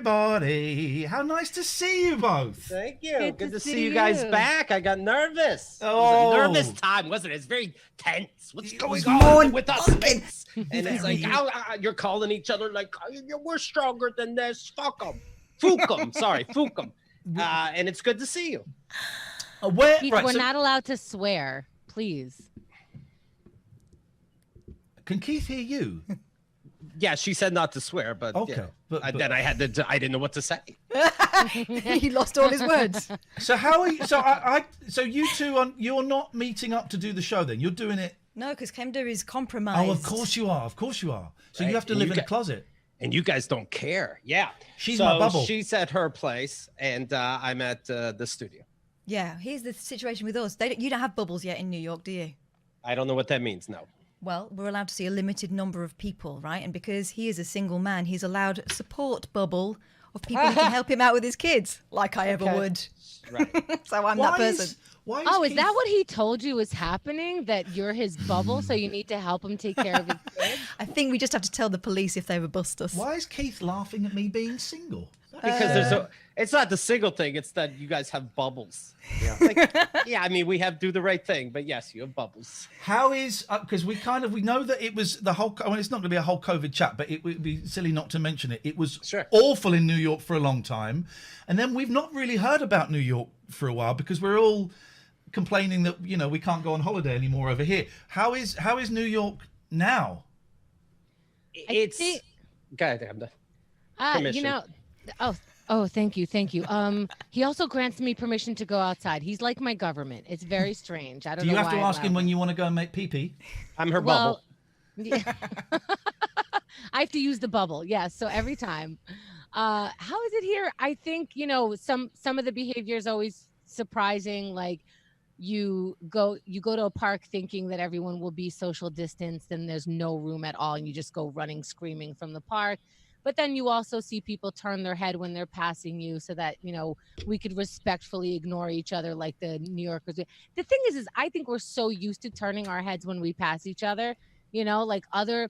everybody. How nice to see you both. Thank you. Good to see you you guys back. I got nervous. Oh. It was a nervous time, wasn't it? It's very tense. What's going on with us, mates? And it's like, you're calling each other like, we're stronger than this. Fuck them. Fook them. Sorry, fook them. And it's good to see you. We're not allowed to swear, please. Can Keith hear you? Yeah, she said not to swear, but okay. You know, but then I didn't know what to say. He lost all his words. So how are you? So you two you're not meeting up to do the show then? You're doing it. No, because Kemda is compromised. Oh, of course you are. Of course you are. So Right. you have to live in a closet. And you guys don't care. Yeah. She's my bubble. She's at her place, and I'm at the studio. Yeah, here's the situation with us. You don't have bubbles yet in New York, do you? I don't know what that means. No. Well, we're allowed to see a limited number of people, right? And because he is a single man, he's allowed a support bubble of people who can help him out with his kids, like I ever would. Right. So I'm that person. Is that what he told you was happening? That you're his bubble, so you need to help him take care of his kids? I think we just have to tell the police if they ever bust us. Why is Keith laughing at me being single? Because it's not the single thing, it's that you guys have bubbles. Yeah. I mean, we have do the right thing, but yes, you have bubbles. How is because we know that it was the whole. Well, it's not going to be a whole COVID chat, but it would be silly not to mention it. It was awful in New York for a long time, and then we've not really heard about New York for a while because we're all complaining that we can't go on holiday anymore over here. How is New York now? It's go ahead, Amanda. Permission. Oh, thank you. He also grants me permission to go outside. He's like my government. It's very strange. I don't know. Do you have to ask him when you want to go and make pee-pee? I'm her bubble. Yeah. I have to use the bubble. Yeah. So every time. How is it here? I think, some of the behavior is always surprising. Like you go to a park thinking that everyone will be social distanced and there's no room at all. And you just go running, screaming from the park. But then you also see people turn their head when they're passing you so that, we could respectfully ignore each other like the New Yorkers. The thing is I think we're so used to turning our heads when we pass each other, like other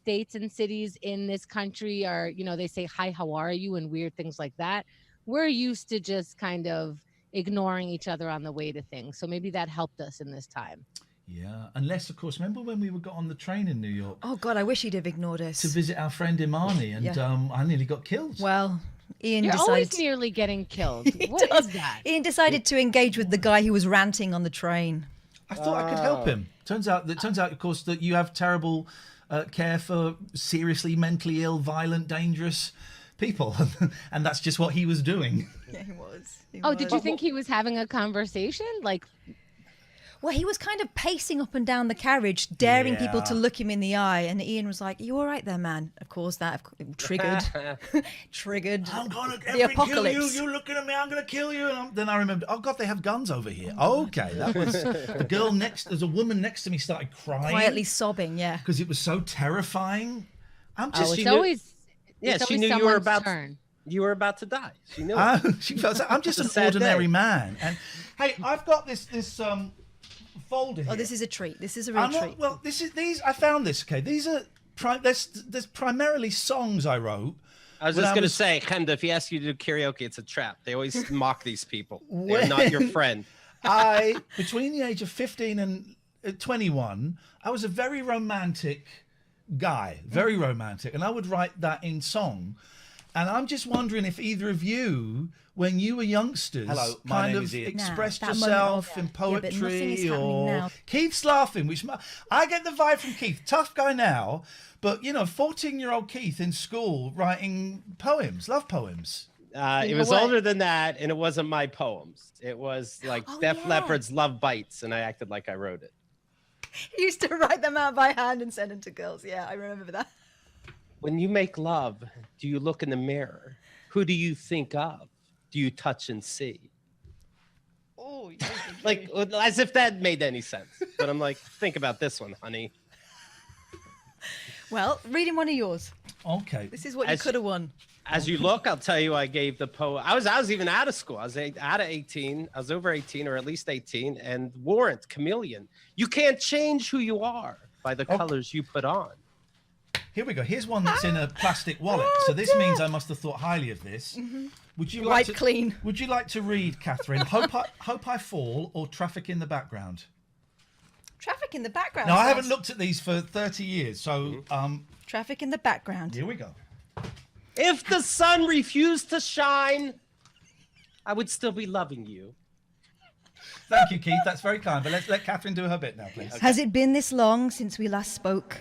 states and cities in this country are, they say, hi, how are you? And weird things like that. We're used to just kind of ignoring each other on the way to things. So maybe that helped us in this time. Yeah, unless, of course, remember when we got on the train in New York? Oh, God, I wish he'd have ignored us. To visit our friend Imani, and I nearly got killed. Well, Iain You're decided... always nearly getting killed. What is that? Iain decided to engage with the guy who was ranting on the train. I thought I could help him. Turns out, of course, that you have terrible care for seriously mentally ill, violent, dangerous people. And that's just what he was doing. Yeah, he was. Did you think he was having a conversation? Well, he was kind of pacing up and down the carriage, daring people to look him in the eye. And Iain was like, "You all right there, man?" Of course, that triggered I'm going to the apocalypse. Kill you. You're looking at me. I'm going to kill you. And then I remembered, oh, God, they have guns over here. Okay, that was the girl there's a woman next to me started crying. Quietly sobbing, yeah. Because it was so terrifying. She knew you were about to die. She knew it. She felt I'm just an ordinary man. And hey, I've got this folder here. Oh, this is a treat. This is a real treat. Well, these. I found this. Okay, these are there's primarily songs I wrote. I was just going to say, Kemda, if he asks you to do karaoke, it's a trap. They always mock these people. They're not your friend. Between the age of 15 and 21, I was a very romantic guy, very romantic, and I would write that in song. And I'm just wondering if either of you, when you were youngsters, kind of expressed yourself in poetry or... Keith's laughing, which I get the vibe from Keith. Tough guy now, but 14-year-old Keith in school writing poems, love poems. It was older than that, and it wasn't my poems. It was like Def Leppard's Love Bites, and I acted like I wrote it. He used to write them out by hand and send them to girls. Yeah, I remember that. When you make love, do you look in the mirror? Who do you think of? Do you touch and see? Oh, like as if that made any sense. But I'm like, think about this one, honey. Well, reading one of yours. Okay. This is what you could have won. As you look, I'll tell you, I gave the poem. I was even out of school. I was out of 18. I was over 18, or at least 18. And Warrant, Chameleon. You can't change who you are by the colors you put on. Here we go. Here's one that's in a plastic wallet. So this means I must have thought highly of this. Would you like Wipe clean. Would you like to read, Catherine? Hope I Fall or Traffic in the Background? Traffic in the background. Now I haven't looked at these for 30 years, so Traffic in the background. here we go. If the sun refused to shine, I would still be loving you. Thank you, Keith. That's very kind. But let's let Catherine do her bit now, please. Has it been this long since we last spoke?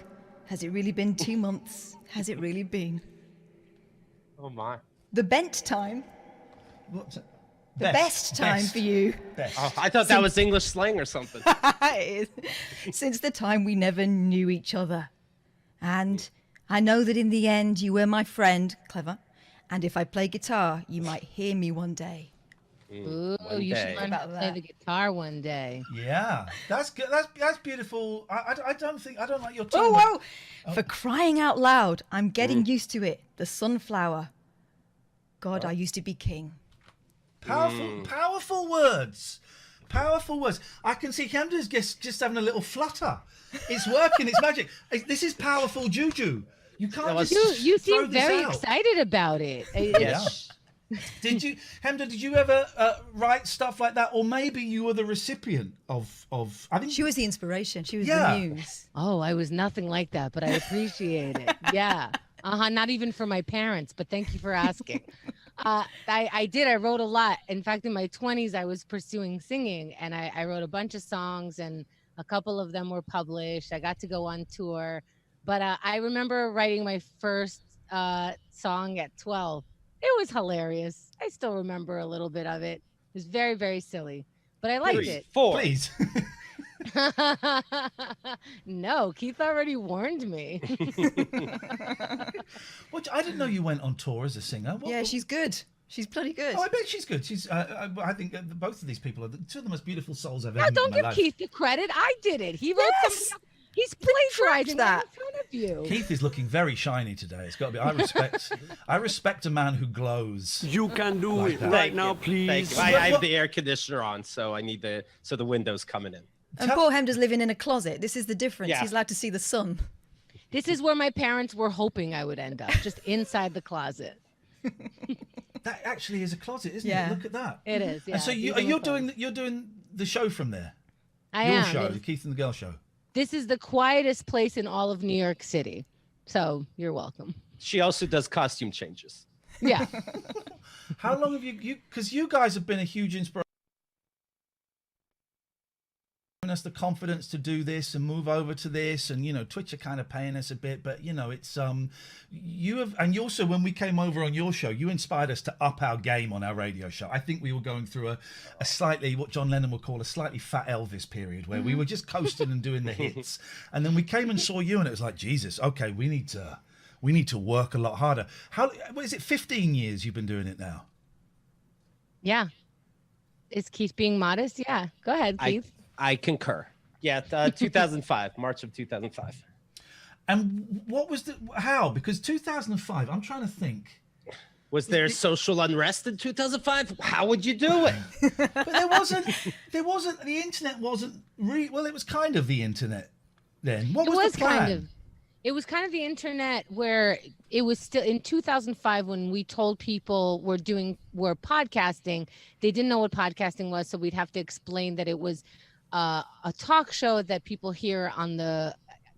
Has it really been 2 months? Has it really been? Oh my. The bent time. What's it? The best time for you. Best. Oh, I thought that was English slang or something. It is. Since the time we never knew each other. And I know that in the end you were my friend, clever. And if I play guitar, you might hear me one day. Ooh, One you day. should learn how to play the guitar one day. Yeah, that's good. That's beautiful. I don't like your Whoa, tone. whoa! For crying out loud, I'm getting used to it. The sunflower. God, I used to be king. Powerful words. Powerful words. I can see Camden's just having a little flutter. It's working. It's magic. This is powerful juju. You can't just You throw seem this very out. excited about it. Yeah. Did you, Hemda? Did you ever write stuff like that, or maybe you were the recipient of? I think She was the inspiration. She was Yeah. the muse. Oh, I was nothing like that, but I appreciate it. Yeah. Not even for my parents, but thank you for asking. I did. I wrote a lot. In fact, in my 20s, I was pursuing singing, and I wrote a bunch of songs, and a couple of them were published. I got to go on tour. But I remember writing my first song at 12. It was hilarious. I still remember a little bit of it. It was very, very silly, but I liked it. please. No, Keith already warned me. I didn't know you went on tour as a singer. Yeah, she's good. She's bloody good. Oh, I bet she's good. She's. I think both of these people are two of the most beautiful souls I've ever No, met don't in my give life. Keith the credit. I did it. He wrote Yes! something else. He's plagiarizing that. that in front of you. Keith is looking very shiny today. It's got to be. I respect a man who glows. You can do Like it that. right now, Thank please. you. I have the air conditioner on, so I need the window's coming in. And poor Hemda's living in a closet. This is the difference. Yeah. He's allowed to see the sun. This is where my parents were hoping I would end up, just inside the closet. That actually is a closet, isn't Yeah. it? Look at that. It is. Yeah. And so even you're with doing the show from there. I Your am. show, the Keith and the Girl show. This is the quietest place in all of New York City. So you're welcome. She also does costume changes. Yeah. How long have you? Because you guys have been a huge inspiration. Us the confidence to do this and move over to this, and Twitch are kind of paying us a bit, but it's you have, and you also, when we came over on your show, you inspired us to up our game on our radio show. I think we were going through a slightly, what John Lennon would call a slightly fat Elvis period, where we were just coasting and doing the hits, and then we came and saw you, and it was like, Jesus, okay, we need to work a lot harder. What is it, 15 years you've been doing it now? Yeah. Is Keith being modest? Yeah. Go ahead, Keith. I concur. Yeah, 2005, March of 2005. And what was how? Because 2005, I'm trying to think. Was there social unrest in 2005? How would you do it? But the internet wasn't well, it was kind of the internet then. What was the plan? It was kind of the internet, where it was still in 2005 when we told people we're podcasting. They didn't know what podcasting was, so we'd have to explain that it was a talk show that people hear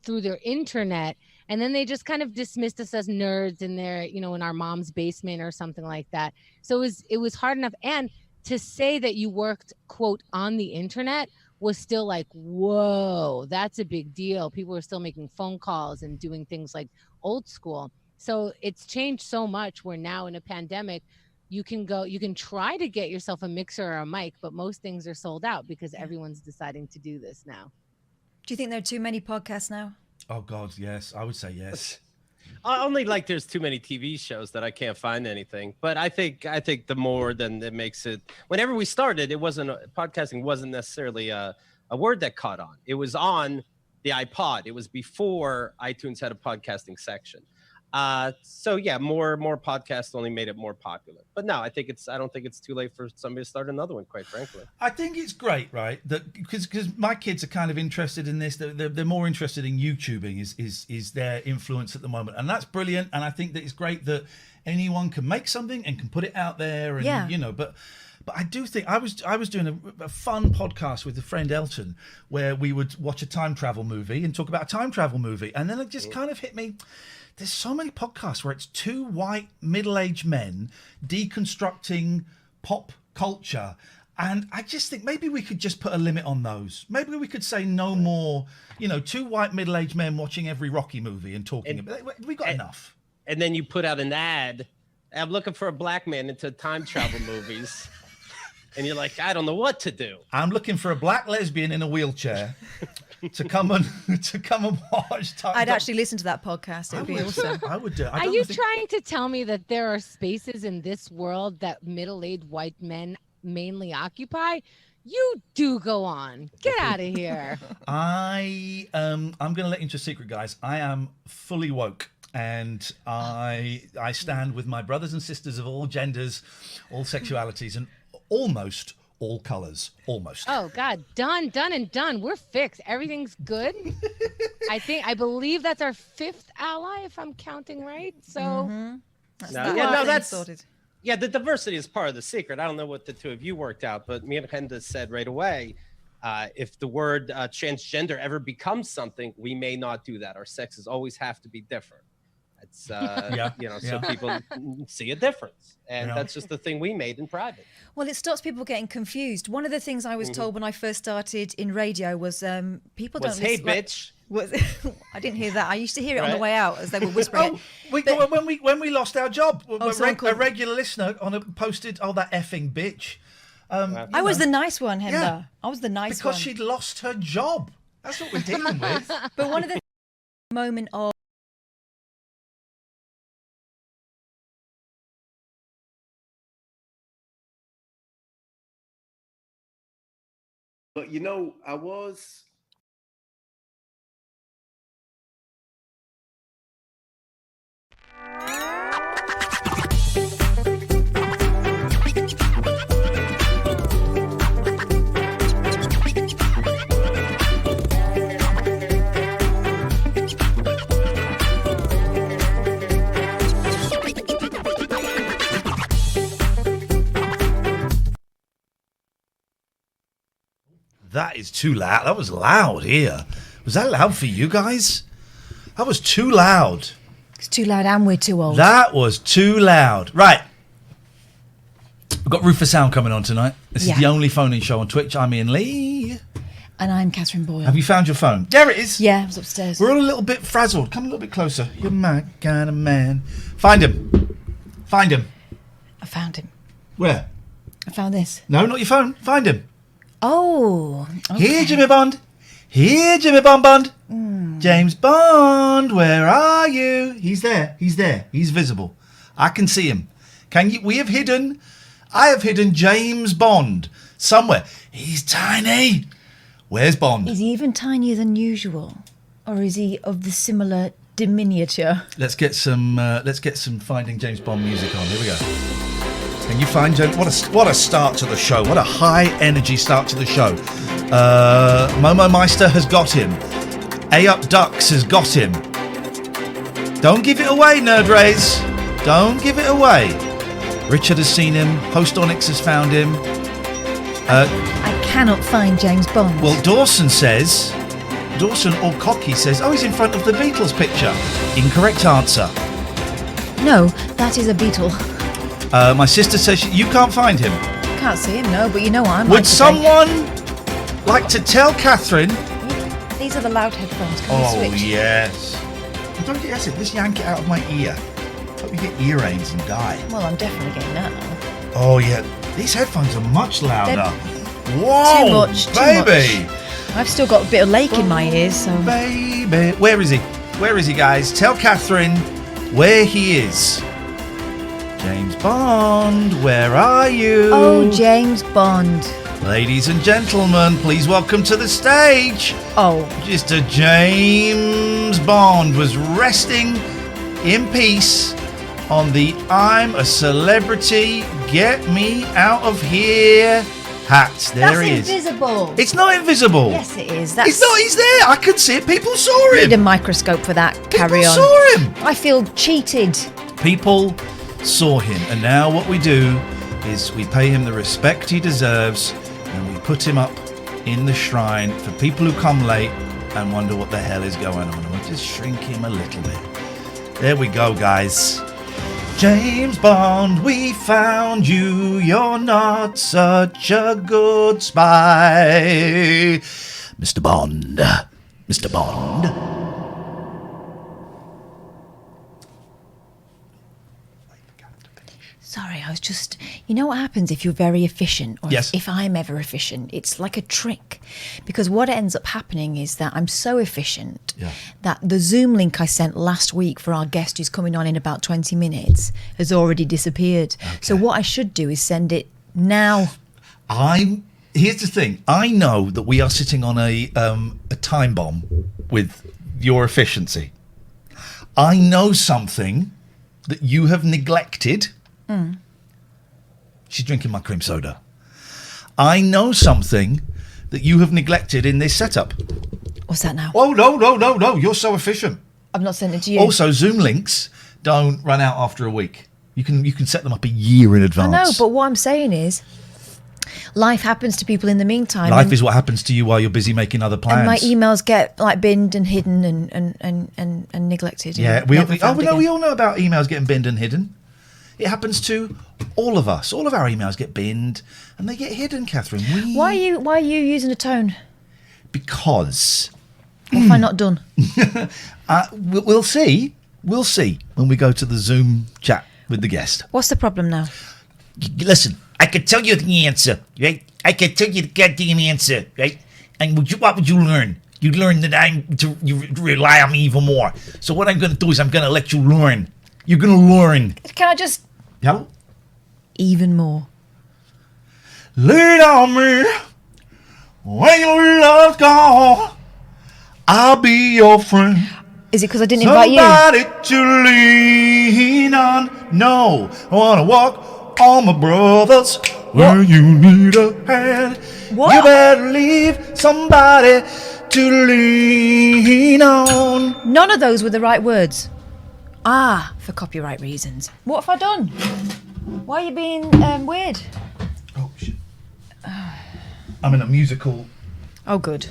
through their internet, and then they just kind of dismissed us as nerds in their, in our mom's basement or something like that. So it was hard enough, and to say that you worked, quote, on the internet was still like, whoa, that's a big deal. People were still making phone calls and doing things like old school. So it's changed so much, where now in a pandemic, you can try to get yourself a mixer or a mic, but most things are sold out because everyone's deciding to do this now. Do you think there are too many podcasts now? Oh God, yes. I would say yes. Only like there's too many TV shows that I can't find anything. But I think the more than it makes it. Whenever we started, podcasting wasn't necessarily a word that caught on. It was on the iPod. It was before iTunes had a podcasting section. So yeah, more podcasts only made it more popular. But no, I don't think it's too late for somebody to start another one, quite frankly. I think it's great, right? That because my kids are kind of interested in this. They're more interested in YouTubing is their influence at the moment, and that's brilliant. And I think that it's great that anyone can make something and can put it out there. And you know, but I do think I was doing a fun podcast with a friend Elton, where we would watch a time travel movie and talk about a time travel movie, and then it just kind of hit me. There's so many podcasts where it's two white middle-aged men deconstructing pop culture, and I just think maybe we could just put a limit on those. Maybe we could say no more. You know, two white middle-aged men watching every Rocky movie and talking about. We got enough. And then you put out an ad. I'm looking for a black man into time travel movies. And you're like, I don't know what to do. I'm looking for a black lesbian in a wheelchair to come and watch. I'd actually listen to that podcast. It'd be awesome. I would do. Are you trying to tell me that there are spaces in this world that middle-aged white men mainly occupy? You do go on. Get out of here. I'm going to let you into a secret, guys. I am fully woke. And I stand with my brothers and sisters of all genders, all sexualities, and almost all colors. Almost. Oh God, done and done. We're fixed. Everything's good. I believe that's our fifth ally, if I'm counting right. So that's sorted. Yeah, the diversity is part of the secret. I don't know what the two of you worked out, but me and Henda said right away, if the word transgender ever becomes something, we may not do that. Our sexes always have to be different. It's so people see a difference, and that's just the thing we made in private. Well, it stops people getting confused. One of the things I was told when I first started in radio was people don't hey listen, bitch. I didn't hear that. I used to hear it on the way out as they were whispering. When we lost our job, a regular listener posted, "Oh, that effing bitch." I was the nice one, Henda. Yeah. I was the nice one because she'd lost her job. That's what we're dealing with. But one of the moment of. But you know, I was. That is too loud. That was loud here. Was that loud for you guys? That was too loud. It's too loud and we're too old. That was too loud. Right. We've got Rufus Sound coming on tonight. This is the only phone-in show on Twitch. I'm Iain Lee. And I'm Catherine Boyle. Have you found your phone? There it is. Yeah, it was upstairs. We're all a little bit frazzled. Come a little bit closer. You're my kind of man. Find him. Find him. I found him. Where? I found this. No, not your phone. Find him. Oh. Okay. Here, Jimmy Bond. Here, Jimmy Bond. James Bond, where are you? He's there. He's there. He's visible. I can see him. I have hidden James Bond somewhere. He's tiny. Where's Bond? Is he even tinier than usual? Or is he of the similar diminuture? Let's get some Finding James Bond music on. Here we go. Can you find James? What a start to the show. What a high energy start to the show. Momo Meister has got him. A-Up Ducks has got him. Don't give it away, Nerd Rays. Don't give it away. Richard has seen him. Host Onyx has found him. I cannot find James Bond. Well, Dawson or Cocky says, oh, he's in front of the Beatles picture. Incorrect answer. No, that is a beetle. My sister says you can't find him. Can't see him, no, but you know what I'm Would someone like to tell Catherine? These are the loud headphones. Can we switch? Yes. Don't get acid. Just yank it out of my ear. Hope you get earaches and die. Well, I'm definitely getting that. Oh yeah, these headphones are much louder. Whoa, too much, baby. I've still got a bit of lake in my ears, so. Baby, where is he? Where is he, guys? Tell Catherine where he is. James Bond, where are you? Oh, James Bond. Ladies and gentlemen, please welcome to the stage. Oh. Mr. James Bond was resting in peace on the I'm a Celebrity, Get Me Out of Here hat. There he is. That's invisible. It's not invisible. Yes, it is. It's not. He's there. I could see it. People saw Need a him. microscope for that. Carry People on. saw him. I feel cheated. People saw him, and now what we do is we pay him the respect he deserves, and we put him up in the shrine for people who come late and wonder what the hell is going on. We'll just shrink him a little bit. There we go, guys. James Bond, we found you. You're not such a good spy. Mr. Bond. Mr. Bond. Sorry, I was just... You know what happens if you're very efficient? Or Yes. if I'm ever efficient? It's like a trick. Because what ends up happening is that I'm so efficient that the Zoom link I sent last week for our guest who's coming on in about 20 minutes has already disappeared. Okay. So what I should do is send it now. Here's the thing. I know that we are sitting on a time bomb with your efficiency. I know something that you have neglected. She's drinking my cream soda. I know something that you have neglected in this setup. What's that now? Oh, no. You're so efficient. I've not sent it to you. Also, Zoom links don't run out after a week. You can set them up a year in advance. I know, but what I'm saying is life happens to people in the meantime. Life is what happens to you while you're busy making other plans. And my emails get like binned and hidden and neglected. Yeah, and we never found again. all know about emails getting binned and hidden. It happens to all of us. All of our emails get binned and they get hidden, Catherine. Why are you using a tone? Because. What have I not done? We'll see. We'll see when we go to the Zoom chat with the guest. What's the problem now? Listen, I could tell you the answer, right? I could tell you the goddamn answer, right? And what would you learn? You'd learn that you rely on me even more. So what I'm going to do is I'm going to let you learn. You're going to learn. Can I just... Yeah? Even more. Lean on me when your love's gone. I'll be your friend. Is it because I didn't invite you? Somebody to lean on. No, I want to walk on my brothers where you need a hand. What? You better leave somebody to lean on. None of those were the right words. For copyright reasons. What have I done? Why are you being weird? Oh, shit. I'm in a musical. Oh, good.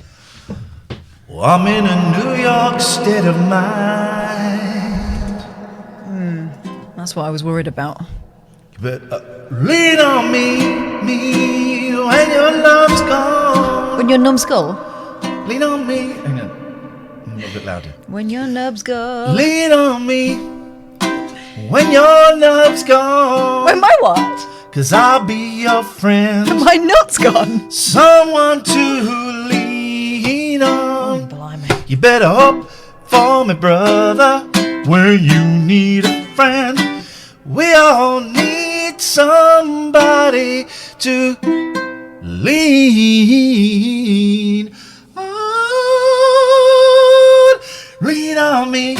Well, I'm in a New York state of mind. That's what I was worried about. But lean on me when your love's gone. When your numbskull? Lean on me. Hang on. A little bit louder. When your nubs go. Lean on me when your love's gone. When my what? 'Cause I'll be your friend. My nut's gone. Someone to lean on. Blimey. You better hope for me, brother, when you need a friend. We all need somebody to lean on. Lean on me.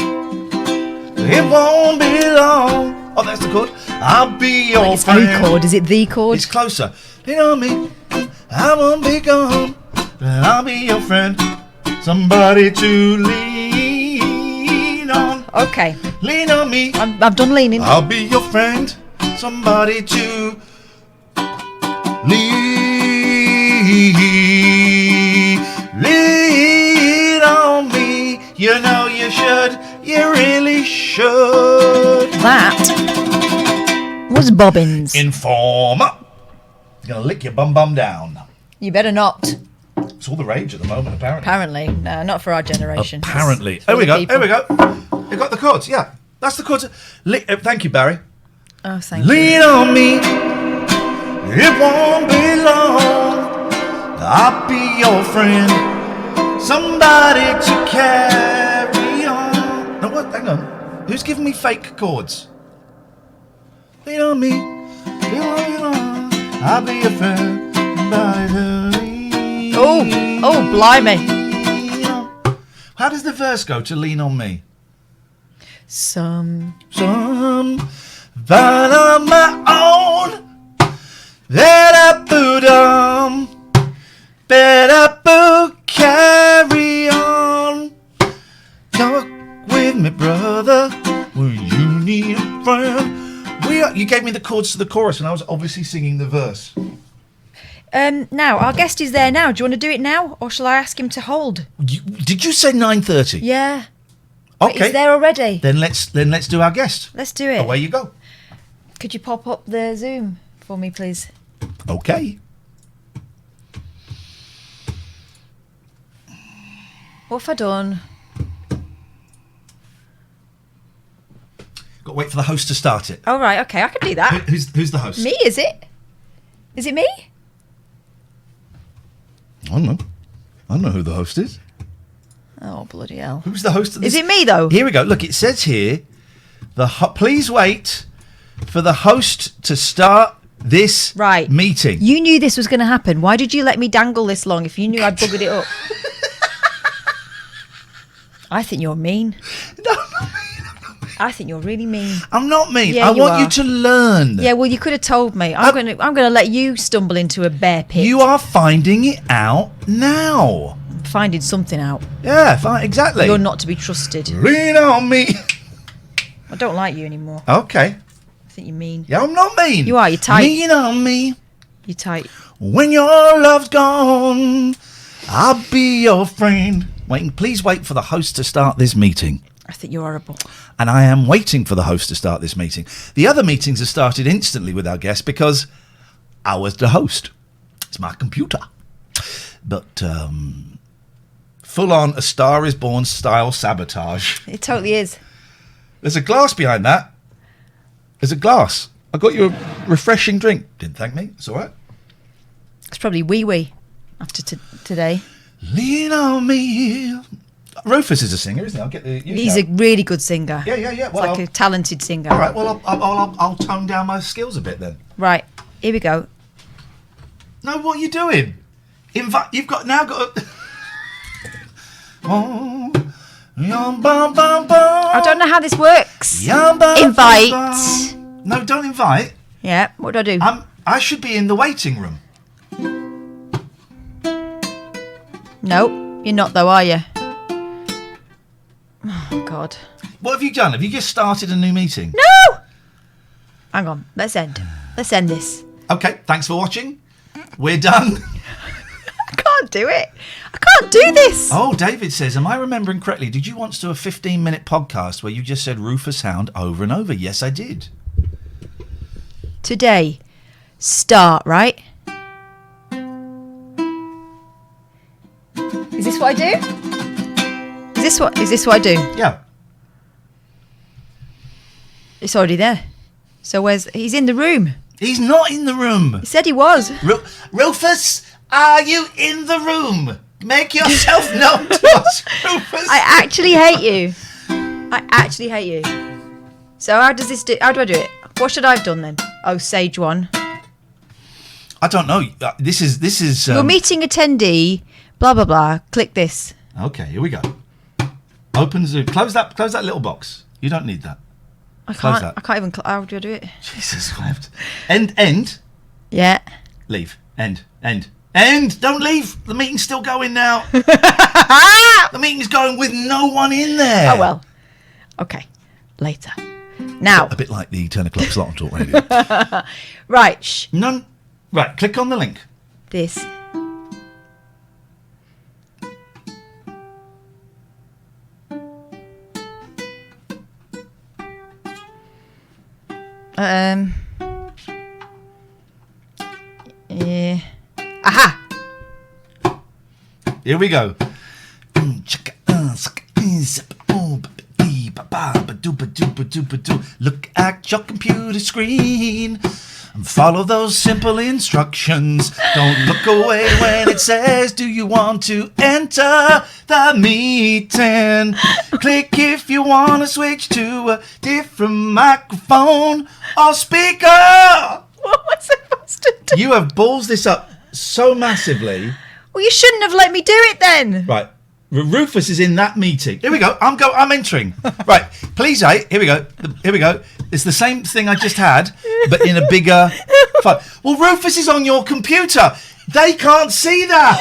It won't be long. Oh, that's the chord. I'll be your It's friend. a chord. Is it the chord? It's closer. Lean on me. I won't be gone. I'll be your friend. Somebody to lean on. Okay. Lean on me. I've done leaning. I'll be your friend. Somebody to lean on me. You know you should. You really should. That was Bobbins. Informer. Gonna lick your bum down. You better not. It's all the rage at the moment, apparently. Apparently. No, not for our generation. Apparently. It's for Here we the go. people. Here we go. You got the chords. Yeah, that's the chords. Thank you, Barry. Oh, thank you. Lean on me. It won't be long. I'll be your friend. Somebody to carry on. No, what? Hang on. Who's giving me fake chords? Lean on me. It won't be long. I'll be your friend. Somebody to lean Oh, blimey. on. How does the verse go to lean on me? Some. But on my own, that I put on, better boo, carry on. Talk with me, brother, when you need a friend. You gave me the chords to the chorus, and I was obviously singing the verse. Now, our guest is there now. Do you want to do it now, or shall I ask him to hold? Did you say 9:30? Yeah. Okay. He's there already. Then let's do our guest. Let's do it. Away you go. Could you pop up the Zoom for me, please? Okay. What have I done? Got to wait for the host to start it. Oh, right, okay, I can do that. Who's the host? Me, is it? Is it me? I don't know. I don't know who the host is. Oh, bloody hell. Who's the host of this? Is it me, though? Here we go. Look, it says here, please wait for the host to start this meeting. You knew this was going to happen. Why did you let me dangle this long if you knew I'd buggered it up? I think you're mean. No, I think you're really mean. I'm not mean. Yeah, I want you to learn. Yeah, well, you could have told me. I'm gonna let you stumble into a bear pit. You are finding it out now. Finding something out. Yeah, exactly. You're not to be trusted. Lean on me. I don't like you anymore. Okay. I think you're mean. Yeah, I'm not mean. You are. You're tight. Lean on me. You're tight. When your love's gone, I'll be your friend. Please wait for the host to start this meeting. I think you're horrible. And I am waiting for the host to start this meeting. The other meetings have started instantly with our guest because I was the host. It's my computer. But full on A Star Is Born style sabotage. It totally is. There's a glass behind that. There's a glass. I got you a refreshing drink. Didn't thank me. It's all right. It's probably wee-wee after today. Lean on me. Rufus is a singer, isn't he? I'll get the. He's a really good singer. Yeah. Well, like a talented singer. All right. Well, I'll tone down my skills a bit then. Right. Here we go. No, what are you doing? You've got. Oh, I don't know how this works. Invite. No, don't invite. Yeah. What do I do? I should be in the waiting room. No, you're not though, are you? Oh, God. What have you done? Have you just started a new meeting? No! Hang on. Let's end this. Okay, thanks for watching. We're done. I can't do it. I can't do this. Oh, David says, am I remembering correctly? Did you once do a 15-minute podcast where you just said Rufus Hound over and over? Yes, I did. Today. Start, right? Is this what I do? Is this what I do? Yeah. It's already there. So he's in the room. He's not in the room. He said he was. Rufus, are you in the room? Make yourself known to us, Rufus. I actually hate you. So how do I do it? What should I have done then? Oh, Sage 1. I don't know. This is. Your meeting attendee. Blah blah blah. Click this. Okay, here we go. Open Zoom. Close that little box. You don't need that. I can't even. How do I do it? Jesus Christ. End. Yeah. Leave. End. Don't leave. The meeting's still going now. The meeting's going with no one in there. Oh well. Okay. Later. Now. A bit like the 10 o'clock slot on Talk Radio. Right. Shh. None. Right. Click on the link. This. Yeah. Aha! Here we go. Look at your computer screen and follow those simple instructions. Don't look away when it says, do you want to enter the meeting? Click if you want to switch to a different microphone or speaker. What was I supposed to do? You have balls this up so massively. Well, you shouldn't have let me do it then. Right. Rufus is in that meeting. Here we go. I'm entering. Right. Please, here we go. Here we go. It's the same thing I just had, but in a bigger file. Well, Rufus is on your computer. They can't see that.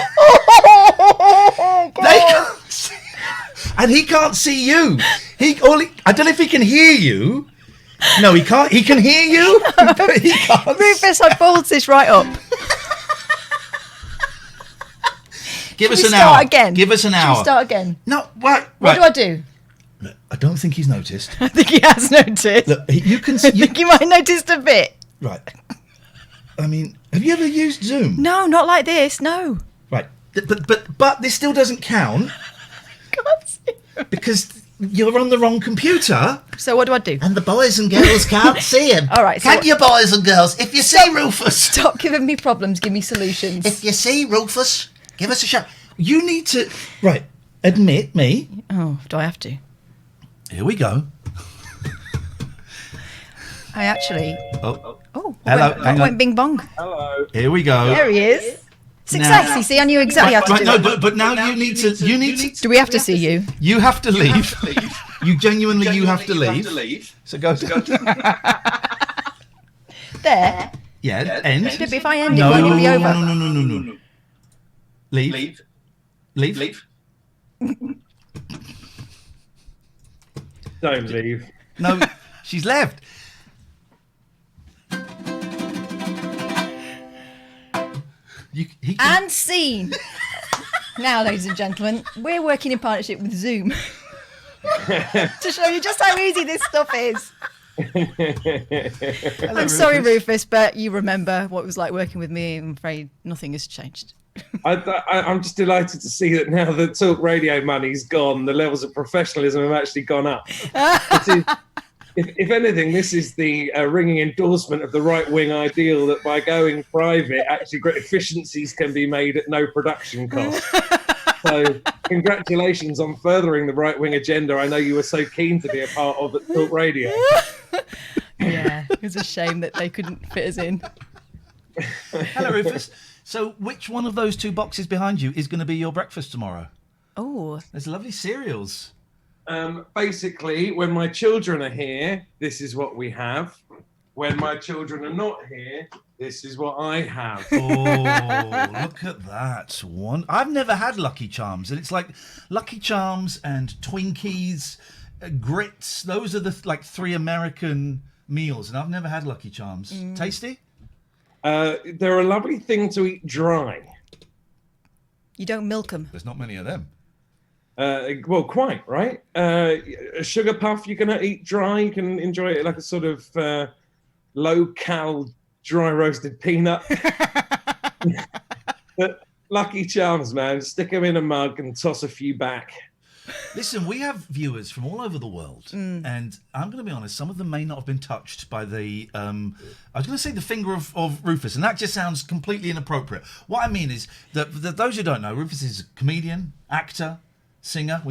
They can't see. And he can't see you. I don't know if he can hear you. No, he can't. He can hear you, but he can't. Rufus, I balled this right up. Give us Should an we start hour. again? Give us an hour. Should we start again? No, right. What do I do? Look, I don't think he's noticed. I think he has noticed. Look, you can. I think he might have noticed a bit. Right. I mean, have you ever used Zoom? No, not like this. No. Right. But this still doesn't count Can't see. because you're on the wrong computer. So what do I do? And the boys and girls can't see him. All right, so Can you, boys and girls? If you see Rufus, Stop giving me problems. Give me solutions. if you see Rufus, give us a shout. You need to admit me. Oh, do I have to? Here we go. I actually. Oh, Oh, Hello, hang on. went bing bong. Hello. here we go. There he is. Success. You see, I knew exactly how to do no, that. but now you need to. You need to. Do we have to see you? You have to leave. You genuinely, you have to leave. So go. There. Yeah. End. But if I end No, it, won't it be over? no. Leave. Leave. Don't leave. No, she's left. He can, And scene. Now, ladies and gentlemen, we're working in partnership with Zoom to show you just how easy this stuff is. Hello, I'm sorry, Rufus. Rufus, but you remember what it was like working with me. I'm afraid nothing has changed. I'm just delighted to see that now that talk radio money's gone, the levels of professionalism have actually gone up. If anything, this is the ringing endorsement of the right-wing ideal that by going private, actually great efficiencies can be made at no production cost. So congratulations on furthering the right-wing agenda I know you were so keen to be a part of at Talk Radio. Yeah, it was a shame that they couldn't fit us in. Hello, Rufus. So, which one of those two boxes behind you is going to be your breakfast tomorrow? Oh, There's lovely cereals. Basically, when my children are here, this is what we have. When my children are not here, this is what I have. Oh, look at that one! I've never had Lucky Charms, and it's like Lucky Charms and Twinkies, grits. Those are the three American meals, and I've never had Lucky Charms. Tasty? They're a lovely thing to eat dry. you don't milk them. There's not many of them. Well, quite, right? A sugar puff you can eat dry. You can enjoy it like a sort of low-cal, dry-roasted peanut. But Lucky Charms, man. Stick them in a mug and toss a few back. Listen, we have viewers from all over the world, and I'm going to be honest, some of them may not have been touched by the, I was going to say the finger of Rufus, and that just sounds completely inappropriate. What I mean is that those who don't know, Rufus is a comedian, actor, singer,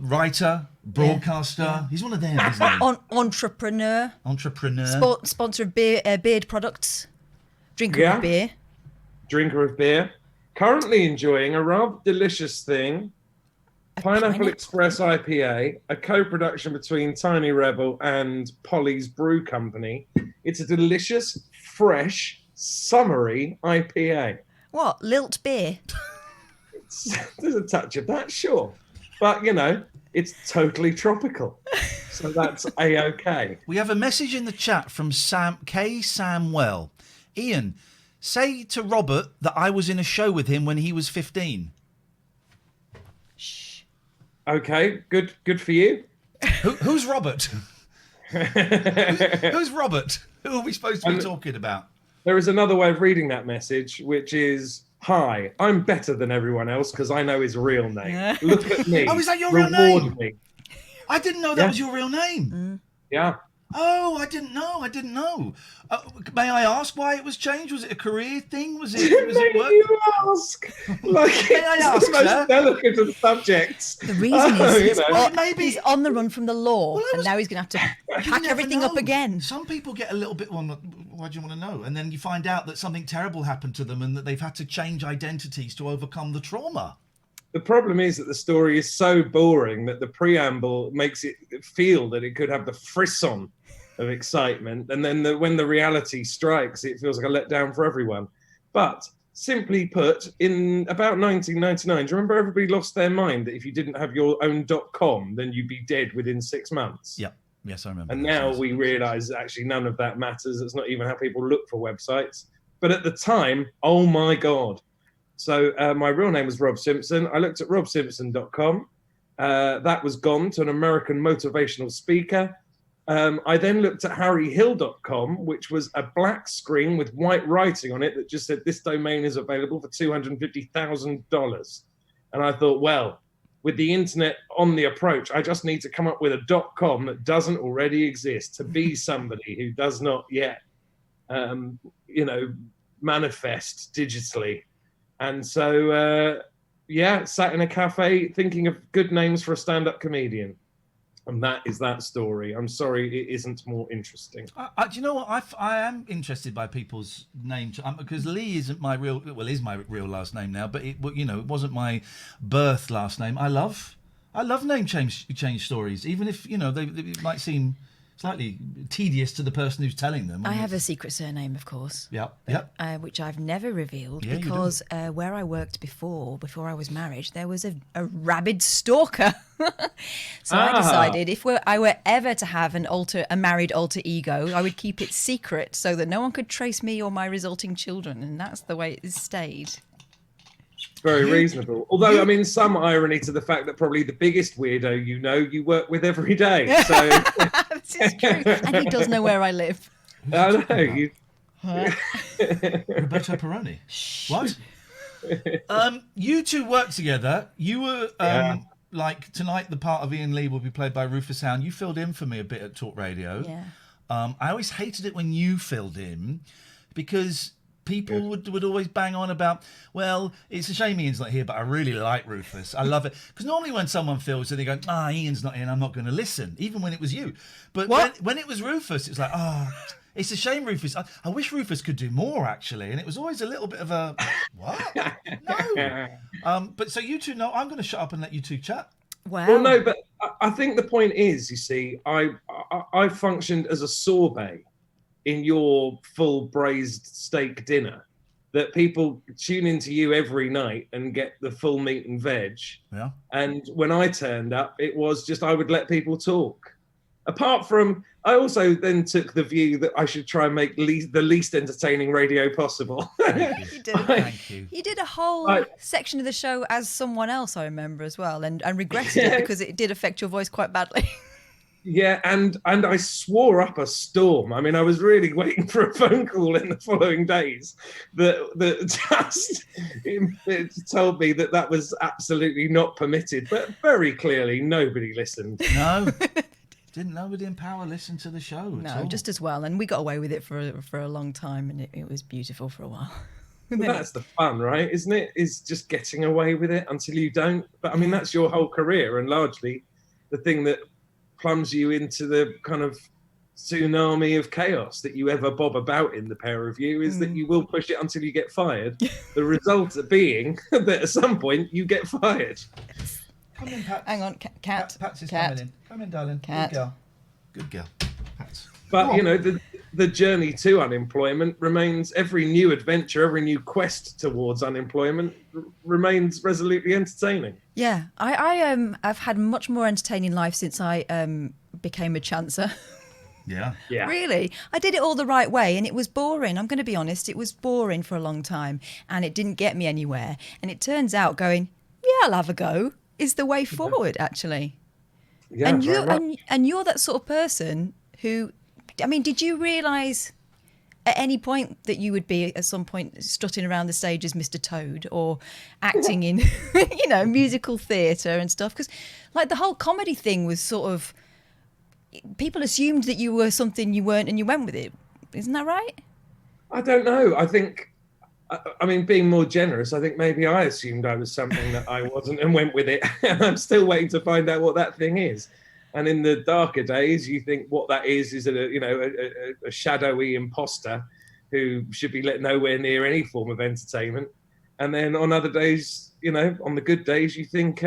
writer, broadcaster. Yeah. He's one of them, isn't he? Entrepreneur. Sponsor of beard products. Drinker of beer. Drinker of beer. Currently enjoying a rather delicious thing. Pineapple Express IPA, a co-production between Tiny Rebel and Polly's Brew Company. It's a delicious, fresh, summery IPA. What? Lilt beer? There's a touch of that, sure. But, you know, it's totally tropical. So that's A-OK. We have a message in the chat from K. Samwell. Ian, say to Robert that I was in a show with him when he was 15. Shh. Okay, good for you. Who's Robert? Who's Robert? Who are we supposed to be talking about? There is another way of reading that message, which is, hi, I'm better than everyone else because I know his real name. Look at me. Oh, is that your real name? Me. I didn't know that was your real name. Yeah. Oh, I didn't know. May I ask why it was changed? Was it a career thing? Was it work? You ask? Like, May I ask, it's the sir? most delicate of subjects. The reason is maybe he's on the run from the law, Well, and now he's going to have to you pack never everything up know. again. Some people get a little bit, why do you want to know? And then you find out that something terrible happened to them and that they've had to change identities to overcome the trauma. The problem is that the story is so boring that the preamble makes it feel that it could have the frisson of excitement, and then when the reality strikes, it feels like a letdown for everyone. But simply put, in about 1999, do you remember everybody lost their mind that if you didn't have your own .com, then you'd be dead within 6 months? Yep. Yes, I remember. And now we realise that actually none of that matters. It's not even how people look for websites. But at the time, oh my God. So my real name was Rob Simpson. I looked at robsimpson.com. That was gone to an American motivational speaker. I then looked at harryhill.com, which was a black screen with white writing on it that just said, this domain is available for $250,000. And I thought, well, with the internet on the approach, I just need to come up with a .com that doesn't already exist to be somebody who does not yet, manifest digitally. And so, sat in a cafe thinking of good names for a stand-up comedian. And that is that story. I'm sorry it isn't more interesting. Do you know what? I am interested by people's names because Lee isn't my real. Well, is my real last name now, but it wasn't my birth last name. I love name change stories, even if they might seem slightly tedious to the person who's telling them. I have a secret surname, of course. Yep. Which I've never revealed because where I worked before I was married, there was a rabid stalker. So I decided if I were ever to have a married alter ego, I would keep it secret so that no one could trace me or my resulting children, and that's the way it stayed. Very reasonable. Although, I mean, some irony to the fact that probably the biggest weirdo you work with every day. So This is true. And he does know where I live. I know. Roberto Peroni. What? You two work together. You were like tonight. The part of Ian Lee will be played by Rufus Hound. You filled in for me a bit at Talk Radio. Yeah. I always hated it when you filled in because people would always bang on about, well, it's a shame Ian's not here, but I really like Rufus. I love it. Because normally when someone fills, they go, Ian's not in, I'm not going to listen, even when it was you. But when it was Rufus, it's like, it's a shame Rufus. I wish Rufus could do more, actually. And it was always a little bit of a, what? No. But so you two know, I'm going to shut up and let you two chat. Wow. Well, no, but I think the point is, you see, I functioned as a sorbet in your full braised steak dinner, that people tune into you every night and get the full meat and veg. Yeah. And when I turned up, it was just I would let people talk. Apart from, I also then took the view that I should try and make the least entertaining radio possible. Thank you. You did a whole section of the show as someone else, I remember, as well, and regretted it because it did affect your voice quite badly. Yeah, and I swore up a storm. I mean, I was really waiting for a phone call in the following days that just it told me that was absolutely not permitted. But very clearly, nobody listened. No, didn't nobody in power listen to the show? No, just as well. And we got away with it for a long time, and it was beautiful for a while. Well, that's the fun, right? Isn't it? Is just getting away with it until you don't. But I mean, that's your whole career, and largely the thing that plunge you into the kind of tsunami of chaos that you ever bob about in, the pair of you, is that you will push it until you get fired. The result being that at some point you get fired. Come in, Pat. Hang on, Cat. Pat's is Cat. coming in. Come in, darling. Cat. Good girl. Pat. But, the journey to unemployment remains, every new adventure, every new quest towards unemployment remains resolutely entertaining. Yeah, I've had much more entertaining life since I became a chancer. Yeah. Really, I did it all the right way, and it was boring. I'm going to be honest, it was boring for a long time, and it didn't get me anywhere. And it turns out going, I'll have a go is the way forward, actually. Yeah, and you're that sort of person who, I mean, did you realise at any point that you would be at some point strutting around the stage as Mr. Toad or acting in, musical theatre and stuff? Because like the whole comedy thing was sort of people assumed that you were something you weren't, and you went with it. Isn't that right? I don't know. I think, I mean, being more generous, I think maybe I assumed I was something that I wasn't and went with it. And I'm still waiting to find out what that thing is. And in the darker days, you think what that is a shadowy imposter who should be let nowhere near any form of entertainment. And then on other days, on the good days, you think,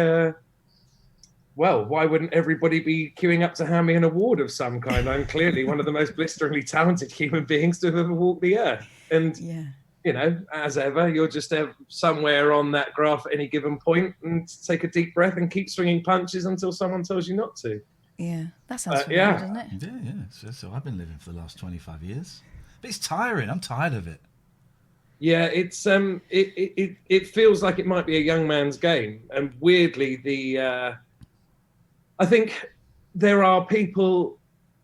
well, why wouldn't everybody be queuing up to hand me an award of some kind? I'm clearly one of the most blisteringly talented human beings to have ever walked the earth. And, as ever, you're just somewhere on that graph at any given point, and take a deep breath and keep swinging punches until someone tells you not to. Yeah, that sounds familiar, doesn't it? Yeah. So I've been living for the last 25 years. But it's tiring. I'm tired of it. Yeah, it's it feels like it might be a young man's game. And weirdly, I think there are people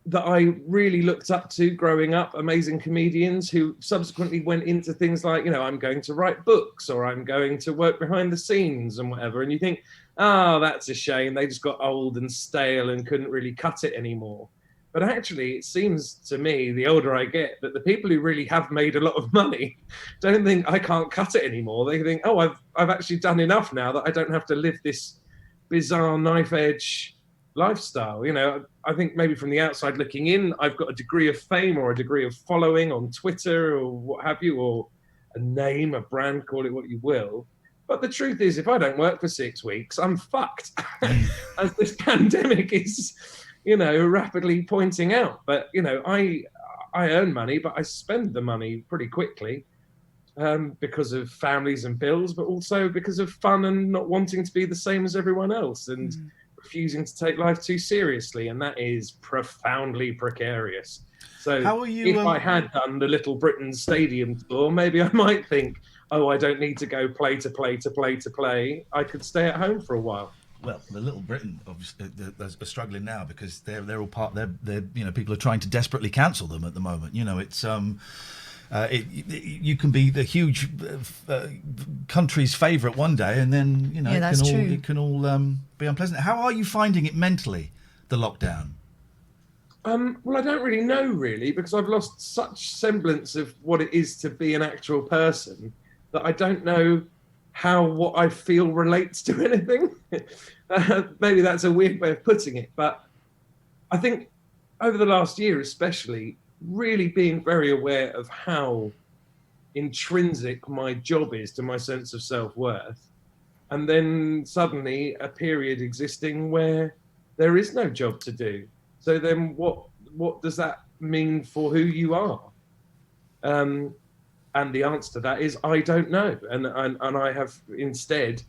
that I really looked up to growing up, amazing comedians who subsequently went into things like, I'm going to write books, or I'm going to work behind the scenes and whatever. And you think, that's a shame. They just got old and stale and couldn't really cut it anymore. But actually, it seems to me, the older I get, that the people who really have made a lot of money don't think I can't cut it anymore. They think, I've actually done enough now that I don't have to live this bizarre knife edge lifestyle. I think maybe from the outside looking in, I've got a degree of fame or a degree of following on Twitter or what have you, or a name, a brand, call it what you will. But the truth is, if I don't work for 6 weeks, I'm fucked. As this pandemic is, rapidly pointing out. But, I earn money, but I spend the money pretty quickly because of families and bills, but also because of fun and not wanting to be the same as everyone else, and refusing to take life too seriously. And that is profoundly precarious. So if I had done the Little Britain Stadium tour, maybe I might think, I don't need to go play to play. I could stay at home for a while. Well, the Little Britain obviously are struggling now because they're all part. They're people are trying to desperately cancel them at the moment. It's you can be the huge country's favourite one day, and then it can all be unpleasant. How are you finding it mentally, the lockdown? Well, I don't really know, because I've lost such semblance of what it is to be an actual person that I don't know how what I feel relates to anything. Maybe that's a weird way of putting it, but I think over the last year especially, really being very aware of how intrinsic my job is to my sense of self-worth, and then suddenly a period existing where there is no job to do. So then what does that mean for who you are? And the answer to that is, I don't know. And I have instead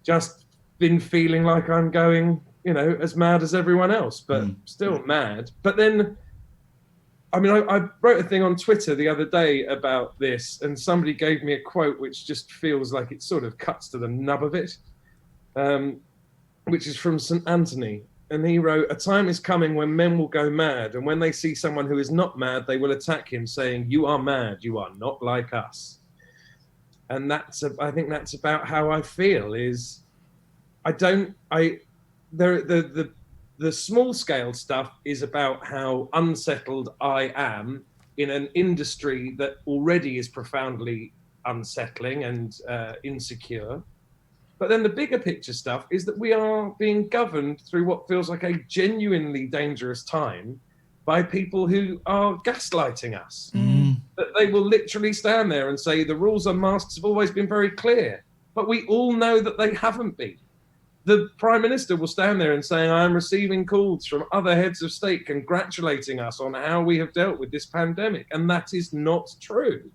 just been feeling like I'm going, as mad as everyone else, but still mad. But then, I wrote a thing on Twitter the other day about this, and somebody gave me a quote which just feels like it sort of cuts to the nub of it, which is from St. Anthony. And he wrote, "A time is coming when men will go mad, and when they see someone who is not mad, they will attack him, saying, 'You are mad, you are not like us.'" And I think that's about how I feel. The small scale stuff is about how unsettled I am in an industry that already is profoundly unsettling and insecure. But then the bigger picture stuff is that we are being governed through what feels like a genuinely dangerous time by people who are gaslighting us. That they will literally stand there and say the rules on masks have always been very clear, but we all know that they haven't been. The Prime Minister will stand there and say, "I am receiving calls from other heads of state congratulating us on how we have dealt with this pandemic," and that is not true.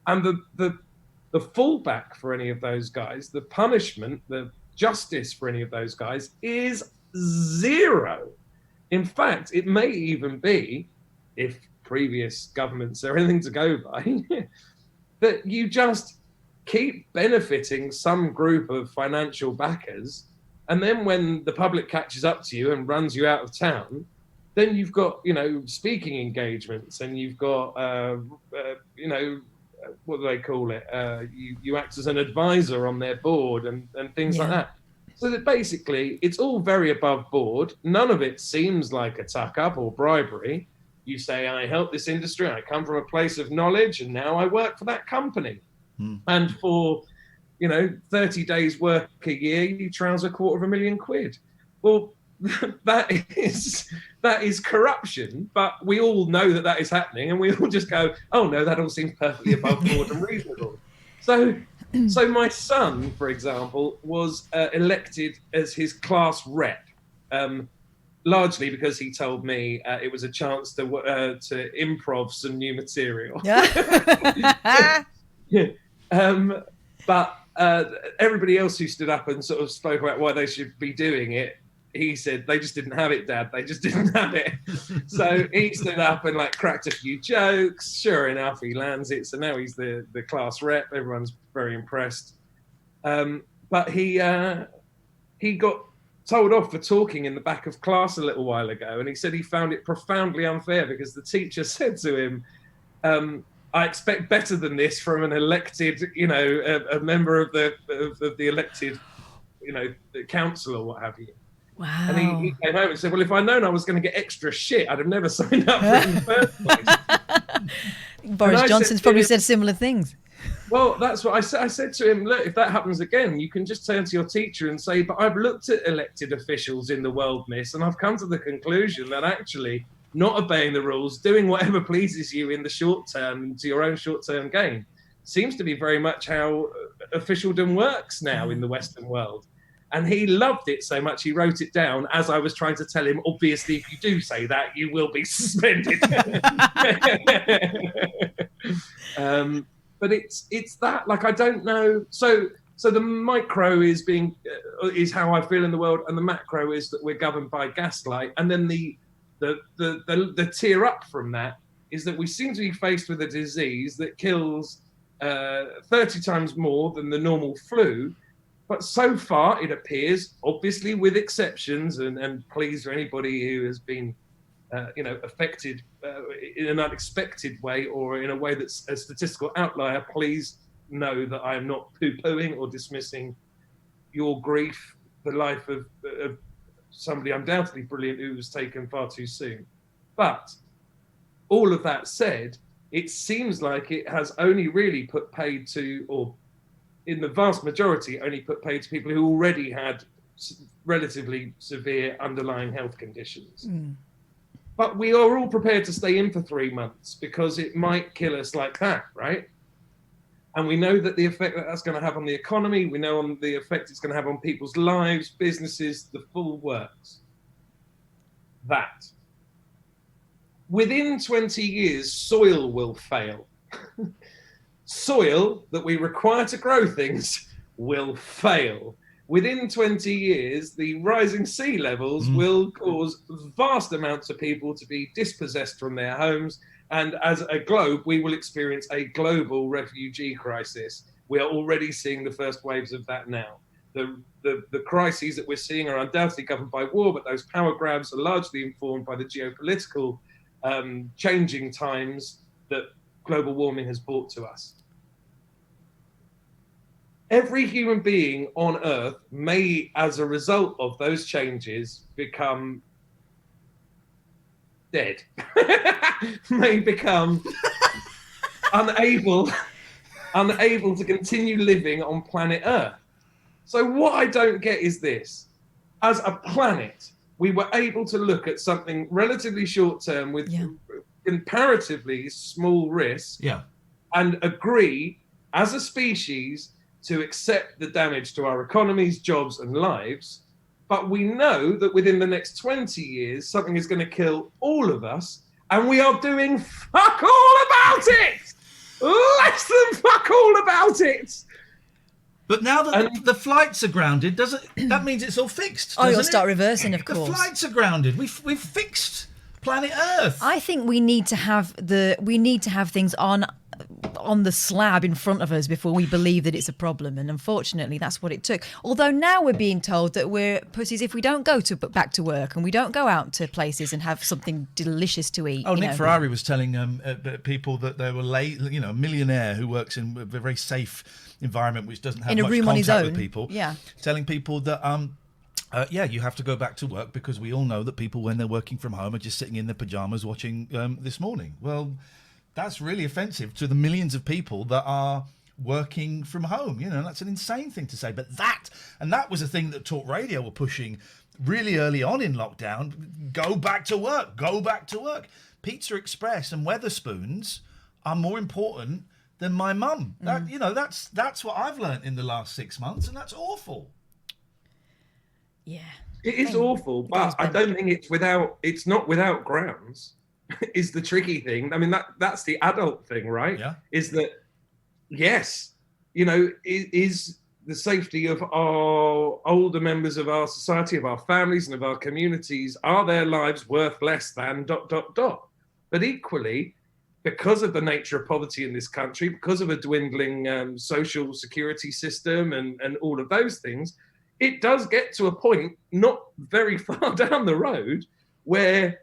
And the fallback for any of those guys, the punishment, the justice for any of those guys is zero. In fact, it may even be, if previous governments are anything to go by, that you just keep benefiting some group of financial backers, and then when the public catches up to you and runs you out of town, then you've got, speaking engagements, and you've got, what do they call it? You act as an advisor on their board and things like that. So that basically, it's all very above board. None of it seems like a tuck up or bribery. You say, I help this industry, I come from a place of knowledge, and now I work for that company. And for, 30 days work a year, you trouser £250,000. Well, that is corruption, but we all know that is happening, and we all just go, oh no, that all seems perfectly above board and reasonable. So my son, for example, was elected as his class rep, largely because he told me it was a chance to improv some new material. But everybody else who stood up and sort of spoke about why they should be doing it, he said, they just didn't have it, Dad. They just didn't have it. So he stood up and cracked a few jokes. Sure enough, he lands it. So now he's the class rep. Everyone's very impressed. But he got told off for talking in the back of class a little while ago. And he said he found it profoundly unfair because the teacher said to him, I expect better than this from an elected, a member of the elected, the council or what have you. Wow. And he came home and said, well, if I'd known I was going to get extra shit, I'd have never signed up for it in the first place. Boris Johnson's probably said similar things. Well, that's what I said. I said to him, look, if that happens again, you can just turn to your teacher and say, but I've looked at elected officials in the world, miss, and I've come to the conclusion that actually not obeying the rules, doing whatever pleases you in the short term to your own short-term gain, seems to be very much how officialdom works now in the Western world. And he loved it so much, he wrote it down as I was trying to tell him, obviously, if you do say that, you will be suspended. But it's that, I don't know. So the micro is how I feel in the world, and the macro is that we're governed by gaslight. And then the tier up from that is that we seem to be faced with a disease that kills 30 times more than the normal flu. But so far, it appears, obviously with exceptions, and please, for anybody who has been, affected in an unexpected way or in a way that's a statistical outlier, please know that I am not poo-pooing or dismissing your grief, the life of somebody undoubtedly brilliant who was taken far too soon. But all of that said, it seems like it has only really put paid to, or in the vast majority, only put paid to people who already had relatively severe underlying health conditions. But we are all prepared to stay in for 3 months because it might kill us like that, right? And we know that the effect that that's going to have on the economy, we know on the effect it's going to have on people's lives, businesses, the full works. That. Within 20 years, soil will fail. Soil that we require to grow things will fail. Within 20 years, the rising sea levels will cause vast amounts of people to be dispossessed from their homes. And as a globe, we will experience a global refugee crisis. We are already seeing the first waves of that now. The crises that we're seeing are undoubtedly governed by war, but those power grabs are largely informed by the geopolitical changing times that global warming has brought to us. Every human being on Earth may, as a result of those changes, become dead. May become unable to continue living on planet Earth. So what I don't get is this. As a planet, we were able to look at something relatively short term with comparatively small risk and agree as a species to accept the damage to our economies, jobs and lives. But we know that within the next 20 years, something is going to kill all of us, and we are doing fuck all about it! Less than fuck all about it! But now that the flights are grounded, that means it's all fixed? Oh, you'll start reversing, of course. The flights are grounded. We've fixed planet Earth. I think we need to have things on on the slab in front of us before we believe that it's a problem. And unfortunately, that's what it took. Although now we're being told that we're pussies if we don't go back to work and we don't go out to places and have something delicious to eat. Oh, Nick Ferrari was telling people that they were late, a millionaire who works in a very safe environment which doesn't have in a much room on his contact own. with people. Yeah. Telling people that you have to go back to work because we all know that people, when they're working from home, are just sitting in their pajamas watching This Morning. Well, that's really offensive to the millions of people that are working from home. That's an insane thing to say. But that was a thing that Talk Radio were pushing really early on in lockdown. Go back to work. Go back to work. Pizza Express and Weatherspoons are more important than my mum. That's what I've learnt in the last 6 months, and that's awful. Yeah. It is awful, but I don't think it's not without grounds. Is the tricky thing. I mean, that's the adult thing, right? Yeah. Is that, yes, is the safety of our older members of our society, of our families and of our communities, are their lives worth less than ... But equally, because of the nature of poverty in this country, because of a dwindling social security system and all of those things, it does get to a point not very far down the road where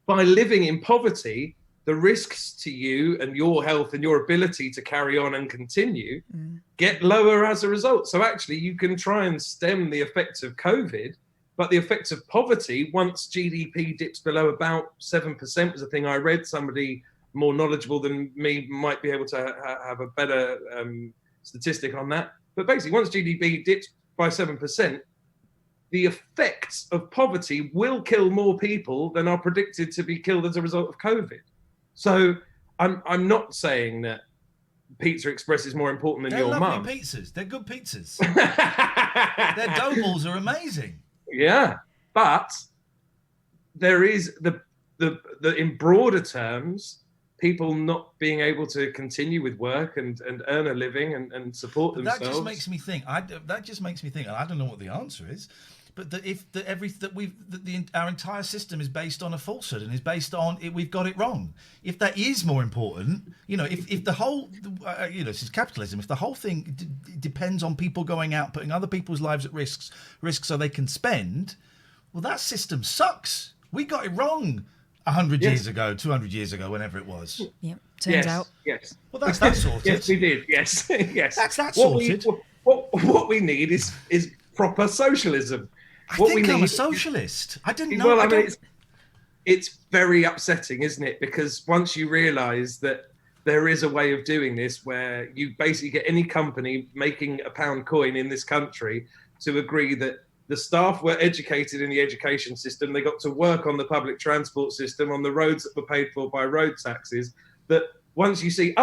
by living in poverty, the risks to you and your health and your ability to carry on and continue get lower as a result. So actually you can try and stem the effects of COVID, but the effects of poverty, once GDP dips below about 7%, was a thing I read. Somebody more knowledgeable than me might be able to have a better statistic on that. But basically, once GDP dips by 7%, the effects of poverty will kill more people than are predicted to be killed as a result of COVID. So I'm not saying that Pizza Express is more important than your mum. They're lovely pizzas. They're good pizzas. Their dough balls are amazing. Yeah, but there is the in broader terms, people not being able to continue with work and earn a living and support themselves. That just makes me think. And I don't know what the answer is, but our entire system is based on a falsehood and is based on we've got it wrong. If that is more important, if the whole, this is capitalism. If the whole thing depends on people going out, putting other people's lives at risk so they can spend, well, that system sucks. We got it wrong 100 years ago, 200 years ago, whenever it was. Yeah, turns out. Yes. Well, that's sorted. Yes, we did. Yes, yes. That's sorted. What we need is proper socialism. I'm a socialist. I didn't know. Well, I mean, it's very upsetting, isn't it? Because once you realise that there is a way of doing this where you basically get any company making a pound coin in this country to agree that the staff were educated in the education system, they got to work on the public transport system, on the roads that were paid for by road taxes, that once you see,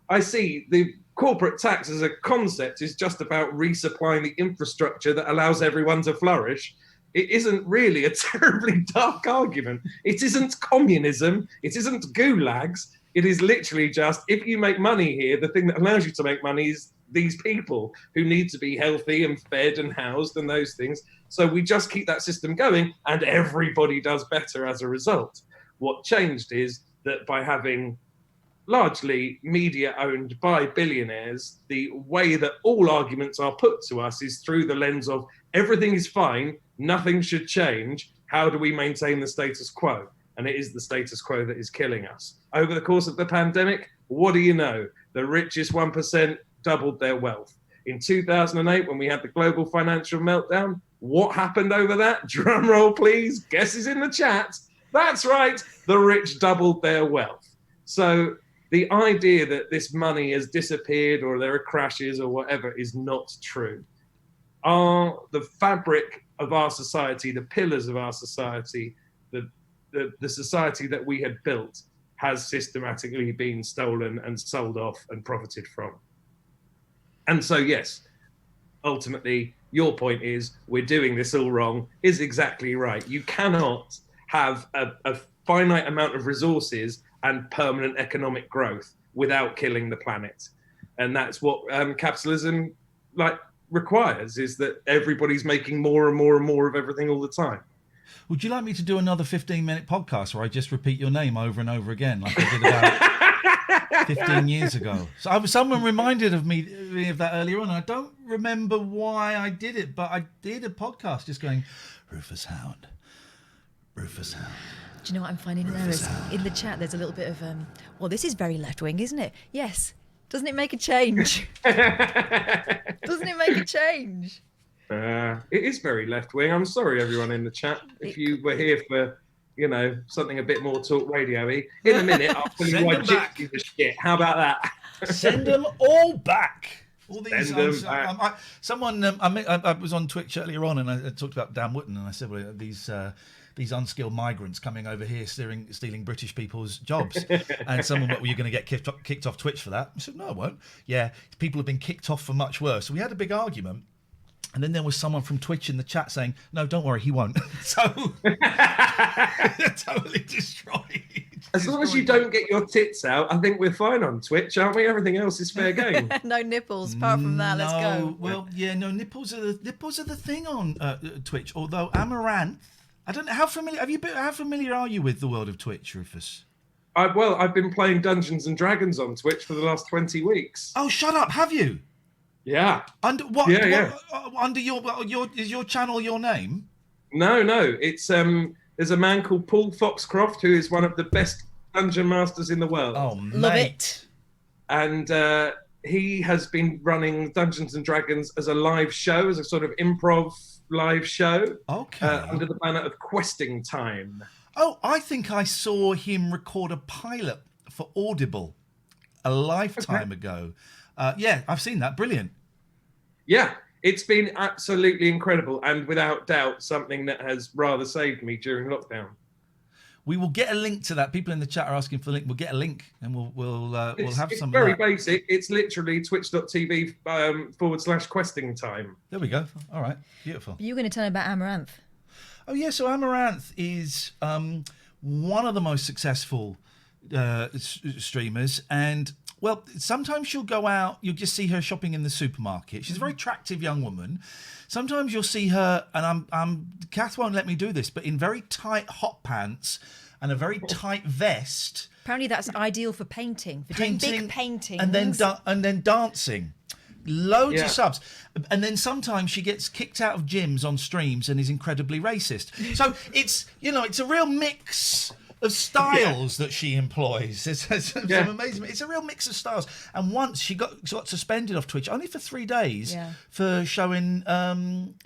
I see, the corporate tax as a concept is just about resupplying the infrastructure that allows everyone to flourish, it isn't really a terribly dark argument. It isn't communism. It isn't gulags. It is literally just, if you make money here, the thing that allows you to make money is these people who need to be healthy and fed and housed and those things. So we just keep that system going and everybody does better as a result. What changed is that by having largely media owned by billionaires, the way that all arguments are put to us is through the lens of everything is fine, nothing should change, how do we maintain the status quo? And it is the status quo that is killing us. Over the course of the pandemic, what do you know? The richest 1% doubled their wealth. In 2008, when we had the global financial meltdown, what happened over that? Drum roll, please. Guess is in the chat. That's right. The rich doubled their wealth. So the idea that this money has disappeared or there are crashes or whatever is not true. The fabric of our society, the pillars of our society, the society that we had built has systematically been stolen and sold off and profited from. And so, yes, ultimately, your point is we're doing this all wrong is exactly right. You cannot have a finite amount of resources and permanent economic growth without killing the planet. And that's what capitalism requires, is that everybody's making more and more and more of everything all the time. Would you like me to do another 15-minute podcast where I just repeat your name over and over again like I did about 15 years ago. So someone reminded me of that earlier on. I don't remember why I did it, but I did a podcast just going, Rufus Hound. Rufus Hound. Do you know what I'm finding hilarious? In the chat, there's a little bit of, well, this is very left-wing, isn't it? Yes. Doesn't it make a change? Doesn't it make a change? It is very left-wing. I'm sorry, everyone in the chat. If you were here for, something a bit more talk radio-y. In a minute, I'll tell you why gypsies are shit. How about that? Send them all back. All these. Send them back. I was on Twitch earlier on, and I talked about Dan Wootton, and I said, well, these unskilled migrants coming over here stealing British people's jobs. And someone went, well, you're going to get kicked off Twitch for that. I said, no, I won't. Yeah, people have been kicked off for much worse. So we had a big argument. And then there was someone from Twitch in the chat saying, no, don't worry, he won't. So totally destroyed. As long as you don't get your tits out, I think we're fine on Twitch, aren't we? Everything else is fair game. No nipples. Apart from that, let's go. Well, yeah, no, nipples are the thing on Twitch. Although Amaranth, I don't know how familiar are you with the world of Twitch, Rufus? I've been playing Dungeons and Dragons on Twitch for the last 20 weeks. Oh, shut up! Have you? Yeah. Under what? Yeah. Under your is your channel your name? No. It's there's a man called Paul Foxcroft who is one of the best dungeon masters in the world. Oh, love it. And he has been running Dungeons and Dragons as a live show, as a sort of improv live show. Okay. Under the banner of Questing Time. Oh, I think I saw him record a pilot for Audible a lifetime ago. Yeah, I've seen that. Brilliant. Yeah, it's been absolutely incredible, and without doubt, something that has rather saved me during lockdown. We will get a link to that. People in the chat are asking for a link. We'll get a link, and we'll have some. It's very basic. It's literally twitch.tv /questing time. There we go. All right, beautiful. You're going to tell me about Amaranth. Oh yeah, so Amaranth is one of the most successful streamers, and well, sometimes she'll go out, you'll just see her shopping in the supermarket. She's a very attractive young woman. Sometimes you'll see her, and Kath won't let me do this, but in very tight hot pants and a very tight vest. Apparently that's ideal for painting, doing big paintings. And then dancing. Loads of subs. And then sometimes she gets kicked out of gyms on streams and is incredibly racist. So it's a real mix of styles that she employs. It's some amazing. It's a real mix of styles. And once she got suspended off Twitch only for 3 days for showing.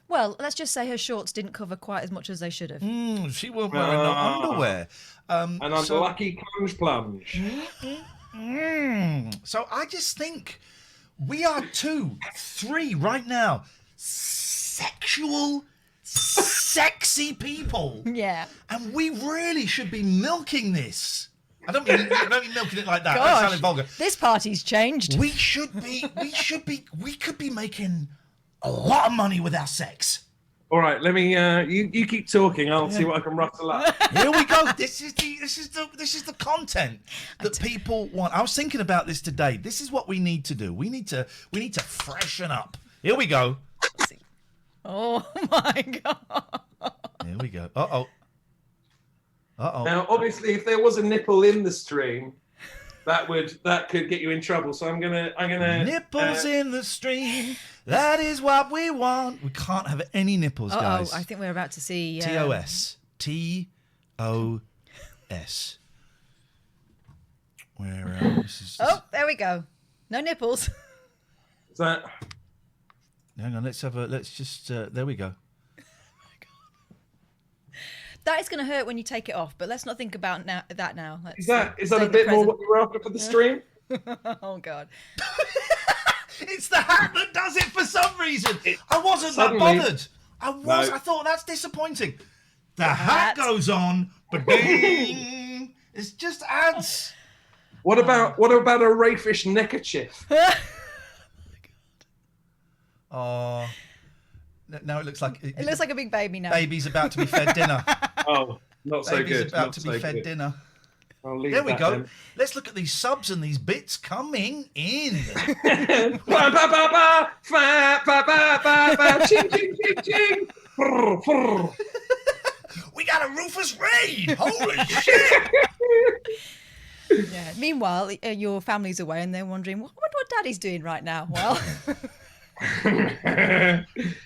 Well, let's just say her shorts didn't cover quite as much as they should have. She wasn't wearing no underwear. An unlucky plunge. So I just think we are 2, 3 right now. Sexual. Sexy people, and we really should be milking this. I don't mean milking it like that. Gosh, that sounded vulgar. This party's changed. We could be making a lot of money with our sex. All right, let me. You keep talking. I'll see what I can rustle up. Here we go. This is the content that people want. I was thinking about this today. This is what we need to do. We need to freshen up. Here we go. Oh my god! Here we go. Uh oh. Now, obviously, if there was a nipple in the stream, that could get you in trouble. So I'm gonna nipples in the stream. That is what we want. We can't have any nipples, guys. I think we're about to see TOS. Where there we go. No nipples. Is that? Hang on, let's just, there we go. That is going to hurt when you take it off, but let's not think about that now. Is that a bit more what you were after for the stream? Oh, God. It's the hat that does it for some reason. I wasn't that bothered. I thought that's disappointing. The hat goes on, but ding. It just adds. What about a rayfish neckerchief? Oh, now it looks like a big baby now. Baby's about to be fed dinner. Oh, not so good. Baby's about to be fed dinner. There we go. Then. Let's look at these subs and these bits coming in. Ching, ching, ching, ching. We got a Rufus raid. Holy shit. Yeah. Meanwhile, your family's away and they're wondering, what Daddy's doing right now? Well,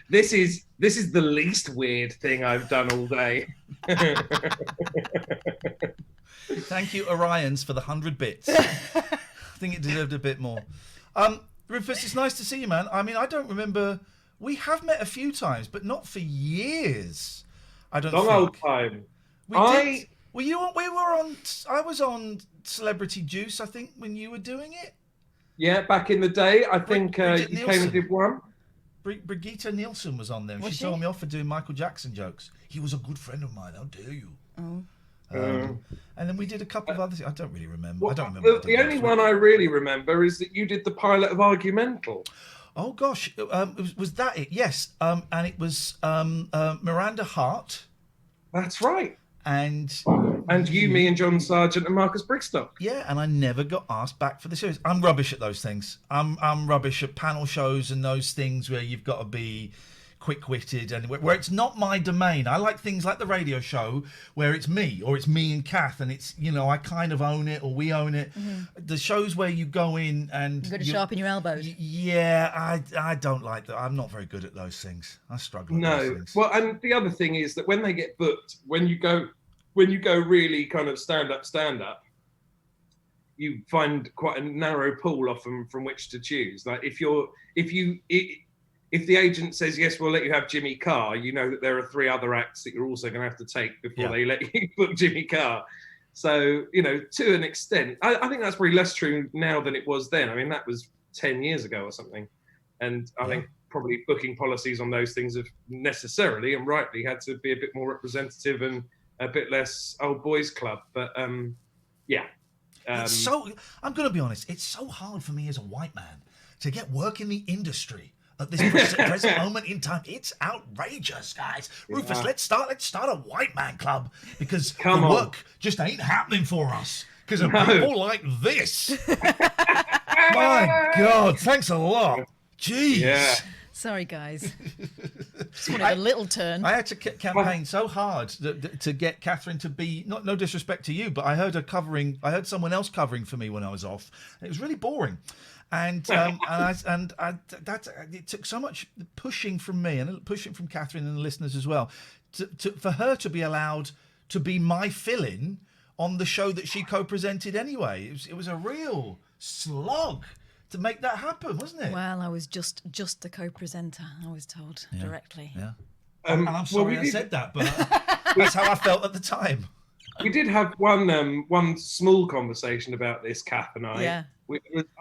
this is the least weird thing I've done all day. Thank you, Orions, for the 100 bits. I think it deserved a bit more. Rufus, it's nice to see you, man. I mean, I don't remember. We have met a few times, but not for years. I don't think. Long old time. We were on. I was on Celebrity Juice, I think, when you were doing it. Yeah, back in the day, I think you came and did one. Brigitte Nielsen was on there. She told me off for doing Michael Jackson jokes. He was a good friend of mine. How dare you? Oh. And then we did a couple of others. I don't really remember. Well, I don't remember. The only one I really remember is that you did the pilot of Argumental. Oh gosh, was that it? Yes, and it was Miranda Hart. That's right. And you, me, and John Sargent and Marcus Brigstock. Yeah, and I never got asked back for the series. I'm rubbish at those things. I'm rubbish at panel shows and those things where you've got to be quick-witted and where it's not my domain. I like things like the radio show where it's me or it's me and Kath and it's, you know, I kind of own it or we own it. Mm-hmm. The shows where you go in and you've got to sharpen your elbows. Yeah, I don't like that. I'm not very good at those things. I struggle at those things. Well, and the other thing is that when they get booked, when you go really kind of stand up, you find quite a narrow pool often from which to choose. Like if the agent says, yes, we'll let you have Jimmy Carr, you know that there are 3 other acts that you're also going to have to take before they let you book Jimmy Carr. So, you know, to an extent, I think that's probably less true now than it was then. I mean, that was 10 years ago or something. And I think probably booking policies on those things have necessarily and rightly had to be a bit more representative and a bit less old boys club. But, yeah. It's I'm going to be honest, it's so hard for me as a white man to get work in the industry. At this present moment in time, it's outrageous, guys. Rufus, let's start a white man club because work just ain't happening for us because of people like this. My God, thanks a lot. Jeez. Yeah. Sorry, guys. Just wanted a little turn. I had to campaign so hard to get Catherine to be no disrespect to you, but I heard someone else covering for me when I was off. It was really boring. And it took so much pushing from me and pushing from Catherine and the listeners as well, for her to be allowed to be my fill-in on the show that she co-presented anyway. It was a real slog to make that happen, wasn't it? Well, I was just the co-presenter, I was told directly. Yeah. And I'm sorry I said that, but that's how I felt at the time. We did have one small conversation about this, Kath and I. Yeah.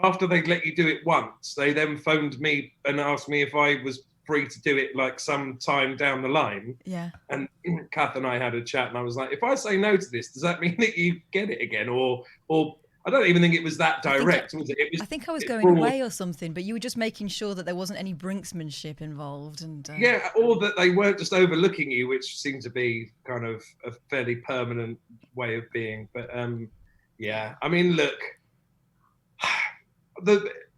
After they'd let you do it once, they then phoned me and asked me if I was free to do it like some time down the line. Yeah. And Kath and I had a chat and I was like, if I say no to this, does that mean that you get it again? Or I don't even think it was that direct, was it? I think I was going away or something, but you were just making sure that there wasn't any brinksmanship involved. And yeah, or that they weren't just overlooking you, which seemed to be kind of a fairly permanent way of being. But yeah, I mean, look,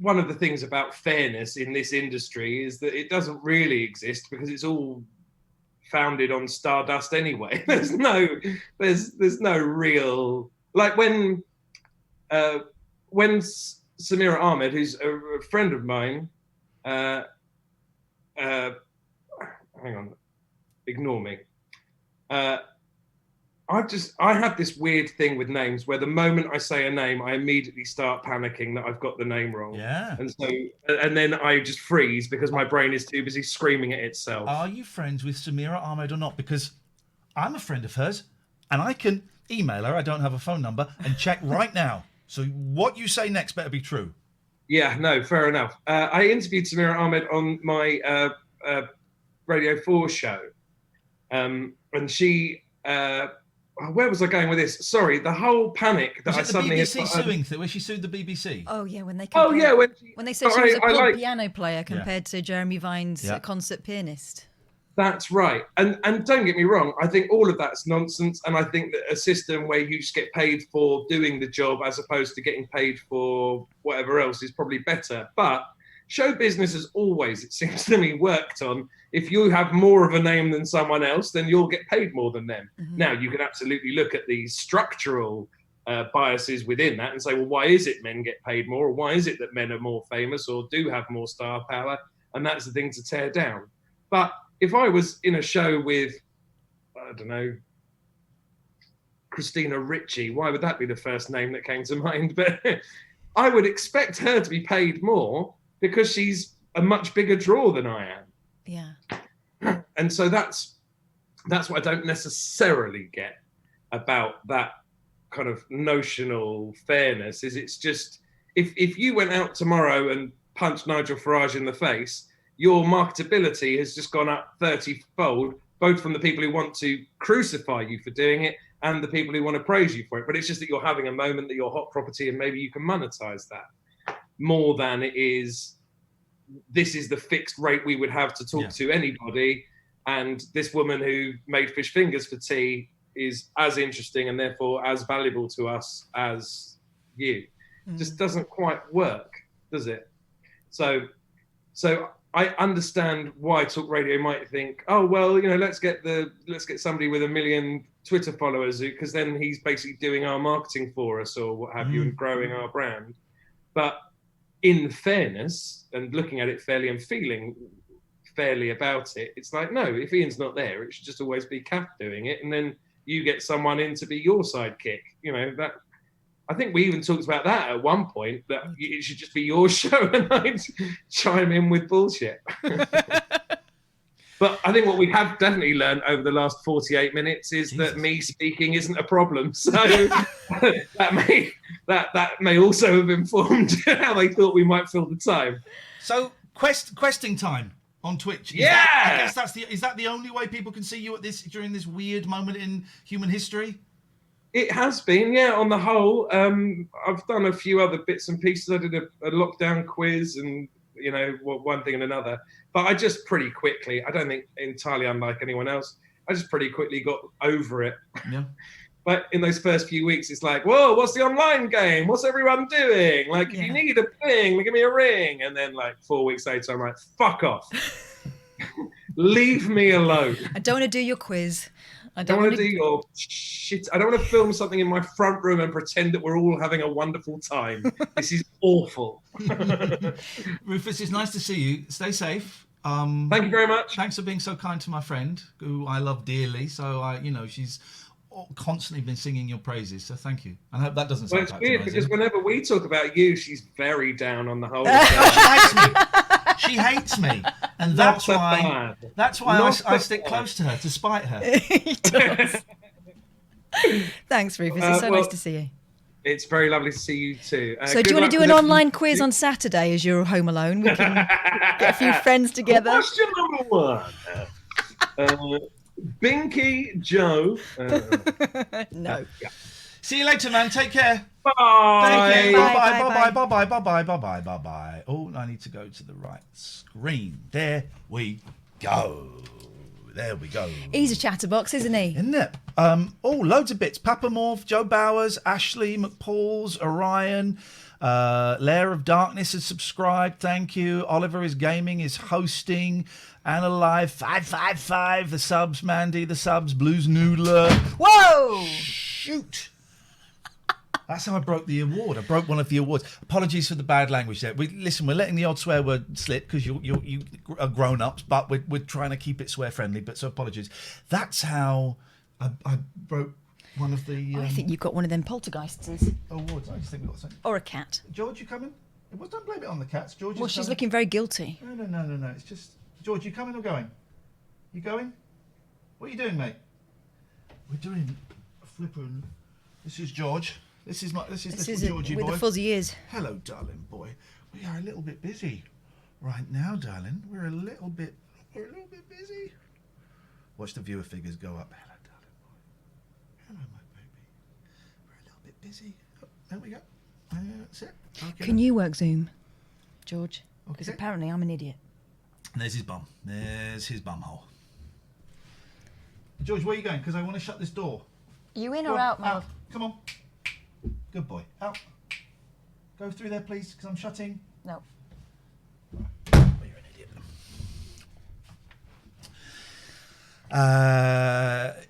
one of the things about fairness in this industry is that it doesn't really exist because it's all founded on stardust anyway. There's no real, like when Samira Ahmed, who's a friend of mine, hang on, ignore me. I have this weird thing with names where the moment I say a name, I immediately start panicking that I've got the name wrong. Yeah. And then I just freeze because my brain is too busy screaming at itself. Are you friends with Samira Ahmed or not? Because I'm a friend of hers and I can email her. I don't have a phone number and check right now. So what you say next better be true. Yeah, no, fair enough. I interviewed Samira Ahmed on my Radio 4 show. And she... where was I going with this? Sorry, the whole panic that I suddenly... Was it the BBC suing thing, where she sued the BBC? Oh, yeah, when they when they said she was a piano player compared to Jeremy Vine's concert pianist. That's right. And don't get me wrong, I think all of that's nonsense. And I think that a system where you just get paid for doing the job as opposed to getting paid for whatever else is probably better. But show business has always, it seems to me, worked on if you have more of a name than someone else, then you'll get paid more than them. Mm-hmm. Now, you can absolutely look at the structural biases within that and say, well, why is it men get paid more? Or why is it that men are more famous or do have more star power? And that's the thing to tear down. But if I was in a show with, I don't know, Christina Ricci, why would that be the first name that came to mind? But I would expect her to be paid more because she's a much bigger draw than I am. Yeah. And so that's what I don't necessarily get about that kind of notional fairness. Is it's just, if you went out tomorrow and punched Nigel Farage in the face, your marketability has just gone up 30-fold, both from the people who want to crucify you for doing it and the people who want to praise you for it. But it's just that you're having a moment that you're hot property and maybe you can monetize that more than it is, this is the fixed rate we would have to talk to anybody. And this woman who made fish fingers for tea is as interesting and therefore as valuable to us as you. Just doesn't quite work, does it? So I understand why talk radio might think, oh well, you know, let's get somebody with 1 million Twitter followers, because then he's basically doing our marketing for us or what have you, and growing our brand. But in fairness, and looking at it fairly and feeling fairly about it, it's like, no, if Ian's not there, it should just always be Kath doing it, and then you get someone in to be your sidekick. You know, that I think we even talked about that at one point, that it should just be your show and I'd chime in with bullshit. But I think what we have definitely learned over the last 48 minutes is that me speaking isn't a problem. So that may also have informed how they thought we might fill the time. So questing time on Twitch. I guess is that the only way people can see you at this during this weird moment in human history? It has been, yeah, on the whole. I've done a few other bits and pieces. I did a lockdown quiz and, you know, one thing and another. But I just pretty quickly, I don't think entirely unlike anyone else, I just pretty quickly got over it. Yeah. But in those first few weeks, it's like, whoa, what's the online game? What's everyone doing? Like, if you need a thing, give me a ring. And then like 4 weeks later, I'm like, fuck off. Leave me alone. I don't want to do your quiz. I don't want to do your shit. I don't want to film something in my front room and pretend that we're all having a wonderful time. This is awful. Rufus, it's nice to see you. Stay safe. Thank you very much. Thanks for being so kind to my friend, who I love dearly. So she's constantly been singing your praises. So thank you. I hope that doesn't sound it's weird because whenever we talk about you, she's very down on the whole. She hates me, and that's why I stick close to her to spite her. He does. Thanks, Rufus. It's so nice to see you. It's very lovely to see you too. So do you want to do an online quiz on Saturday as you're home alone? We can get a few friends together. Question number one. Binky Joe. No. Yeah. See you later, man. Take care. Bye. Thank you. Bye. Oh, I need to go to the right screen. There we go. He's a chatterbox, isn't he? Isn't it? Loads of bits. Papamorph, Joe Bowers, Ashley McPauls, Orion, Lair of Darkness has subscribed. Thank you. Oliver is Gaming is hosting. Anna Live 555. The subs, Mandy. The subs, Blues Noodler. Whoa! Shoot. That's how I broke the award. I broke one of the awards. Apologies for the bad language there. We're letting the odd swear word slip because you are grown-ups, but we're trying to keep it swear-friendly. But so apologies. That's how I broke one of the... I think you've got one of them poltergeists. Awards. I just think we've got something. Or a cat. George, you coming? Don't blame it on the cats. George. Well, she's looking very guilty. No. It's just... George, you coming or going? You going? What are you doing, mate? We're doing a flippin'... This is George. This is Georgie boy. With the fuzzy ears. Hello, darling boy. We are a little bit busy right now, darling. We're a little bit busy. Watch the viewer figures go up. Hello, darling boy. Hello, my baby. We're a little bit busy. Oh, there we go. That's it. Okay. Can you work Zoom, George? Because apparently I'm an idiot. And there's his bum. There's his bum hole. George, where are you going? Because I want to shut this door. You in or out, Mal? Come on. Good boy. Out. Go through there, please, because I'm shutting. No. Well, you're an idiot.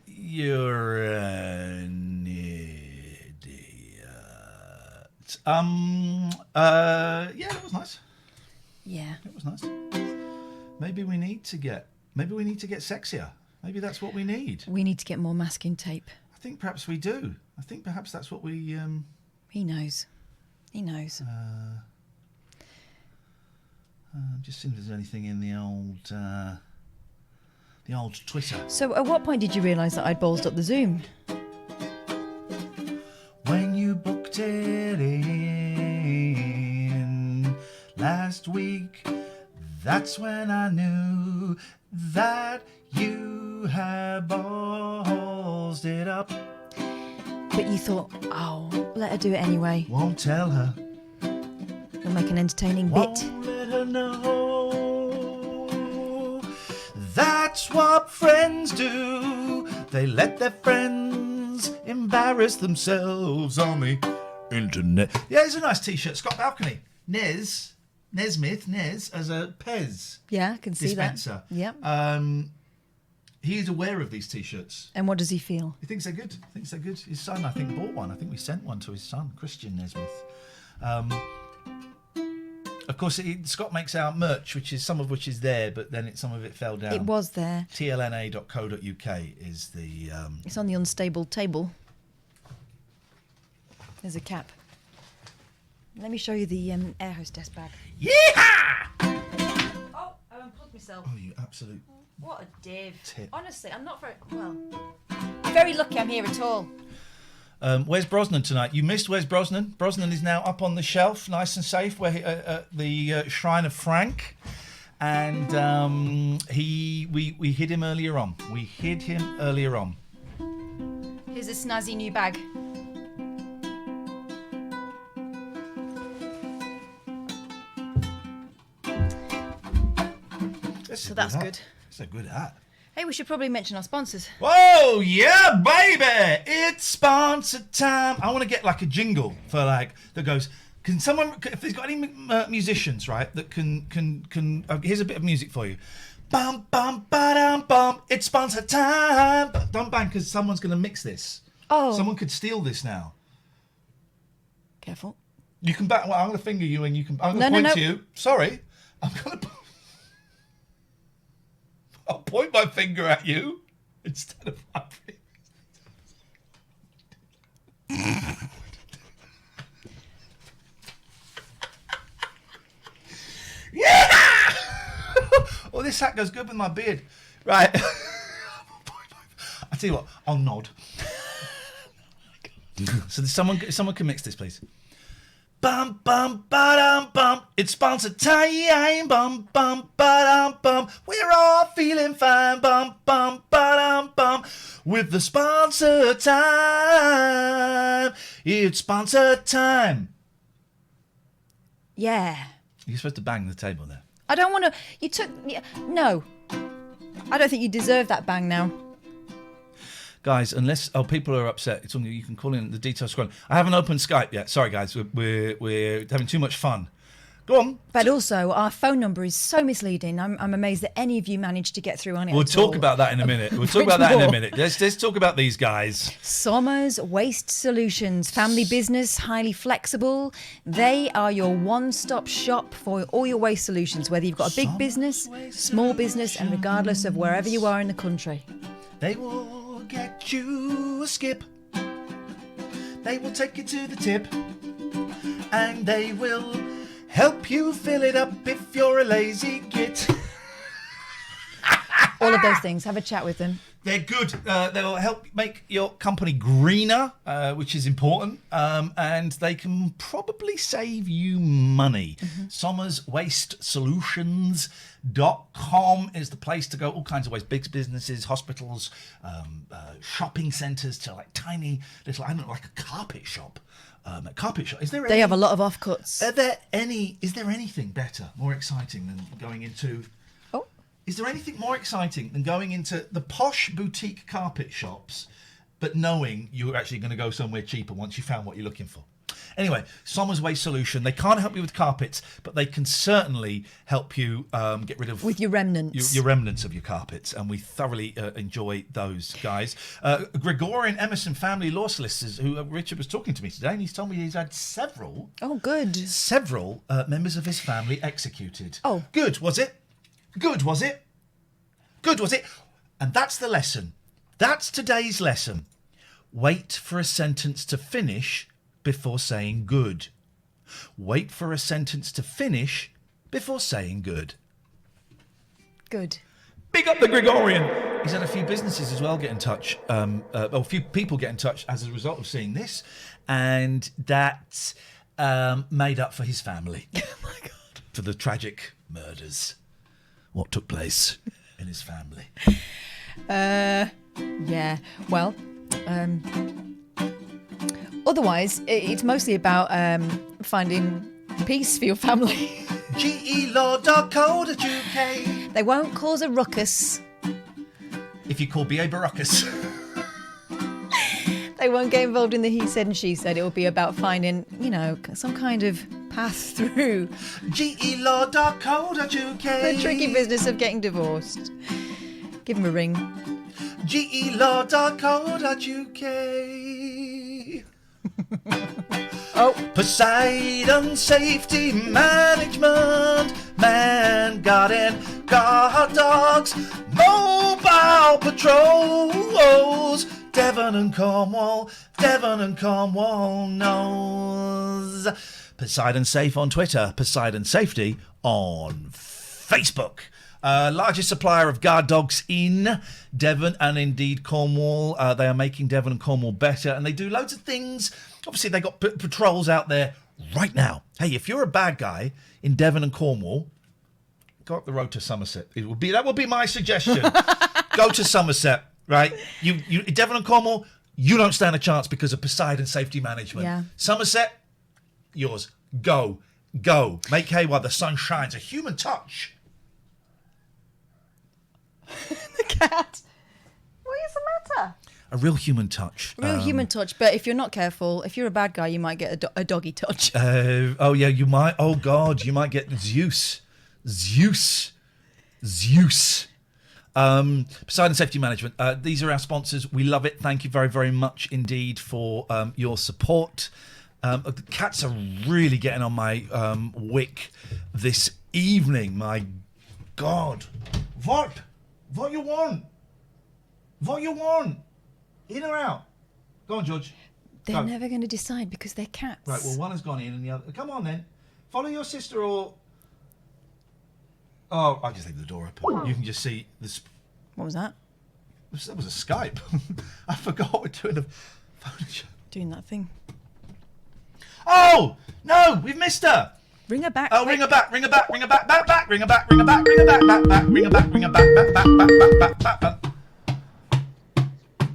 You're an idiot. Yeah, that was nice. Yeah. It was nice. Maybe we need to get sexier. Maybe that's what we need. We need to get more masking tape. I think perhaps we do. I think perhaps that's what we. He knows. He knows. Just seeing if there's anything in the old Twitter. So, at what point did you realise that I'd ballsed up the Zoom? When you booked it in last week, that's when I knew that you had ballsed it up. But you thought, oh, let her do it anyway. Won't tell her. We'll make an entertaining bit. Won't let her know. That's what friends do. They let their friends embarrass themselves on the internet. Yeah, it's a nice T-shirt. Scott Balcony. Nez as a Pez Yeah, I can see dispenser. that. Yep. He is aware of these T-shirts. And what does he feel? He thinks they're good. His son, I think, bought one. I think we sent one to his son, Christian Nesmith. Of course, Scott makes our merch, some of which is there, but then some of it fell down. It was there. tlna.co.uk is the... It's on the unstable table. There's a cap. Let me show you the air hostess bag. Yeehaw! Oh, I unplugged myself. Oh, you absolute... What a div. Tip. Honestly, I'm not very lucky I'm here at all. Where's Brosnan tonight? You missed Where's Brosnan? Brosnan is now up on the shelf, nice and safe, where at the Shrine of Frank. And we hid him earlier on. Here's a snazzy new bag. So that's good. That's a good hat. Hey, we should probably mention our sponsors. Whoa, yeah, baby! It's sponsor time. I want to get like a jingle for like that goes. Can someone, if there's got any musicians, right, that can here's a bit of music for you. Bum bum ba dum bum. It's sponsor time. But don't bang, because someone's gonna mix this. Oh. Someone could steal this now. Careful. You can back. Well, I'm gonna finger you, and you can. I'm gonna point to you. Sorry, I'm gonna. I'll point my finger at you instead of my finger. Yeah! Oh, this hat goes good with my beard. Right. I tell you what, I'll nod. So someone can mix this, please. Bum bum ba dum bum. It's sponsor time. Bum bum ba dum bum. We're all feeling fine. Bum bum ba dum bum. With the sponsor time. It's sponsor time. Yeah. You're supposed to bang the table there. I don't want to. No. I don't think you deserve that bang now. Guys, unless people are upset, it's only you can call in the details scrolling. I haven't opened Skype yet. Sorry, guys, we're having too much fun. Go on. But also, our phone number is so misleading. I'm amazed that any of you managed to get through on it. We'll talk about that in a minute. Let's talk about these guys. Somers Waste Solutions, family business, highly flexible. They are your one-stop shop for all your waste solutions, whether you've got a big business, small business, and regardless of wherever you are in the country. They will get you a skip. They will take you to the tip. And they will help you fill it up if you're a lazy git. All of those things. Have a chat with them. They're good. They'll help make your company greener, which is important. And they can probably save you money. Mm-hmm. SommersWasteSolutions.com is the place to go. All kinds of ways. Big businesses, hospitals, shopping centres to like tiny little, I don't know, like a carpet shop. Is there? They have a lot of offcuts. Is there anything better, more exciting than going into? Oh, is there anything more exciting than going into the posh boutique carpet shops, but knowing you're actually going to go somewhere cheaper once you found what you're looking for? Anyway, Sommer's Way Solution. They can't help you with carpets, but they can certainly help you get rid of... With your remnants. Your remnants of your carpets, and we thoroughly enjoy those guys. Gregorian Emerson family law solicitors, who Richard was talking to me today, and he's told me he's had several... Oh, good. Several members of his family executed. Oh. Good, was it? Good, was it? Good, was it? And that's the lesson. That's today's lesson. Wait for a sentence to finish before saying good. Wait for a sentence to finish before saying good. Good. Big up the Gregorian. He's had a few businesses as well get in touch, a few people get in touch as a result of seeing this, and that made up for his family. Oh my God. For the tragic murders. What took place in his family. Yeah, well, otherwise, it's mostly about finding peace for your family. GElaw.co.uk. They won't cause a ruckus. If you call BA Baracus. They won't get involved in the he said and she said. It will be about finding, some kind of path through GElaw.co.uk. the tricky business of getting divorced. Give him a ring. GElaw.co.uk. Oh. Poseidon Safety Management, Man Garden, Guard Dogs, Mobile Patrols, Devon and Cornwall knows. Poseidon Safe on Twitter, Poseidon Safety on Facebook. Largest supplier of guard dogs in Devon and indeed Cornwall. They are making Devon and Cornwall better, and they do loads of things. Obviously, they got patrols out there right now. Hey, if you're a bad guy in Devon and Cornwall, go up the road to Somerset. That would be my suggestion. Go to Somerset, right? You Devon and Cornwall, you don't stand a chance because of Poseidon Safety Management. Yeah. Somerset, yours. Go. Make hay while the sun shines. A human touch. The cat. What is the matter? A real human touch. A real human touch, but if you're not careful, if you're a bad guy, you might get a doggy touch. Oh, yeah, you might. Oh, God, you might get Zeus. Poseidon Safety Management. These are our sponsors. We love it. Thank you very, very much indeed for your support. The cats are really getting on my wick this evening. My God. What you want? In or out? Go on, George. They're never going to decide because they're cats. Right, well, one has gone in and the other... Come on, then. Follow your sister or... Oh, I'll just leave the door open. You can just see this... What was that? That was a Skype. I forgot we're doing a phone show. Doing that thing. Oh! No! We've missed her! Ring her back. Oh, ring her back.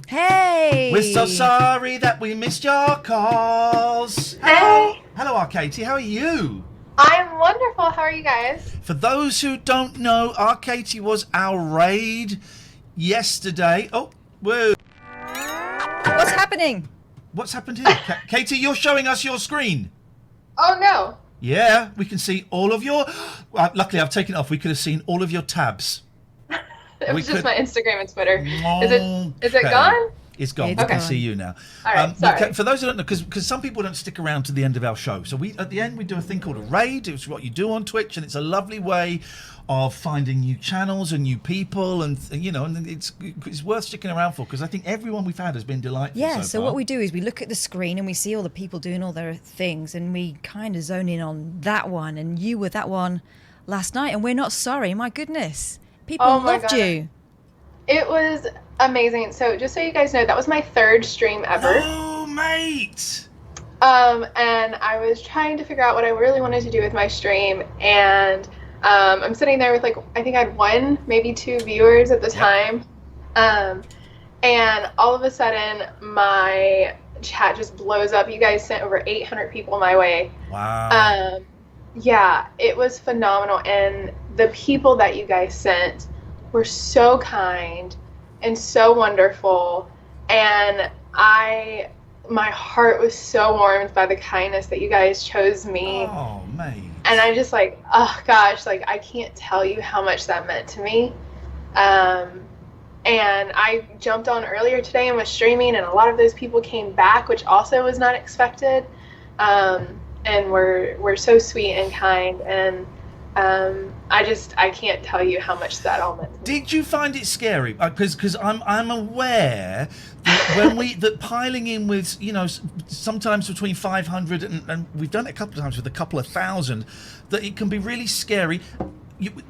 Hey! We're so sorry that we missed your calls. Hey! Hello, Arkatie. How are you? I'm wonderful. How are you guys? For those who don't know, Arkatie was our raid yesterday. Oh, whoa. What's happening? What's happened here? Katie, you're showing us your screen. Oh, no. Yeah, we can see all of your... luckily, I've taken it off. We could have seen all of your tabs. It was just my Instagram and Twitter. Is it gone? It's gone. It's We can gone. see you now. All right, sorry. For those who don't know, because some people don't stick around to the end of our show. So at the end, we do a thing called a raid. It's what you do on Twitch, and it's a lovely way of finding new channels and new people, and it's worth sticking around for, because I think everyone we've had has been delightful. Yeah, so far. what we do is we look at the screen and we see all the people doing all their things, and we kind of zone in on that one, and you were that one last night, and we're not sorry. My goodness. People Oh my loved God. you. It was amazing. So just so you guys know, that was my third stream ever. Oh, mate! And I was trying to figure out what I really wanted to do with my stream, and I'm sitting there with I think I had 1, maybe 2 viewers at the time. And all of a sudden my chat just blows up. You guys sent over 800 people my way. Wow. Yeah, it was phenomenal. And the people that you guys sent were so kind and so wonderful. And I my heart was so warmed by the kindness that you guys chose me. Oh, mate. And I just like, oh gosh, like I can't tell you how much that meant to me. And I jumped on earlier today and was streaming, and a lot of those people came back, which also was not expected. And were so sweet and kind, and I can't tell you how much that all meant to me. Did you find it scary? Because I'm aware that that piling in with, you know, sometimes between 500 and we've done it a couple of times with a couple of thousand, that it can be really scary.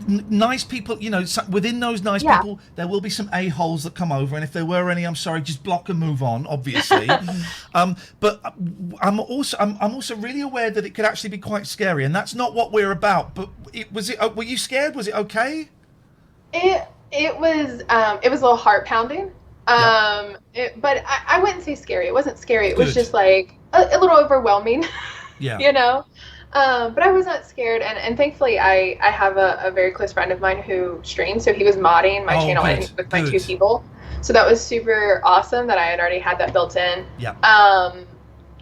Nice people, you know, within those nice people, there will be some a-holes that come over, and if there were any, I'm sorry, just block and move on, obviously. But I'm also really aware that it could actually be quite scary, and that's not what we're about. But were you scared? Was it okay? It was a little heart pounding. But I wouldn't say scary. It wasn't scary. It was just like a little overwhelming. Yeah. You know. But I was not scared, and thankfully I have a very close friend of mine who streams, so he was modding my channel and with my 2 people. So that was super awesome that I had already had that built in. Yeah.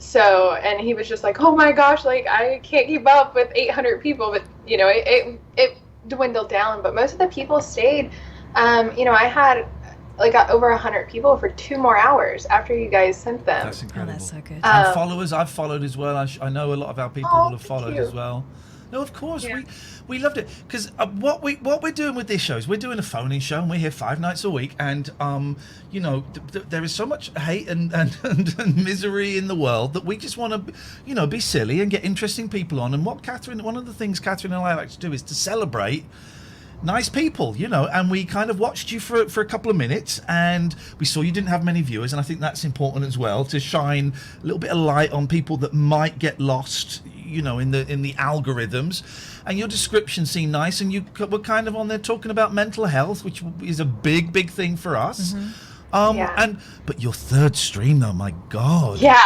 So, and he was just like, oh my gosh, like I can't keep up with 800 people, but you know, it dwindled down, but most of the people stayed. You know, I had like over 100 people for 2 more hours after you guys sent them. That's incredible. Oh, that's so good. And followers, I've followed as well. I know a lot of our people will have followed as well. No, of course, we loved it, because what we're doing with this show is we're doing a phone-in show, and we're here 5 nights a week, and you know, there is so much hate and misery in the world that we just want to, you know, be silly and get interesting people on. And one of the things Katherine and I like to do is to celebrate nice people, you know, and we kind of watched you for a couple of minutes, and we saw you didn't have many viewers, and I think that's important as well, to shine a little bit of light on people that might get lost, you know, in the algorithms. And your description seemed nice, and you were kind of on there talking about mental health, which is a big thing for us. But your 3rd stream though, my God. Yeah.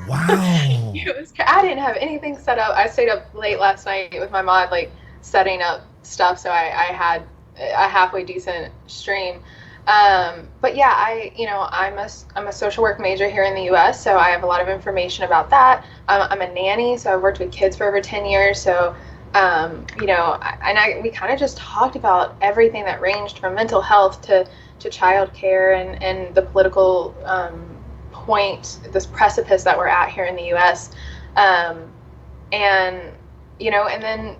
Wow. I didn't have anything set up. I stayed up late last night with my mod, like setting up stuff, so I had a halfway decent stream. But yeah, I'm a social work major here in the US, so I have a lot of information about that. I'm a nanny, so I've worked with kids for over 10 years, so you know, we kind of just talked about everything that ranged from mental health to childcare and the political point, this precipice that we're at here in the US. And you know, and then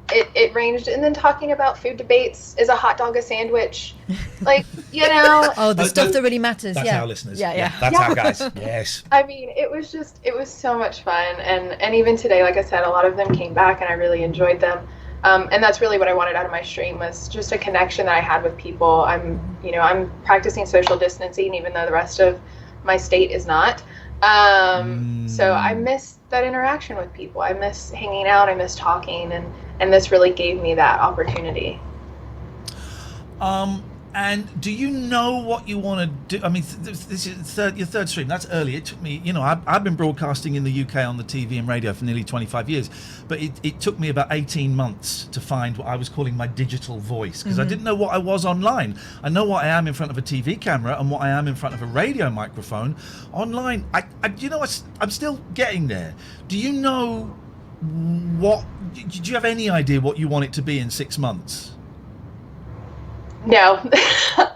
it ranged, and then talking about food debates. Is a hot dog a sandwich? Like, you know. Oh, the stuff that really matters. That's our listeners. Yeah. That's our guys. Yes. I mean, it was so much fun, and even today, like I said, a lot of them came back, and I really enjoyed them. And that's really what I wanted out of my stream, was just a connection that I had with people. I'm practicing social distancing, even though the rest of my state is not. So I miss that interaction with people. I miss hanging out. I miss talking, and this really gave me that opportunity. And do you know what you want to do? I mean, this is your 3rd stream. That's early. It took me, you know, I've been broadcasting in the UK on the TV and radio for nearly 25 years, but it took me about 18 months to find what I was calling my digital voice, because I didn't know what I was online. I know what I am in front of a TV camera and what I am in front of a radio microphone. Online, you know, I'm still getting there. Do you know do you have any idea what you want it to be in 6 months? No.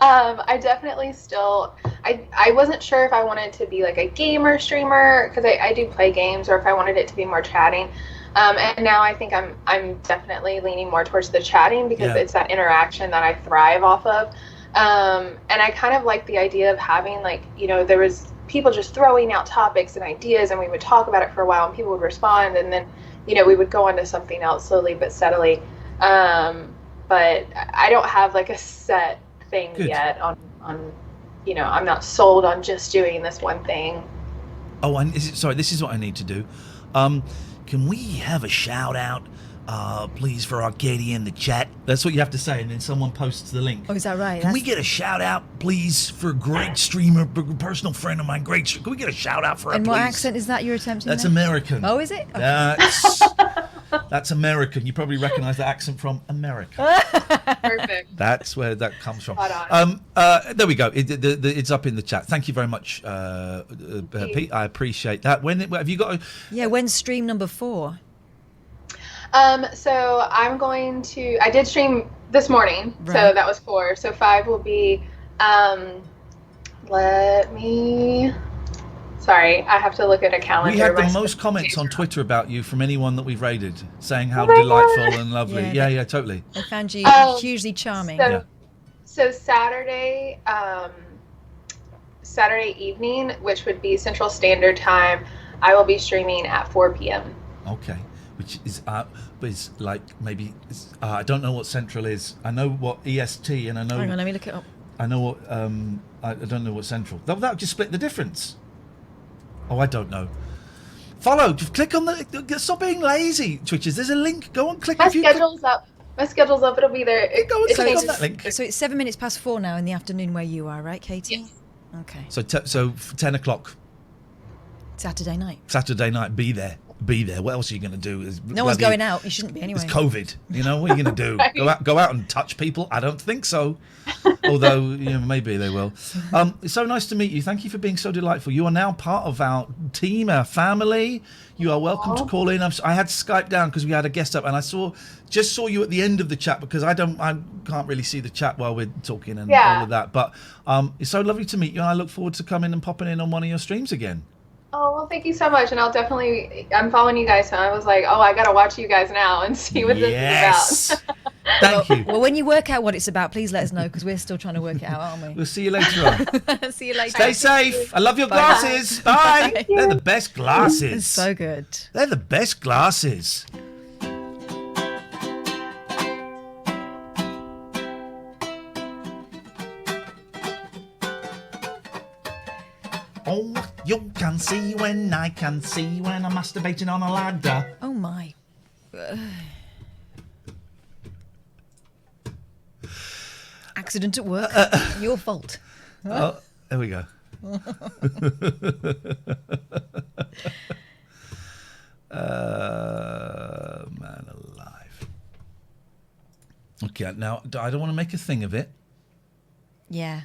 I definitely still, I wasn't sure if I wanted to be like a gamer streamer, because I do play games, or if I wanted it to be more chatting. And now I think I'm definitely leaning more towards the chatting, because it's that interaction that I thrive off of. And I kind of like the idea of having, like, you know, there was people just throwing out topics and ideas, and we would talk about it for a while, and people would respond, and then, you know, we would go on to something else slowly but steadily. But I don't have like a set thing yet on, you know, I'm not sold on just doing this one thing. Oh, and sorry, this is what I need to do. Can we have a shout out, please, for Arcadia in the chat? That's what you have to say, and then someone posts the link. Oh, is that right? Can we get a shout out, please, for a great streamer, personal friend of mine, Can we get a shout out for her, And please? what accent is that you're attempting? That's there? American. Oh, is it? Okay. That's That's American. You probably recognise that accent from America. Perfect. That's where that comes from. Spot on. There we go. It's up in the chat. Thank you very much, Pete. I appreciate that. When have you got? When's stream number 4? So I'm going to. I did stream this morning, so that was 4. So 5 will be. Let me. Sorry, I have to look at a calendar. We had the most comments on Twitter about you from anyone that we've raided, saying how delightful and lovely. Yeah, totally. I found you hugely charming. So Saturday, Saturday evening, which would be Central Standard Time, I will be streaming at 4 p.m. Okay, which is like maybe I don't know what Central is. I know what EST, and I know. Hang on, let me look it up. I know what I don't know what Central. That would just split the difference. Oh, I don't know. Follow. Just click on the. Stop being lazy, Twitchers. There's a link. Go on, click. My schedule's up. My schedule's up. It'll be there. Go and click on that link. So it's 7 minutes past 4 now in the afternoon where you are, right, Katie? Yes. Okay. So 10 o'clock. Saturday night. Saturday night. Be there. What else are you going to do? No one's going out. You shouldn't be anyway. It's COVID. You know what are you going to do? Right. Go out and touch people? I don't think so. Although maybe they will. It's so nice to meet you. Thank you for being so delightful. You are now part of our team, our family. You are welcome to call in. I had Skype down because we had a guest up, and I just saw you at the end of the chat because I can't really see the chat while we're talking and all of that. But it's so lovely to meet you, and I look forward to coming and popping in on one of your streams again. Oh, well, thank you so much. And I'm following you guys, so I was like, I got to watch you guys now and see what this is about. Thank you. Well, when you work out what it's about, please let us know, because we're still trying to work it out, aren't we? We'll see you later on. See you later. Stay safe. I love your glasses. Bye. They're the best glasses. So good. They're the best glasses. Oh, you can see when I can see when I'm masturbating on a ladder. Oh, my. Accident at work. Your fault. Oh, there we go. Man alive. Okay, now I don't want to make a thing of it. Yeah.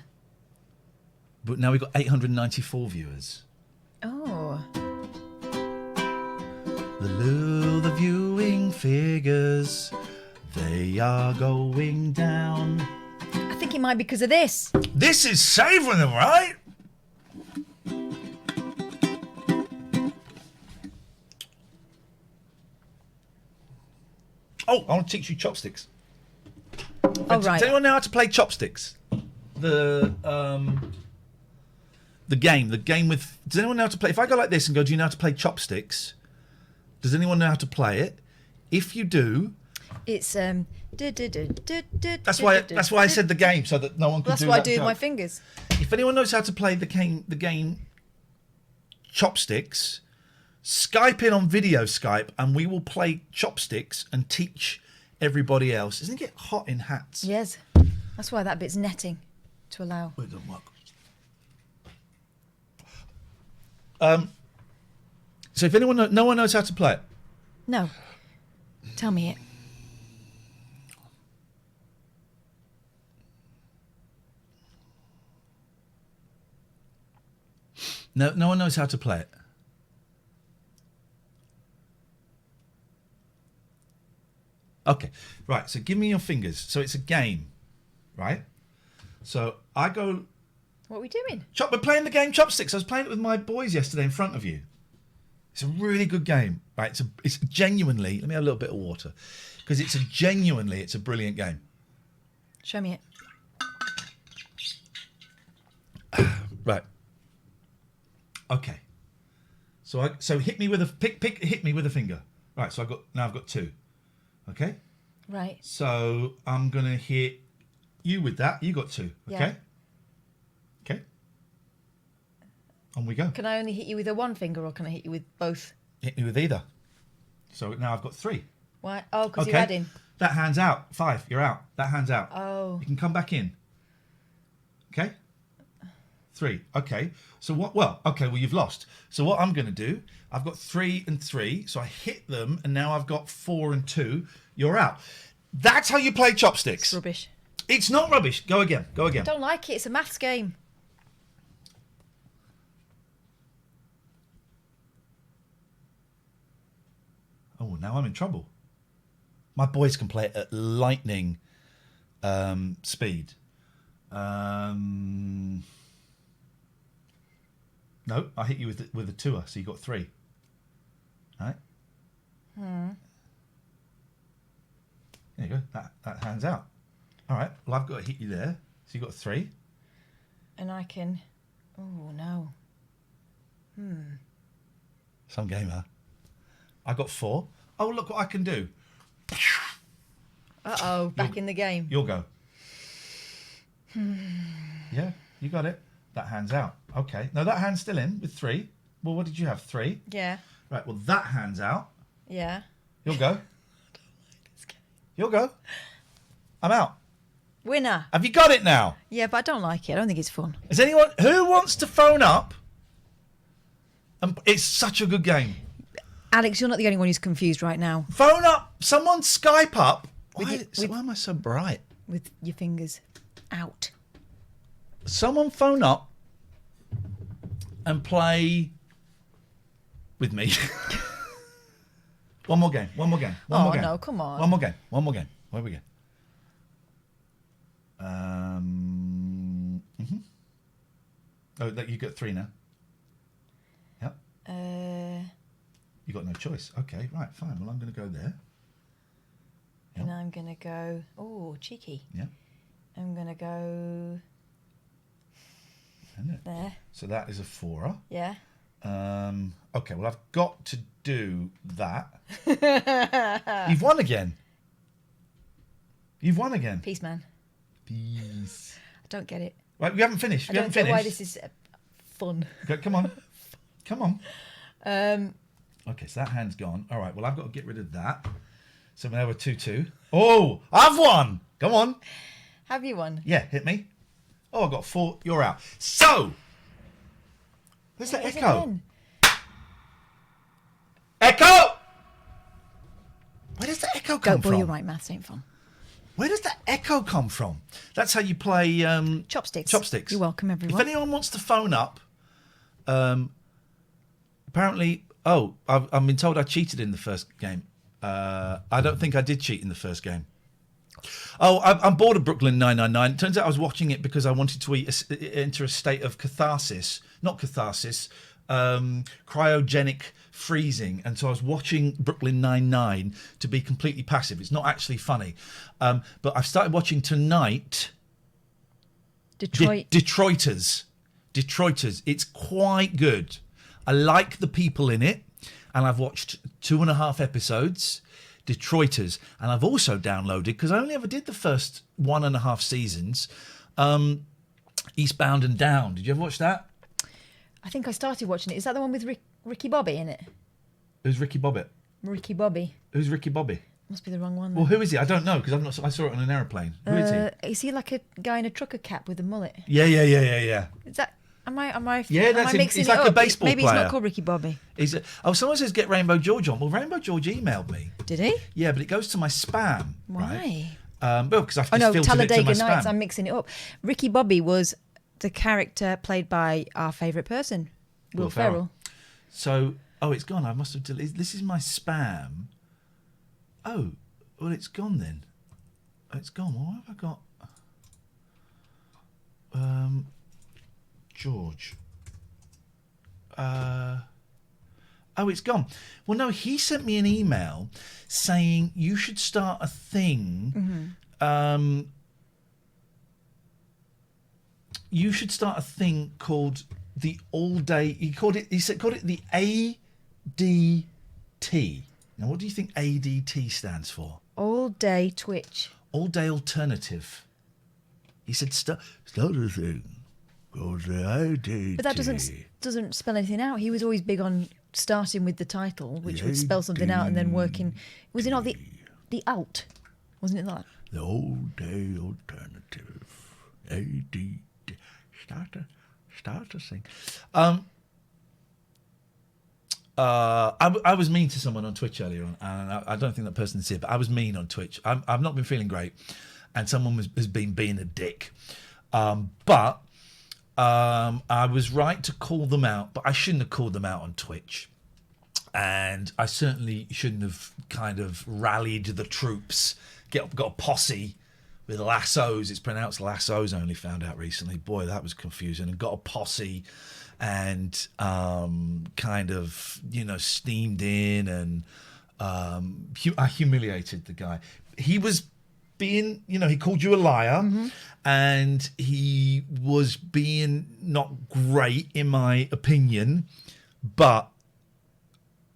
But now we've got 894 viewers. Oh. The viewing figures, they are going down. I think it might be because of this. This is saving them, right? Oh, I want to teach you chopsticks. Oh, right. Does anyone know how to play chopsticks? The game with. Does anyone know how to play? If I go like this and go, do you know how to play chopsticks? Does anyone know how to play it? If you do, it's That's why I said the game, so that no one can That's do what that I do with joke. my fingers. If anyone knows how to play the game chopsticks, Skype in on video Skype, and we will play chopsticks and teach everybody else. Doesn't it get hot in hats? Yes. That's why that bit's netting to allow. It doesn't work. So if no one knows how to play it. No. Tell me it. No one knows how to play it. Okay, right. So give me your fingers. So it's a game, right? So I go. What are we doing? We're playing the game Chopsticks. I was playing it with my boys yesterday in front of you. It's a really good game, right? It's genuinely. Let me have a little bit of water, because it's a brilliant game. Show me it. Right. Okay. So hit me with a hit me with a finger. Right. So I've got two. Okay. Right. So I'm gonna hit you with that. You got two. Okay. Yeah. Okay. On we go. Can I only hit you with a one finger, or can I hit you with both? Hit me with either. So now I've got three. Why? Oh, because you're adding. That hand's out. 5. You're out. That hand's out. Oh. You can come back in. Okay. 3. Okay. So what? Well, okay. Well, you've lost. So what I'm going to do? I've got 3 and 3, so I hit them, and now I've got 4 and 2. You're out. That's how you play chopsticks. It's rubbish. It's not rubbish. Go again. Go again. I don't like it. It's a maths game. Oh, now I'm in trouble. My boys can play it at lightning speed. No, I hit you with a 2-er, so you got 3. All right. There you go. That hands out. All right. Well, I've got to hit you there, so you got 3. And I can. Oh no. Some game, huh? I got 4. Oh, look what I can do. Uh-oh, back in the game. You'll go. Yeah, you got it. That hand's out. Okay. No, that hand's still in with 3. Well, what did you have? 3? Yeah. Right, well, that hand's out. Yeah. You'll go. You'll go. I'm out. Winner. Have you got it now? Yeah, but I don't like it. I don't think it's fun. Is anyone who wants to phone up? It's such a good game. Alex, you're not the only one who's confused right now. Phone up. Someone Skype up. Why am I so bright? With your fingers out. Someone phone up and play with me. One more game. One more game. One more game. No, come on. One more game. One more game. Where we go? Oh, you got 3 now. Yep. You got no choice. Okay, right, fine. Well, I'm going to go there. Yep. And I'm going to go... Oh, cheeky. Yeah. I'm going to go... There. So that is a 4-er. Yeah. Okay, well, I've got to do that. You've won again. You've won again. Peace, man. Peace. I don't get it. Right, we haven't finished. I We don't haven't get why finished. this is fun. Okay, come on. Come on. Okay, so that hand's gone. All right, well, I've got to get rid of that. So now we're 2-2. Oh, I've won. Come on. Have you won? Yeah, hit me. Oh, I got 4. You're out. So, there's the echo. Again. Echo! Where does the echo come Goat boy, from? you're right. Maths ain't fun. Where does the echo come from? That's how you play Chopsticks. Chopsticks. You're welcome, everyone. If anyone wants to phone up, apparently, I've been told I cheated in the first game. I don't think I did cheat in the first game. Oh, I'm bored of Brooklyn 999. It turns out I was watching it because I wanted to enter a state of catharsis. Not catharsis, cryogenic freezing. And so I was watching Brooklyn 99 to be completely passive. It's not actually funny. But I've started watching tonight... Detroiters. It's quite good. I like the people in it. And I've watched 2.5 episodes... Detroiters, and I've also downloaded, because I only ever did the first 1.5 seasons, Eastbound and Down. Did you ever watch that? I think I started watching it. Is that the one with Ricky Bobby in it? Who's Ricky Bobbitt? Ricky Bobby. Who's Ricky Bobby? Must be the wrong one. Then. Well, who is he? I don't know, because I saw it on an aeroplane. Who is he? Is he like a guy in a trucker cap with a mullet? Yeah. Is that? Am I? Yeah, am that's I him. mixing He's it like up? a baseball Maybe player. it's not called Ricky Bobby. Someone says get Rainbow George on. Well, Rainbow George emailed me. Did he? Yeah, but it goes to my spam. Why? Right? Well, because I've just filtered Talladega it to my Nights. spam. I'm mixing it up. Ricky Bobby was the character played by our favourite person, Will Ferrell. So, it's gone. I must have deleted. This is my spam. Oh, well, it's gone then. It's gone. Well, what have I got? George. It's gone. Well, no, he sent me an email saying you should start a thing. You should start a thing called the all day. He called it the ADT. Now, what do you think ADT stands for? All Day Twitch. All Day Alternative. He said start a thing. Called the ADT. But that doesn't spell anything out. He was always big on starting with the title, which would spell something out, and then working. Was it not the alt? Wasn't it that? The All Day Alternative. ADT. Start a thing. I was mean to someone on Twitch earlier on, and I don't think that person did see it, but I was mean on Twitch. I've not been feeling great, and someone has been being a dick. But I was right to call them out, but I shouldn't have called them out on Twitch. And I certainly shouldn't have kind of rallied the troops, got a posse with lassos. It's pronounced lassos, I only found out recently. Boy, that was confusing. And got a posse and kind of, steamed in, and I humiliated the guy. He was being, he called you a liar, and he was being not great, in my opinion, but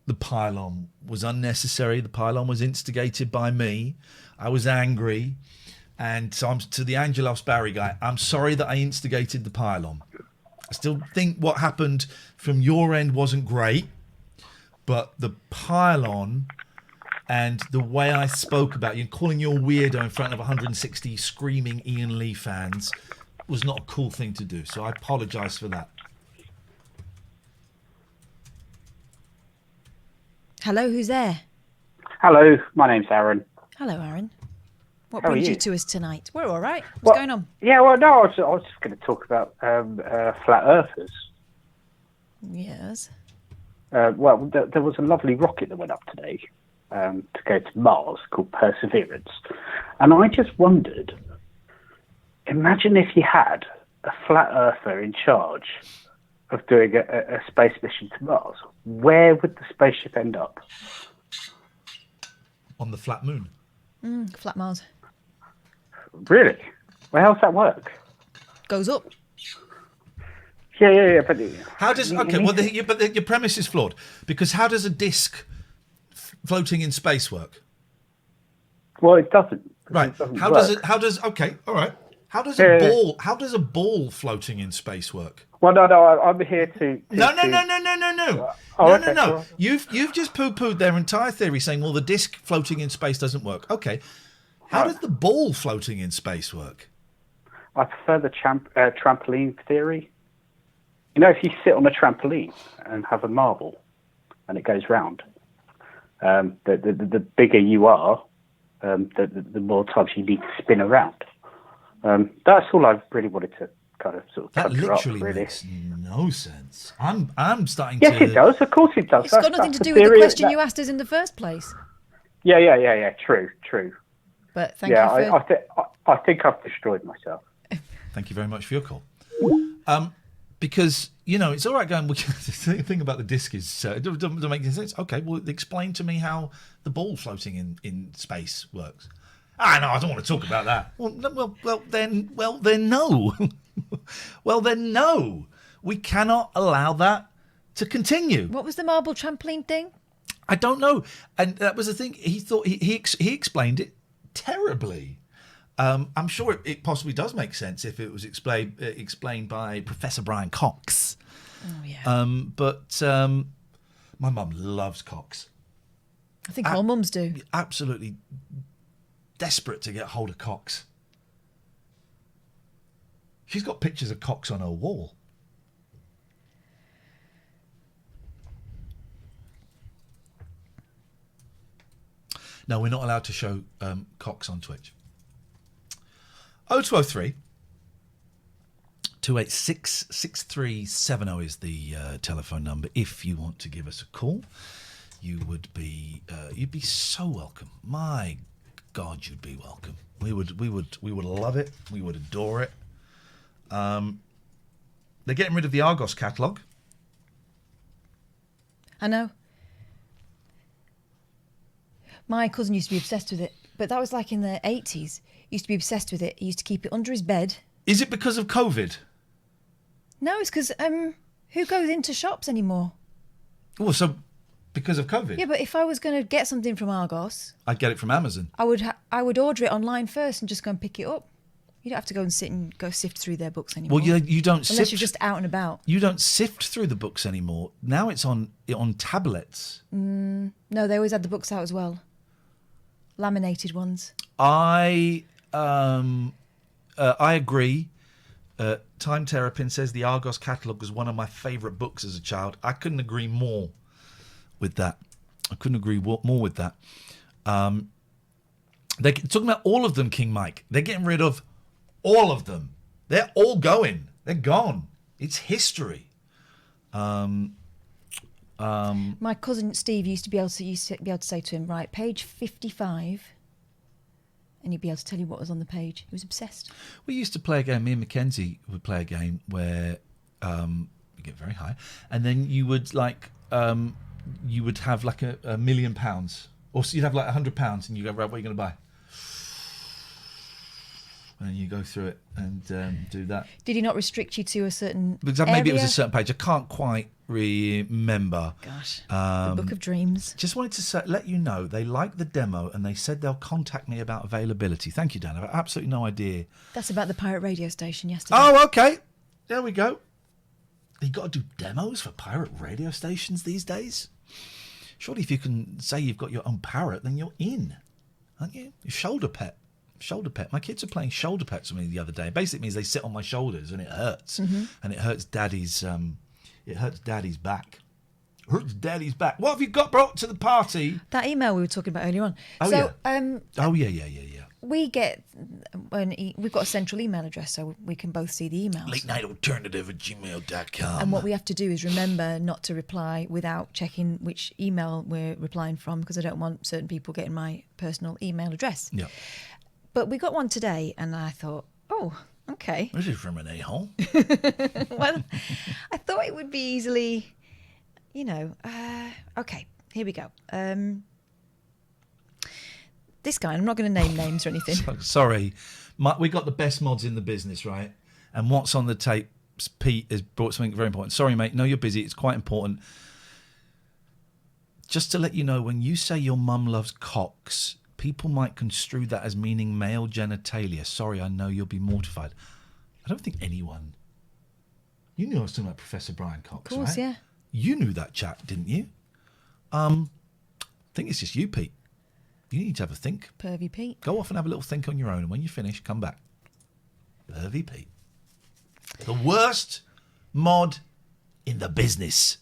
the pylon was unnecessary. The pylon was instigated by me. I was angry. And so I'm to the Angelos Barry guy, I'm sorry that I instigated the pylon. I still think what happened from your end wasn't great, but the pylon and the way I spoke about you, calling you a weirdo in front of 160 screaming Ian Lee fans, was not a cool thing to do. So I apologise for that. Hello, who's there? Hello, my name's Aaron. Hello, Aaron. What How are brings you you? to us tonight? We're all right. What's going on? Yeah, well, no, I was just going to talk about flat earthers. Yes. There was a lovely rocket that went up today to go to Mars called Perseverance. And I just wondered, imagine if you had a flat earther in charge of doing a space mission to Mars. Where would the spaceship end up? On the flat moon. Flat Mars. Really? Well, how's that work? Goes up. Yeah, but... How does... Okay, well, your premise is flawed, because how does a disc floating in space work? Well, it doesn't. Right. How does... Okay, all right. How does a ball floating in space work? Well, no, I'm here to... No. Oh, okay. No. You've just poo-pooed their entire theory, saying, well, the disc floating in space doesn't work. Okay. How does the ball floating in space work? I prefer the trampoline theory. If you sit on a trampoline and have a marble and it goes round, the bigger you are, the more times you need to spin around. That's all I really wanted to kind of sort of that cover literally up, really. makes no sense. I'm starting Yes, to... it does. Of course it does. It's got nothing to do with the question you asked us in the first place. Yeah. True. But thank you for... I think I've destroyed myself. Thank you very much for your call. Because, it's all right going, the thing about the disc is, it doesn't make any sense. Okay, well, explain to me how the ball floating in space works. No, I don't want to talk about that. Well, then no. Well, then no. We cannot allow that to continue. What was the marble trampoline thing? I don't know. And that was the thing. He thought he explained it terribly. I'm sure it possibly does make sense if it was explained by Professor Brian Cox. Oh, yeah. But my mum loves Cox. I think all mums do. Absolutely desperate to get hold of Cox. She's got pictures of Cox on her wall. No, we're not allowed to show Cox on Twitch. 0203 286 6370 is the telephone number. If you want to give us a call, you would be you'd be so welcome. My God, you'd be welcome. We would love it. We would adore it. They're getting rid of the Argos catalogue. I know. My cousin used to be obsessed with it, but that was like in the 80s. He used to be obsessed with it. He used to keep it under his bed. Is it because of COVID? No, it's because who goes into shops anymore? Oh, so because of COVID? Yeah, but if I was going to get something from Argos, I'd get it from Amazon. I would order it online first and just go and pick it up. You don't have to go and sit and go sift through their books anymore. Well, you don't unless you're just out and about. You don't sift through the books anymore. Now it's on tablets. No, they always had the books out as well. Laminated ones. I agree. Time Terrapin says the Argos catalogue was one of my favourite books as a child. I couldn't agree more. with that. I couldn't agree more with that. They're talking about all of them, King Mike. They're getting rid of all of them. They're all going. They're gone. It's history. My cousin Steve used to be able to say to him, right, page 55, and he'd be able to tell you what was on the page. He was obsessed. We used to play a game. Me and Mackenzie would play a game where you get very high, and then you would you would have like a £1 million, or so you'd have like £100, and you go, right, what are you going to buy? And you go through it and do that. Did he not restrict you to a certain Because maybe it was a certain page. I can't quite remember. Gosh, the Book of Dreams. Just wanted to let you know they liked the demo and they said they'll contact me about availability. Thank you, Dan. I've absolutely no idea. That's about the pirate radio station yesterday. Oh, okay. There we go. You got to do demos for pirate radio stations these days? Surely if you can say you've got your own parrot, then you're in, aren't you? Your shoulder pet. Shoulder pet. My kids are playing shoulder pets with me the other day. It basically means they sit on my shoulders and it hurts, and it hurts Daddy's. It hurts Daddy's back. Hurts Daddy's back. What have you got brought to the party? That email we were talking about earlier on. Oh, so, yeah. We get we've got a central email address, so we can both see the emails. LateNightAlternative@gmail.com. And what we have to do is remember not to reply without checking which email we're replying from, because I don't want certain people getting my personal email address. Yeah. But we got one today, and I thought, oh, okay. This is from an a-hole. Well, I thought it would be easily, okay, here we go. This guy, I'm not going to name names or anything. Sorry. We got the best mods in the business, right? And what's on the tape, Pete has brought something very important. Sorry, mate. No, you're busy. It's quite important. Just to let you know, when you say your mum loves cocks, people might construe that as meaning male genitalia. Sorry, I know you'll be mortified. I don't think anyone... You knew I was talking about Professor Brian Cox, Of course, right? yeah. You knew that chat, didn't you? I think it's just you, Pete. You need to have a think. Pervy Pete. Go off and have a little think on your own, and when you finish, come back. Pervy Pete. The worst mod in the business.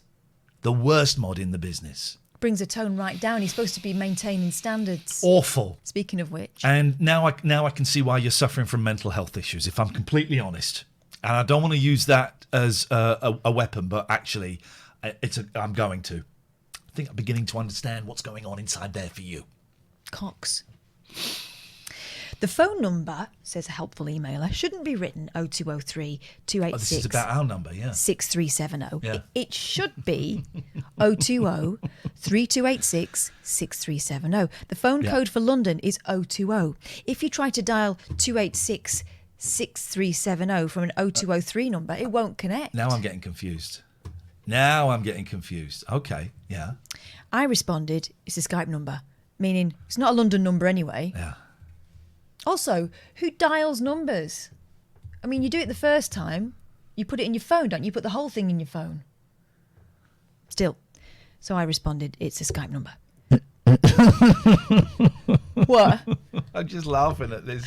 The worst mod in the business. Brings a tone right down. He's supposed to be maintaining standards. Awful. Speaking of which. And now I can see why you're suffering from mental health issues, if I'm completely honest. And I don't want to use that as a weapon, but actually, I'm going to. I think I'm beginning to understand what's going on inside there for you. Cox. The phone number, says a helpful emailer, shouldn't be written 0203 286. This is about our number, yeah. 6370. Yeah. It should be 020 3286 6370. The phone code for London is 020. If you try to dial 286 6370 from an 0203 number, it won't connect. Now I'm getting confused. Okay, yeah. I responded, it's a Skype number, meaning it's not a London number anyway. Yeah. Also, who dials numbers? I mean, you do it the first time, you put it in your phone, don't you? You put the whole thing in your phone. Still. So I responded, it's a Skype number. What? I'm just laughing at this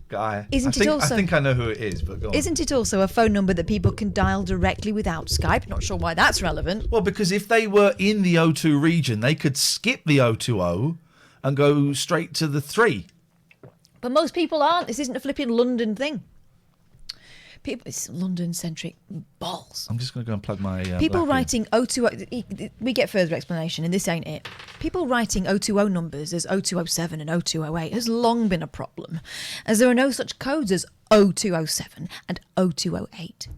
guy. I think I know who it is, but go on. Isn't it also a phone number that people can dial directly without Skype? Not sure why that's relevant. Well, because if they were in the O2 region, they could skip the 020 and go straight to the 3. But most people aren't. This isn't a flipping London thing. It's London-centric balls. I'm just going to go and plug my... people writing 020... We get further explanation, and this ain't it. People writing 020 numbers as 0207 and 0208 has long been a problem, as there are no such codes as 0207 and 0208.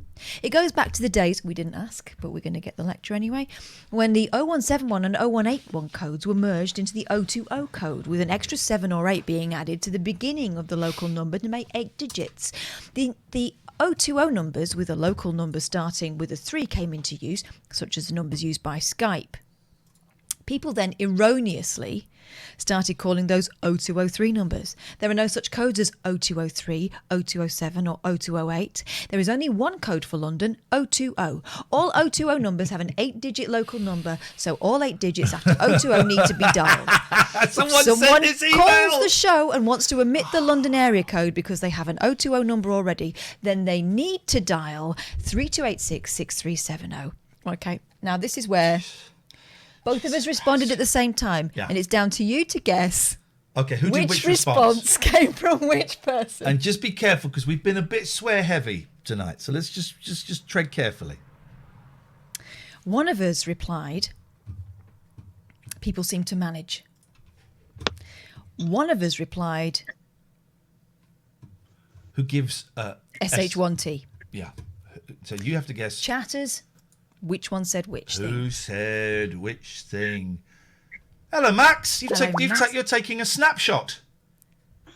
It goes back to the days, we didn't ask, but we're going to get the lecture anyway, when the 0171 and 0181 codes were merged into the 020 code, with an extra 7 or 8 being added to the beginning of the local number to make 8 digits. The 020 numbers with a local number starting with a 3 came into use, such as the numbers used by Skype. People then erroneously started calling those 0203 numbers. There are no such codes as 0203, 0207 or 0208. There is only one code for London, 020. All 020 numbers have an 8-digit local number, so all 8 digits after 020 need to be dialed. Someone calls the show and wants to omit the London area code because they have an 020 number already, then they need to dial 3286 6370. Okay, now this is where... Both of us responded at the same time, and it's down to you to guess. Okay, who did which response came from which person? And just be careful because we've been a bit swear heavy tonight, so let's just tread carefully. One of us replied, "People seem to manage." One of us replied, "Who gives SH1T?" Yeah. So you have to guess. Chatters, which one said which thing? Who said which thing? Hello, Max. You're taking a snapshot.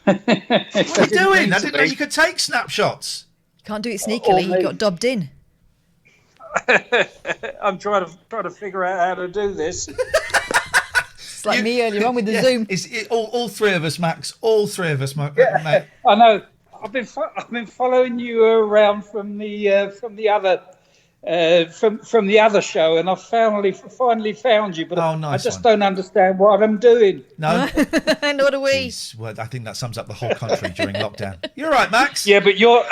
What are you doing? I didn't know you could take snapshots. Can't do it sneakily. You got dobbed in. I'm trying to figure out how to do this. It's like me earlier on with the Zoom. All three of us, Max. All three of us, mate. I know. I've been following you around from the other show, and I finally found you. But I just don't understand what I'm doing. No, nor do we. Well, I think that sums up the whole country during lockdown. You're right, Max. Yeah, but you're.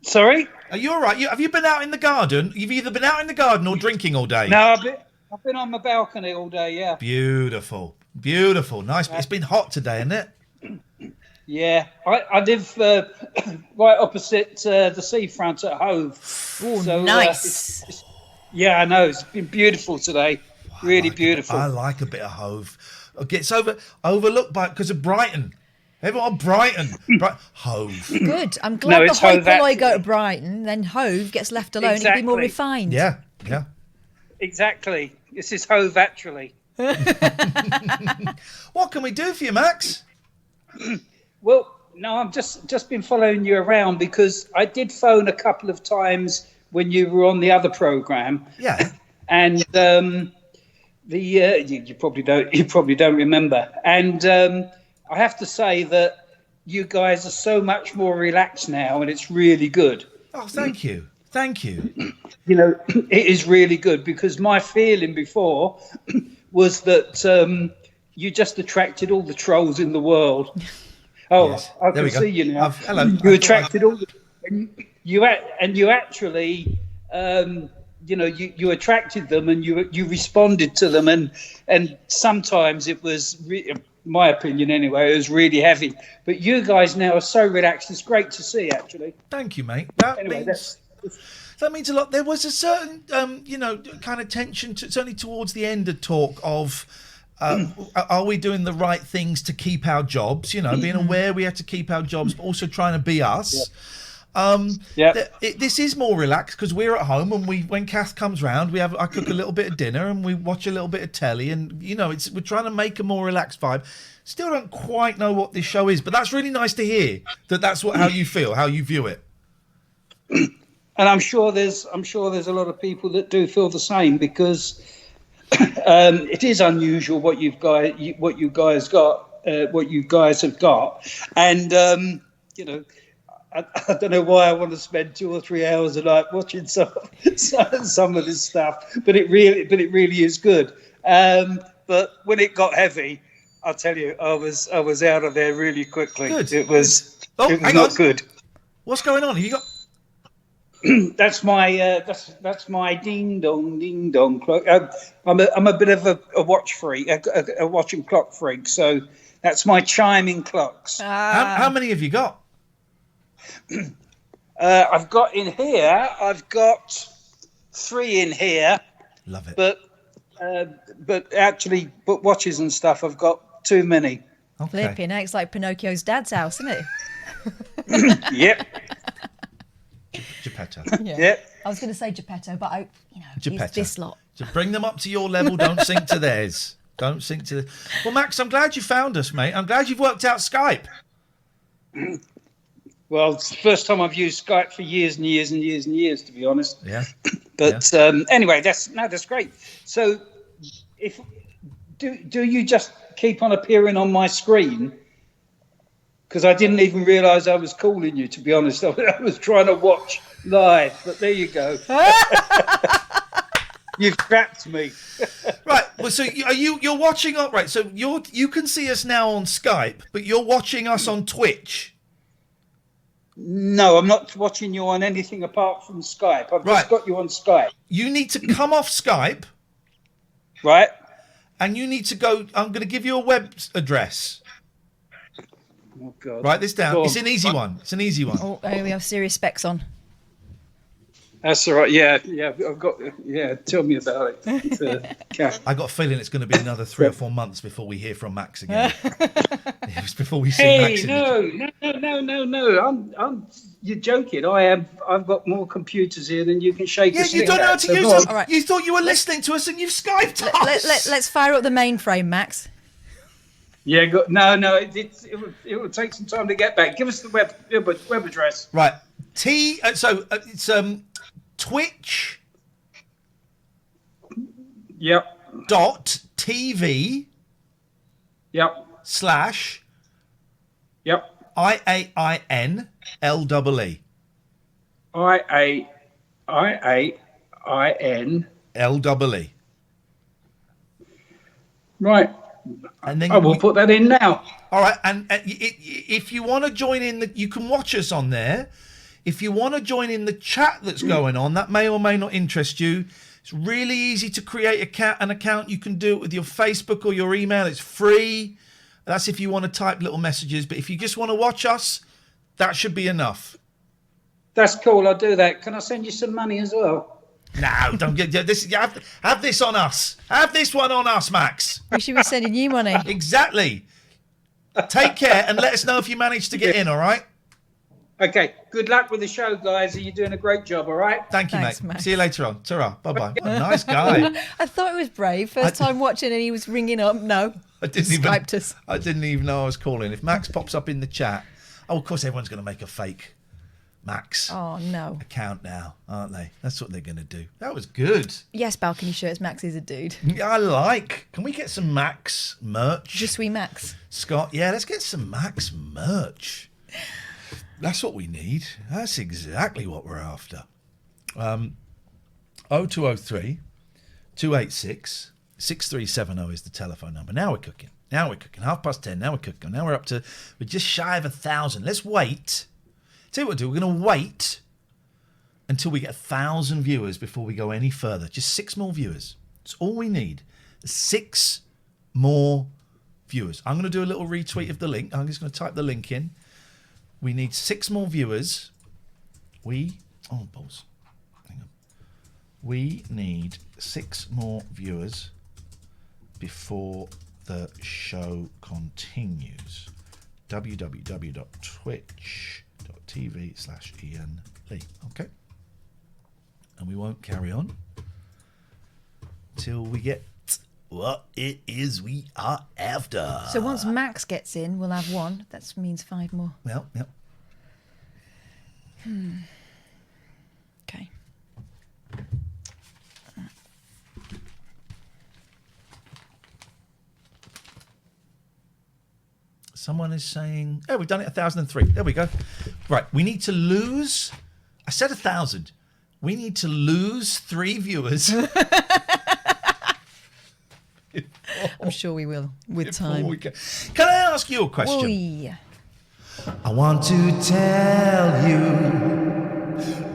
Sorry? Are you all right? Have you been out in the garden? You've either been out in the garden or drinking all day. No, I've been on my balcony all day. Yeah. Beautiful, nice. It's been hot today, isn't it? Yeah, I live right opposite the seafront at Hove. Oh, so, nice. Yeah, I know. It's been beautiful today. Really beautiful. I like a bit of Hove. It's overlooked because of Brighton. Everyone, Brighton. Hove. Good. I'm glad the hoi polloi go to Brighton, then Hove gets left alone. Exactly. It'd be more refined. Yeah. Exactly. This is Hove, actually. What can we do for you, Max? Well, no, I've just been following you around because I did phone a couple of times when you were on the other program. Yeah. And you probably don't remember. And I have to say that you guys are so much more relaxed now, and it's really good. Oh, thank you. Thank you. You know, it is really good because my feeling before was that you just attracted all the trolls in the world. Oh, yes. I can see you now. Hello. You attracted all the... You actually... you attracted them and you responded to them, and sometimes it was, my opinion anyway, it was really heavy. But you guys now are so relaxed. It's great to see, actually. Thank you, mate. That means a lot. There was a certain, kind of tension, certainly towards the end of talk of, are we doing the right things to keep our jobs? Being aware we have to keep our jobs, but also trying to be us. Yeah. This is more relaxed because we're at home, and when Kath comes round, I cook a little bit of dinner and we watch a little bit of telly, and we're trying to make a more relaxed vibe. Still don't quite know what this show is, but that's really nice to hear that's how you feel, how you view it. And I'm sure there's a lot of people that do feel the same because it is unusual what you guys have got, and I don't know why I want to spend 2 or 3 hours a night watching some of this stuff, but it really is good. But when it got heavy, I'll tell you, I was out of there really quickly. Good. It was not good. What's going on? Have you got? That's my ding dong clock. I'm a bit of a watch freak, a watching clock freak. So that's my chiming clocks. How many have you got? I've got 3 in here. Love it. But watches and stuff, I've got too many. Okay. Flipping, it's like Pinocchio's dad's house, isn't it? Yep. Geppetto. Yeah. Yep. I was going to say Geppetto, but Geppetto. It's this lot. So bring them up to your level. Don't sink to theirs. Don't sink to. Well, Max, I'm glad you found us, mate. I'm glad you've worked out Skype. Well, it's the first time I've used Skype for years and years and years and years, to be honest. Yeah. But anyway, that's great. So, do you just keep on appearing on my screen? Because I didn't even realise I was calling you, to be honest. I was trying to watch live, but there you go. You've trapped me. Right. Well, so you're watching up, right? So you can see us now on Skype, but you're watching us on Twitch. No, I'm not watching you on anything apart from Skype. I've just got you on Skype. You need to come off Skype Right. And you need to go. I'm going to give you a web address. Oh God. Write this down. Go It's on. an easy one. It's an easy one. Oh, we have serious specs on. That's all right. Yeah. I've got. Yeah. Tell me about it. I got a feeling it's going to be another 3 or 4 months before we hear from Max again. It was before we see Max. Hey, no. You're joking. I've got more computers here than you can shake. Yeah, you don't know how to use them. Right. You thought you were listening to us, and you've Skyped us. Let's fire up the mainframe, Max. Yeah, no. It will take some time to get back. Give us the web address. Right. It's Twitch. Yep. .tv. Yep. / Yep. IAIN LEE. IAIN LEE. Right. And then I will put that in now. All right. And if you want to join in, you can watch us on there. If you want to join in the chat that's going on, that may or may not interest you. It's really easy to create an account. You can do it with your Facebook or your email. It's free. That's if you want to type little messages. But if you just want to watch us, that should be enough. That's cool. I'll do that. Can I send you some money as well? No, don't get this. Have this on us. Have this one on us, Max. We should be sending you money. Exactly. Take care and let us know if you manage to get in, all right? Okay. Good luck with the show, guys. You're doing a great job, all right? Thank you, Thanks, mate. Max. See you later on. Ta-ra. Bye-bye. Nice guy. I thought it was brave. First time watching and he was ringing up. No. I didn't Skyped us. I didn't even know I was calling. If Max pops up in the chat, of course everyone's going to make a fake Max account now, aren't they? That's what they're going to do. That was good. Yes, balcony shirts. Max is a dude. I like. Can we get some Max merch? Je suis Max. Scott, yeah, let's get some Max merch. That's what we need. That's exactly what we're after. 0203 286 6370 is the telephone number. Now we're cooking. 10:30. Now we're cooking. Now we're just shy of 1,000. Let's wait. Tell you what we'll do. We're going to wait until we get 1,000 viewers before we go any further. Just 6 more viewers. That's all we need. 6 more viewers. I'm going to do a little retweet of the link. I'm just going to type the link in. We need 6 more viewers. Balls. Hang on. We need 6 more viewers before the show continues. www.twitch.tv/Iain Lee. Okay. And we won't carry on till we get what it is we are after. So once Max gets in, we'll have 1. That means 5 more. Yep. Okay. Someone is saying, oh, we've done it 1,003. There we go. Right, we need to lose, I said 1,000. We need to lose 3 viewers. I'm sure we will with time. Can I ask you a question? Oy. I want to tell you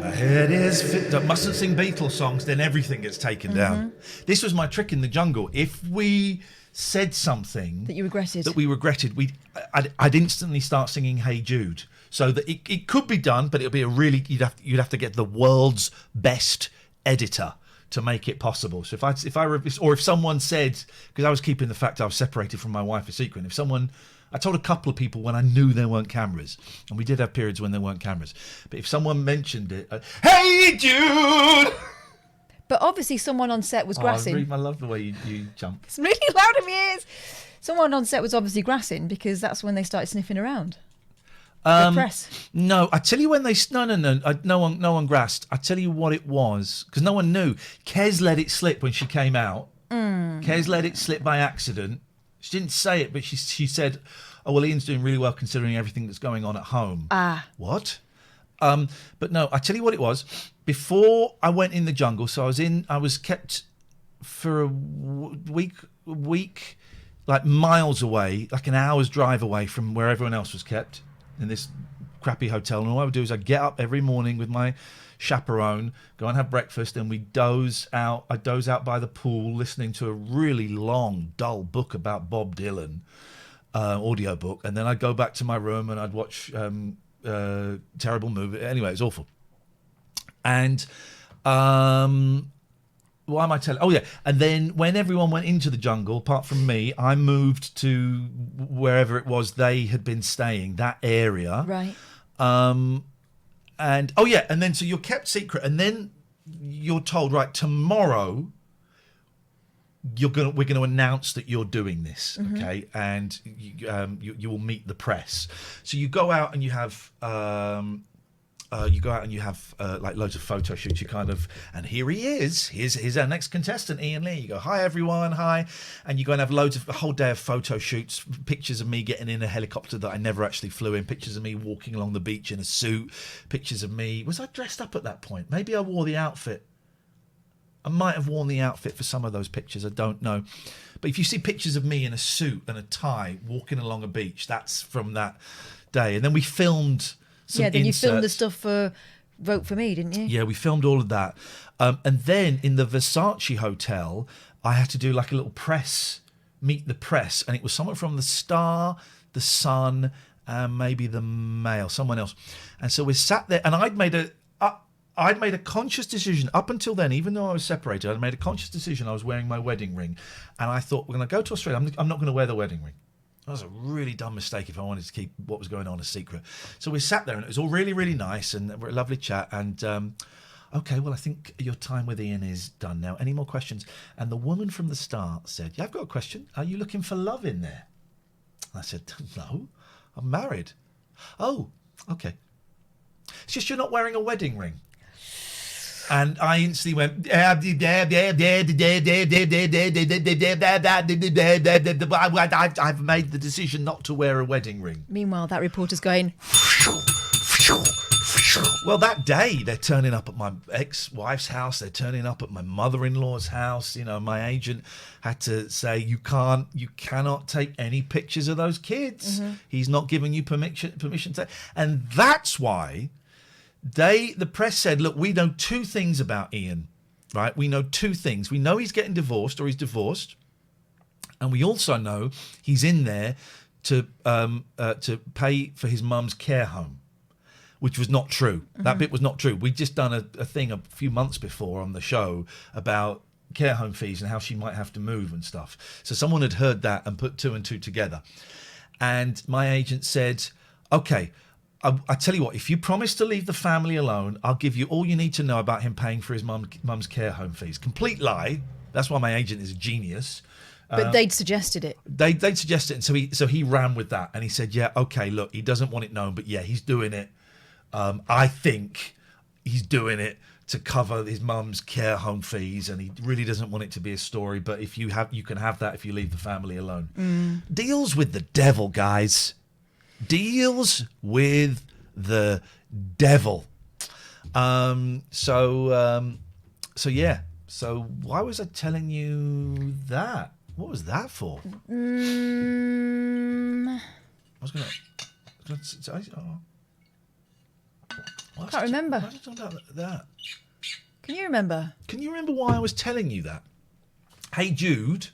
my head is fit. I mustn't sing Beatles songs, then everything gets taken down. This was my trick in the jungle. If we said something that you regretted, I'd instantly start singing Hey Jude, so that it could be done, but it'll be you'd have to get the world's best editor to make it possible. So if someone said, because I was keeping the fact I was separated from my wife a secret, I told a couple of people when I knew there weren't cameras, and we did have periods when there weren't cameras, but if someone mentioned it, Hey Jude! But obviously someone on set was grassing. I love the way you jump. It's really loud in my ears. Someone on set was obviously grassing because that's when they started sniffing around. The press. No, I tell you when no one grassed. I tell you what it was, because no one knew. Kez let it slip when she came out. Kez let it slip by accident. She didn't say it, but she said, "Oh well, Ian's doing really well considering everything that's going on at home." What? But no, I tell you what it was. Before I went in the jungle, so I was kept for a week, like miles away, like an hour's drive away from where everyone else was kept in this crappy hotel, and all I would do is I'd get up every morning with my chaperone, go and have breakfast, and I'd doze out by the pool listening to a really long, dull book about Bob Dylan, audio book, and then I'd go back to my room and I'd watch terrible movie. Anyway, it was awful. And why am I telling? Oh yeah, and then when everyone went into the jungle, apart from me, I moved to wherever it was they had been staying, that area. Right. And oh yeah, and then so you're kept secret, and then you're told, right, tomorrow we're going to announce that you're doing this, okay? And you will meet the press. So you go out and you have like loads of photo shoots. You kind of, and here he is. Here's our next contestant, Iain Lee. You go, hi everyone, hi, and you go and have a whole day of photo shoots. Pictures of me getting in a helicopter that I never actually flew in. Pictures of me walking along the beach in a suit. Pictures of me. Was I dressed up at that point? Maybe I wore the outfit. I might have worn the outfit for some of those pictures. I don't know. But if you see pictures of me in a suit and a tie walking along a beach, that's from that day. And then we filmed some then inserts. you filmed the stuff for Vote For Me, didn't you? Yeah, we filmed all of that. And then in the Versace hotel, I had to do like a little meet the press. And it was someone from the Star, the Sun, and maybe the Mail, someone else. And so we sat there, and I'd made a conscious decision up until then, even though I was separated. I'd made a conscious decision. I was wearing my wedding ring, and I thought, we're going to go to Australia. I'm not going to wear the wedding ring. That was a really dumb mistake if I wanted to keep what was going on a secret. So we sat there, and it was all really, really nice, and a lovely chat. And okay, well, I think your time with Iain is done now. Any more questions? And the woman from the start said, yeah, I've got a question. Are you looking for love in there? I said, no, I'm married. Oh, okay. It's just you're not wearing a wedding ring. And I instantly went, I've made the decision not to wear a wedding ring. Meanwhile, that reporter's going... Well, that day, they're turning up at my ex-wife's house. They're turning up at my mother-in-law's house. You know, my agent had to say, you cannot take any pictures of those kids. He's not giving you permission to. And that's why... the press said, look, we know two things about Iain, right? We know two things. We know he's getting divorced or he's divorced. And we also know he's in there to pay for his mum's care home, which was not true. That bit was not true. We'd just done a thing a few months before on the show about care home fees and how she might have to move and stuff. So someone had heard that and put two and two together. And my agent said, okay, I tell you what, if you promise to leave the family alone, I'll give you all you need to know about him paying for his mum's care home fees. Complete lie. That's why my agent is a genius. But they'd suggested it. They'd suggested it, and so he ran with that, and he said, yeah, okay, look, he doesn't want it known, but yeah, he's doing it. I think he's doing it to cover his mum's care home fees, and he really doesn't want it to be a story, but if you can have that if you leave the family alone. Deals with the devil, guys. Deals with the devil. So yeah. So why was I telling you that? What was that for? I was gonna I can't remember. Why did I talk about that? Can you remember? Can you remember why I was telling you that? Hey Jude.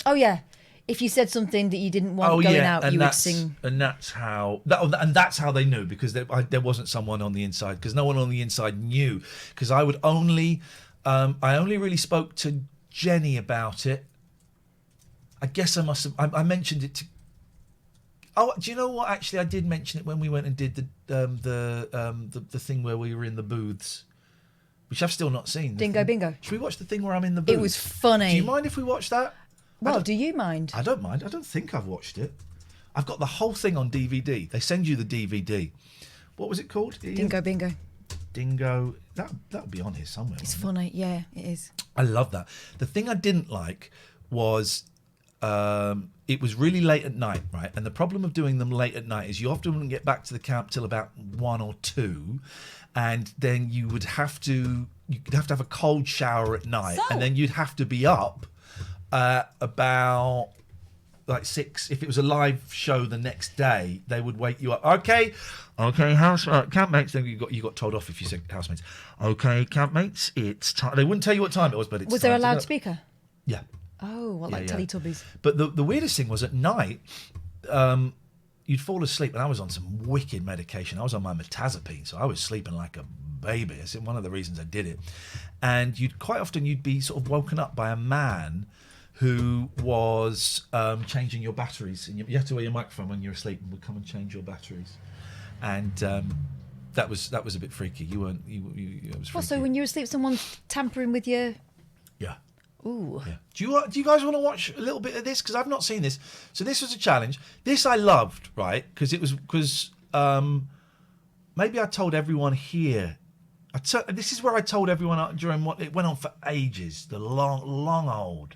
Oh yeah. If you said something that you didn't want going out, you would sing. And that's how they knew, because there wasn't someone on the inside, because no one on the inside knew. Because I only really spoke to Jenny about it. I guess I must have. I mentioned it to. Oh, do you know what? Actually, I did mention it when we went and did the thing where we were in the booths, which I've still not seen. Dingo Bingo. Should we watch the thing where I'm in the booth? It was funny. Do you mind if we watch that? Well, do you mind? I don't mind. I don't think I've watched it. I've got the whole thing on DVD. They send you the DVD. What was it called? Dingo Bingo. Dingo. That'll be on here somewhere. It's funny. Yeah, it is. I love that. The thing I didn't like was it was really late at night, right? And the problem of doing them late at night is you often wouldn't get back to the camp till about 1 or 2, and then you'd have to have a cold shower at night, and then you'd have to be up about like 6. If it was a live show the next day, they would wake you up. Okay, campmates. Then you got told off if you said housemates. Okay, campmates, it's time. They wouldn't tell you what time it was, but it's Was time there a to get up. loudspeaker? Yeah. Oh, what, like Teletubbies? But the weirdest thing was at night, you'd fall asleep, and I was on some wicked medication. I was on my metazapine, so I was sleeping like a baby. It's one of the reasons I did it. And quite often you'd be sort of woken up by a man who was changing your batteries. And you have to wear your microphone when you're asleep, and would come and change your batteries. And that was a bit freaky. You weren't. It was freaky. Well, so when you're asleep, someone's tampering with your... Yeah. Ooh. Yeah. Do you guys want to watch a little bit of this? Because I've not seen this. So this was a challenge. This I loved, right? Because maybe I told everyone here. This is where I told everyone during what it went on for ages. The long old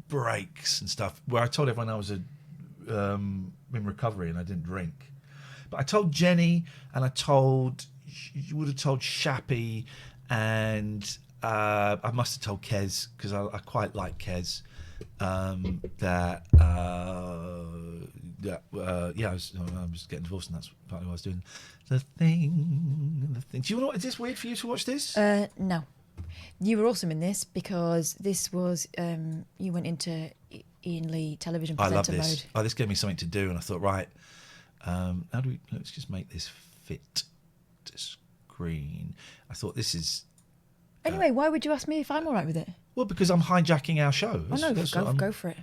breaks and stuff. Where I told everyone I was in recovery and I didn't drink. But I told Jenny, and you would have told Shappy, and I must have told Kez, because I quite like Kez, I was getting divorced, and that's partly what I was doing. The thing. Do you know? Is this weird for you to watch this? No. You were awesome in this because this was you went into Iain Lee television presenter I love this. mode. This gave me something to do, and I thought, right, let's just make this fit to screen. I thought this is. Anyway, why would you ask me if I'm all right with it? Well, because I'm hijacking our show. Go for it.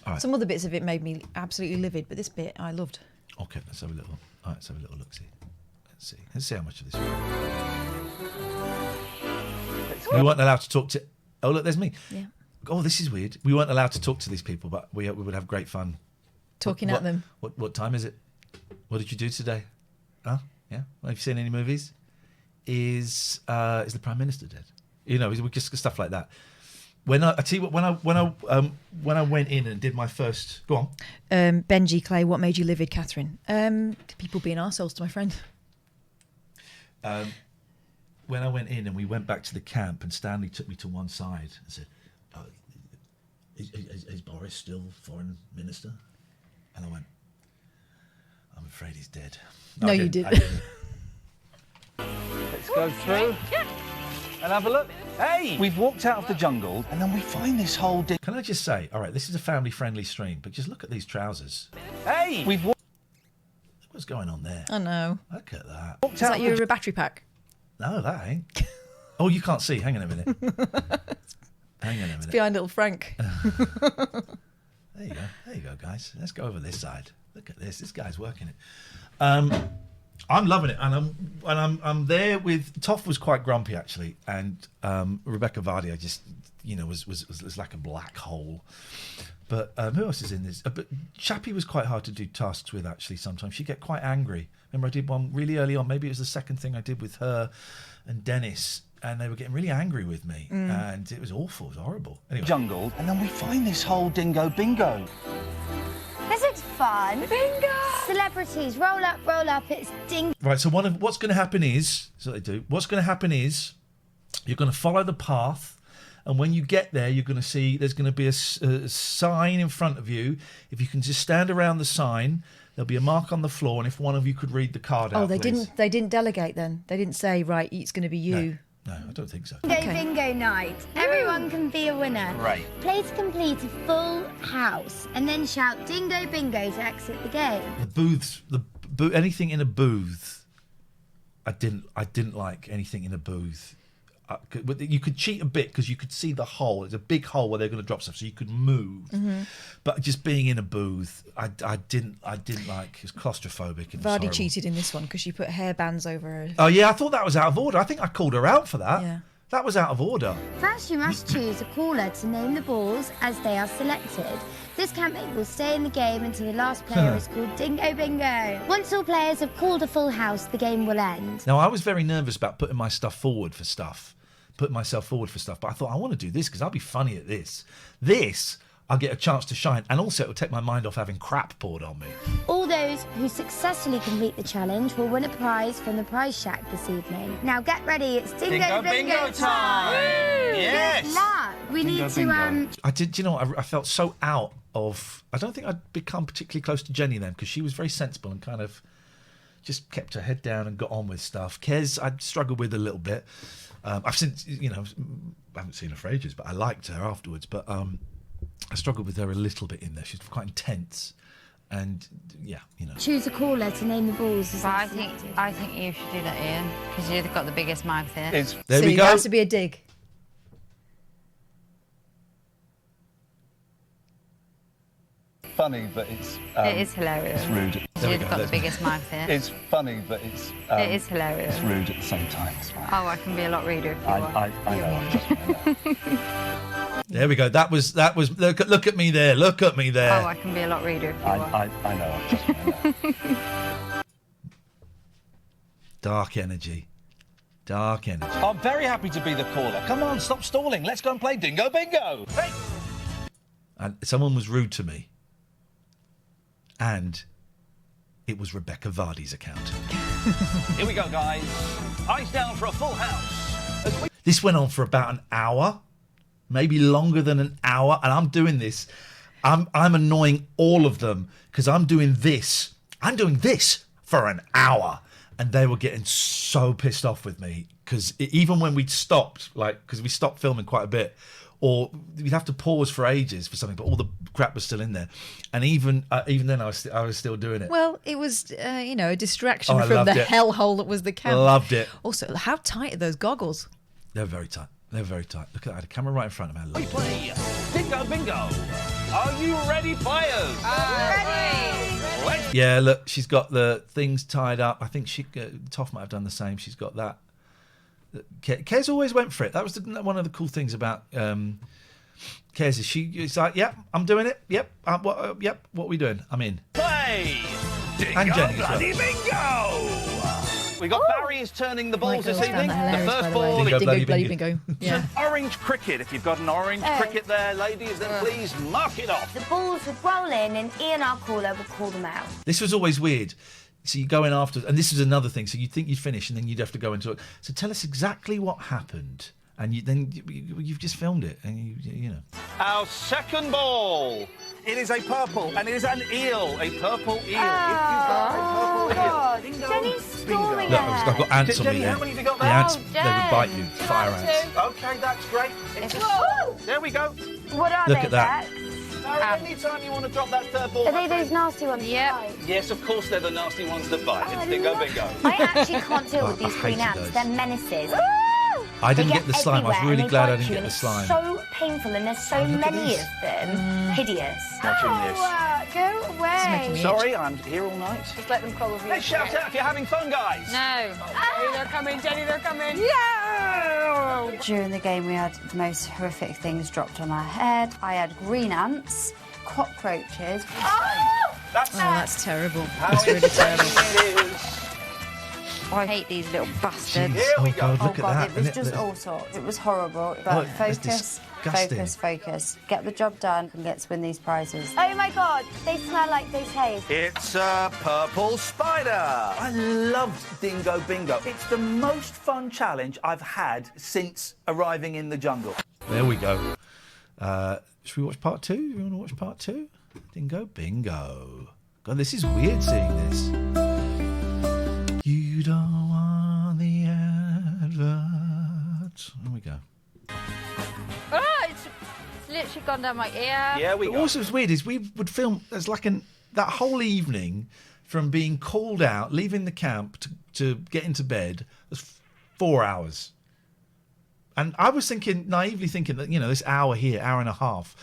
All right. Some other bits of it made me absolutely livid, but this bit I loved. Okay, let's have a little. All right, let's have a little look. Let's see how much of this. We weren't allowed to talk to. Oh, look, there's me. Yeah. Oh, this is weird. We weren't allowed to talk to these people, but we would have great fun Talking at them. What time is it? What did you do today? Huh? Yeah. Have you seen any movies? Is the Prime Minister dead? You know, just stuff like that. When I tell you what, when I went in and did my first, go on. Benji Clay, what made you livid, Catherine? People being arseholes to my friend. When I went in and we went back to the camp, and Stanley took me to one side and said, "Is Boris still foreign minister?" And I went, "I'm afraid he's dead." No, you didn't. Let's go through and have a look. Hey, we've walked out of the jungle, and then we find this whole. Can I just say, all right, this is a family-friendly stream, but just look at these trousers. Hey, What's going on there? I know. Look at that. Is that your battery pack? No, that ain't. Oh, you can't see. Hang on a minute. It's behind little Frank. There you go, guys. Let's go over this side. Look at this. This guy's working it. I'm loving it, and I'm there with. Toff was quite grumpy actually, and Rebecca Vardy, just was like a black hole. But who else is in this? But Chappie was quite hard to do tasks with actually. Sometimes she'd get quite angry. Remember, I did one really early on. Maybe it was the second thing I did with her and Dennis, and they were getting really angry with me, and it was awful. It was horrible. Anyway. Jungle, and then we find this whole dingo bingo. This looks fun. Bingo! Celebrities, roll up, it's ding. Right, so what's going to happen is, so they do, what's going to happen is, you're going to follow the path, and when you get there, you're going to see there's going to be a sign in front of you. If you can just stand around the sign, there'll be a mark on the floor, and if one of you could read the card out, they please. didn't delegate then? They didn't say, right, it's going to be you? No, I don't think so. Bingo night. Everyone can be a winner. Right. Play to complete a full house and then shout dingo bingo to exit the game. The booths, anything in a booth, I didn't like anything in a booth. You could cheat a bit because you could see the hole. It's a big hole where they're going to drop stuff, so you could move. Mm-hmm. But just being in a booth, I didn't like. It's claustrophobic. And Vardy cheated in this one because she put hairbands over her. Oh yeah, I thought that was out of order. I think I called her out for that. Yeah. That was out of order. First, you must choose a caller to name the balls as they are selected. This campmate will stay in the game until the last player is called Dingo Bingo. Once all players have called a full house, the game will end. Now, I was very nervous about putting myself forward for stuff, but I thought, I want to do this because I'll be funny at this. This, I'll get a chance to shine, and also it'll take my mind off having crap poured on me. All those who successfully complete the challenge will win a prize from the prize shack this evening. Now get ready, it's Dingo Bingo time! Yes! Good luck! We need to, I felt so out of. I don't think I'd become particularly close to Jenny then, because she was very sensible and kind of just kept her head down and got on with stuff. Kez, I'd struggled with a little bit. I've since, I haven't seen her for ages, but I liked her afterwards. But I struggled with her a little bit in there. She's quite intense. And Choose a caller to name the balls. I think you should do that, Ian, because you've got the biggest mouth here. There we go. That has to be a dig. Funny, but it's... it is hilarious. It's rude. You've got the biggest mouth here. It's funny, but it's... it is hilarious. It's rude at the same time. Oh, I can be a lot ruder if you want. I know. There we go. That was. Look at me there. Look at me there. Oh, I can be a lot ruder if you want. I know. Dark energy. Dark energy. I'm very happy to be the caller. Come on, stop stalling. Let's go and play Dingo Bingo. Hey! And someone was rude to me. And it was Rebecca Vardy's account. Here we go, guys. Eyes down for a full house. This went on for about an hour, maybe longer than an hour, and I'm doing this. I'm annoying all of them because I'm doing this. I'm doing this for an hour, and they were getting so pissed off with me because even when we'd stopped, because we stopped filming quite a bit, or we'd have to pause for ages for something, but all the crap was still in there, and even then I was still doing it. Well, it was a distraction from the hellhole that was the camera. Loved it. Also, how tight are those goggles? They're very tight. They're very tight. Look at that. I had a camera right in front of me. We play Dingo Bingo. Are you ready, players? Ready. Yeah, look, she's got the things tied up. I think Toff might have done the same. She's got that. Kez always went for it. That was one of the cool things about Kez is it's like, yep, I'm doing it. Yep, what are we doing? I'm in. Play Dingo And Jenny as well. Bloody Bingo. We got Barry is turning the balls this evening. The first ball. Dingo bloody bingo. Yeah. An orange cricket. If you've got an orange cricket there, ladies, then please mark it off. The balls would roll in and Ian, our caller, would call them out. This was always weird. So you go in after, and this is another thing. So you think you'd finish, and then you'd have to go into it. So tell us exactly what happened, and you've just filmed it, and you know. Our second ball. It is a purple, and it is an eel, a purple eel. Oh, God. Bingo, Jenny's stalling Look, I've got ants on Jenny, me how there. many have you got The there? ants, Oh, they would bite you. Fire ants. Okay, that's great. There we go. What are Look they, at that. Bex? Anytime you want to drop that third ball. Are they those nasty ones? Yep. Yes, of course they're the nasty ones that bite. It's Dingo Bingo. I actually can't deal with I these green hated ants. those. They're menaces. I didn't They get the slime. I was everywhere really and they glad I bite didn't you get and the it's slime. so painful and there's so look at many this. of them. Hideous. Watching this. Go away. Sorry, I'm here all night. Just let them crawl over Let's shout out if you're having fun, guys. No. Jenny, they're coming. Jenny, they're coming. During the game, we had the most horrific things dropped on our head. I had green ants, cockroaches. That's terrible. That's really terrible. I hate these little bastards. Here we go. God, look Oh at God, that. it was And just all sorts. It was horrible. Oh, But that's focus, disgusting. focus. Get the job done and let's win these prizes. Oh my God, they smell like they taste. It's a purple spider. I loved Dingo Bingo. It's the most fun challenge I've had since arriving in the jungle. There we go. Should we watch part 2? You want to watch part 2? Dingo Bingo. God, this is weird seeing this. You don't want the advert. There we go. Oh, it's literally gone down my ear. Yeah, we But go. also what's weird is we would film as like that whole evening from being called out, leaving the camp to get into bed was 4 hours. And I was naively thinking that, this hour here, hour and a half,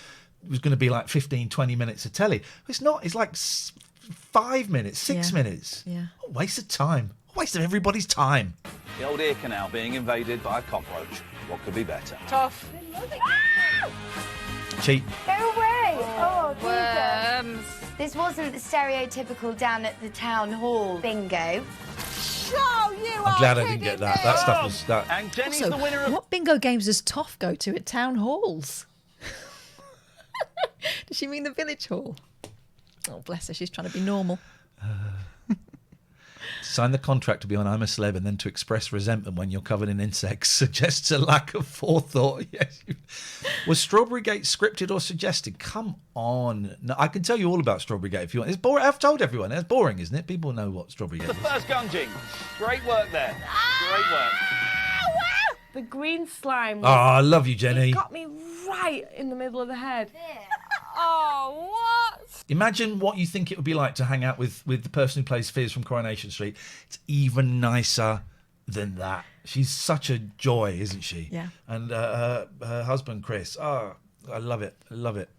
was going to be like 15, 20 minutes of telly. It's not. It's like 5 minutes, 6 minutes. Yeah. What a waste of time. A waste of everybody's time. The old ear canal being invaded by a cockroach. What could be better? Tough. Cheap. Go away. Oh, Jesus. Worms. This wasn't the stereotypical down at the town hall bingo. I'm glad I didn't get that. That stuff was that. And Jenny's Also, the winner of... what bingo games does Toff go to at town halls? Does she mean the village hall? Oh, bless her. She's trying to be normal. Sign the contract to be on I'm a Celeb and then to express resentment when you're covered in insects suggests a lack of forethought. Yes. Was Strawberry Gate scripted or suggested? Come on. No, I can tell you all about Strawberry Gate if you want. It's boring. I've told everyone. It's boring, isn't it? People know what Strawberry Gate is. The first gunging. Great work there. Great work. The green slime. Oh, I love you, Jenny. It got me right in the middle of the head. Oh, what? Imagine what you think it would be like to hang out with the person who plays Fizz from Coronation Street. It's even nicer than that. She's such a joy, isn't she? Yeah. And her husband, Chris. Oh, I love it. I love it.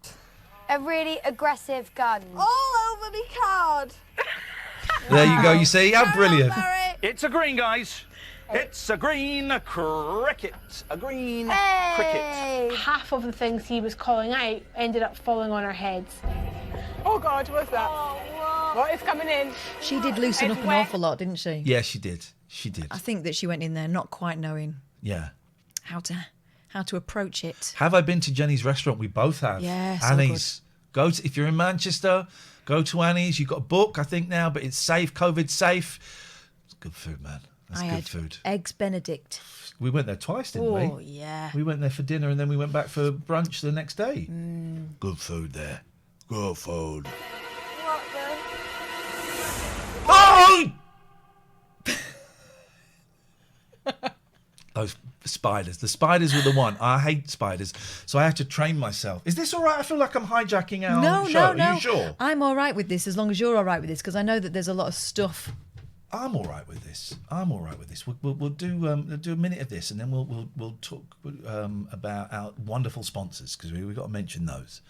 A really aggressive gun. All over the card. There you go. You see? How brilliant. It's a green, guys. It's a green cricket. A green cricket. Half of the things he was calling out ended up falling on our heads. Oh, God, what's that? What is coming in? She did loosen up an awful lot, didn't she? Yeah, she did. She did. I think that she went in there not quite knowing Yeah. how to approach it. Have I been to Jenny's restaurant? We both have. Yes, so Annie's. If you're in Manchester, go to Annie's. You've got a book, I think, now, but it's safe, COVID safe. It's good food, man. That's I good had food. Eggs Benedict. We went there twice, didn't we? Oh, yeah. We went there for dinner and then we went back for brunch the next day. Mm. Good food there. Good food. What the? Oh! Those spiders. The spiders were the one. I hate spiders, so I had to train myself. Is this all right? I feel like I'm hijacking our show. No. Are you sure? I'm all right with this as long as you're all right with this, because I know that there's a lot of stuff. I'm all right with this. We'll do a minute of this, and then we'll talk about our wonderful sponsors, because we've got to mention those.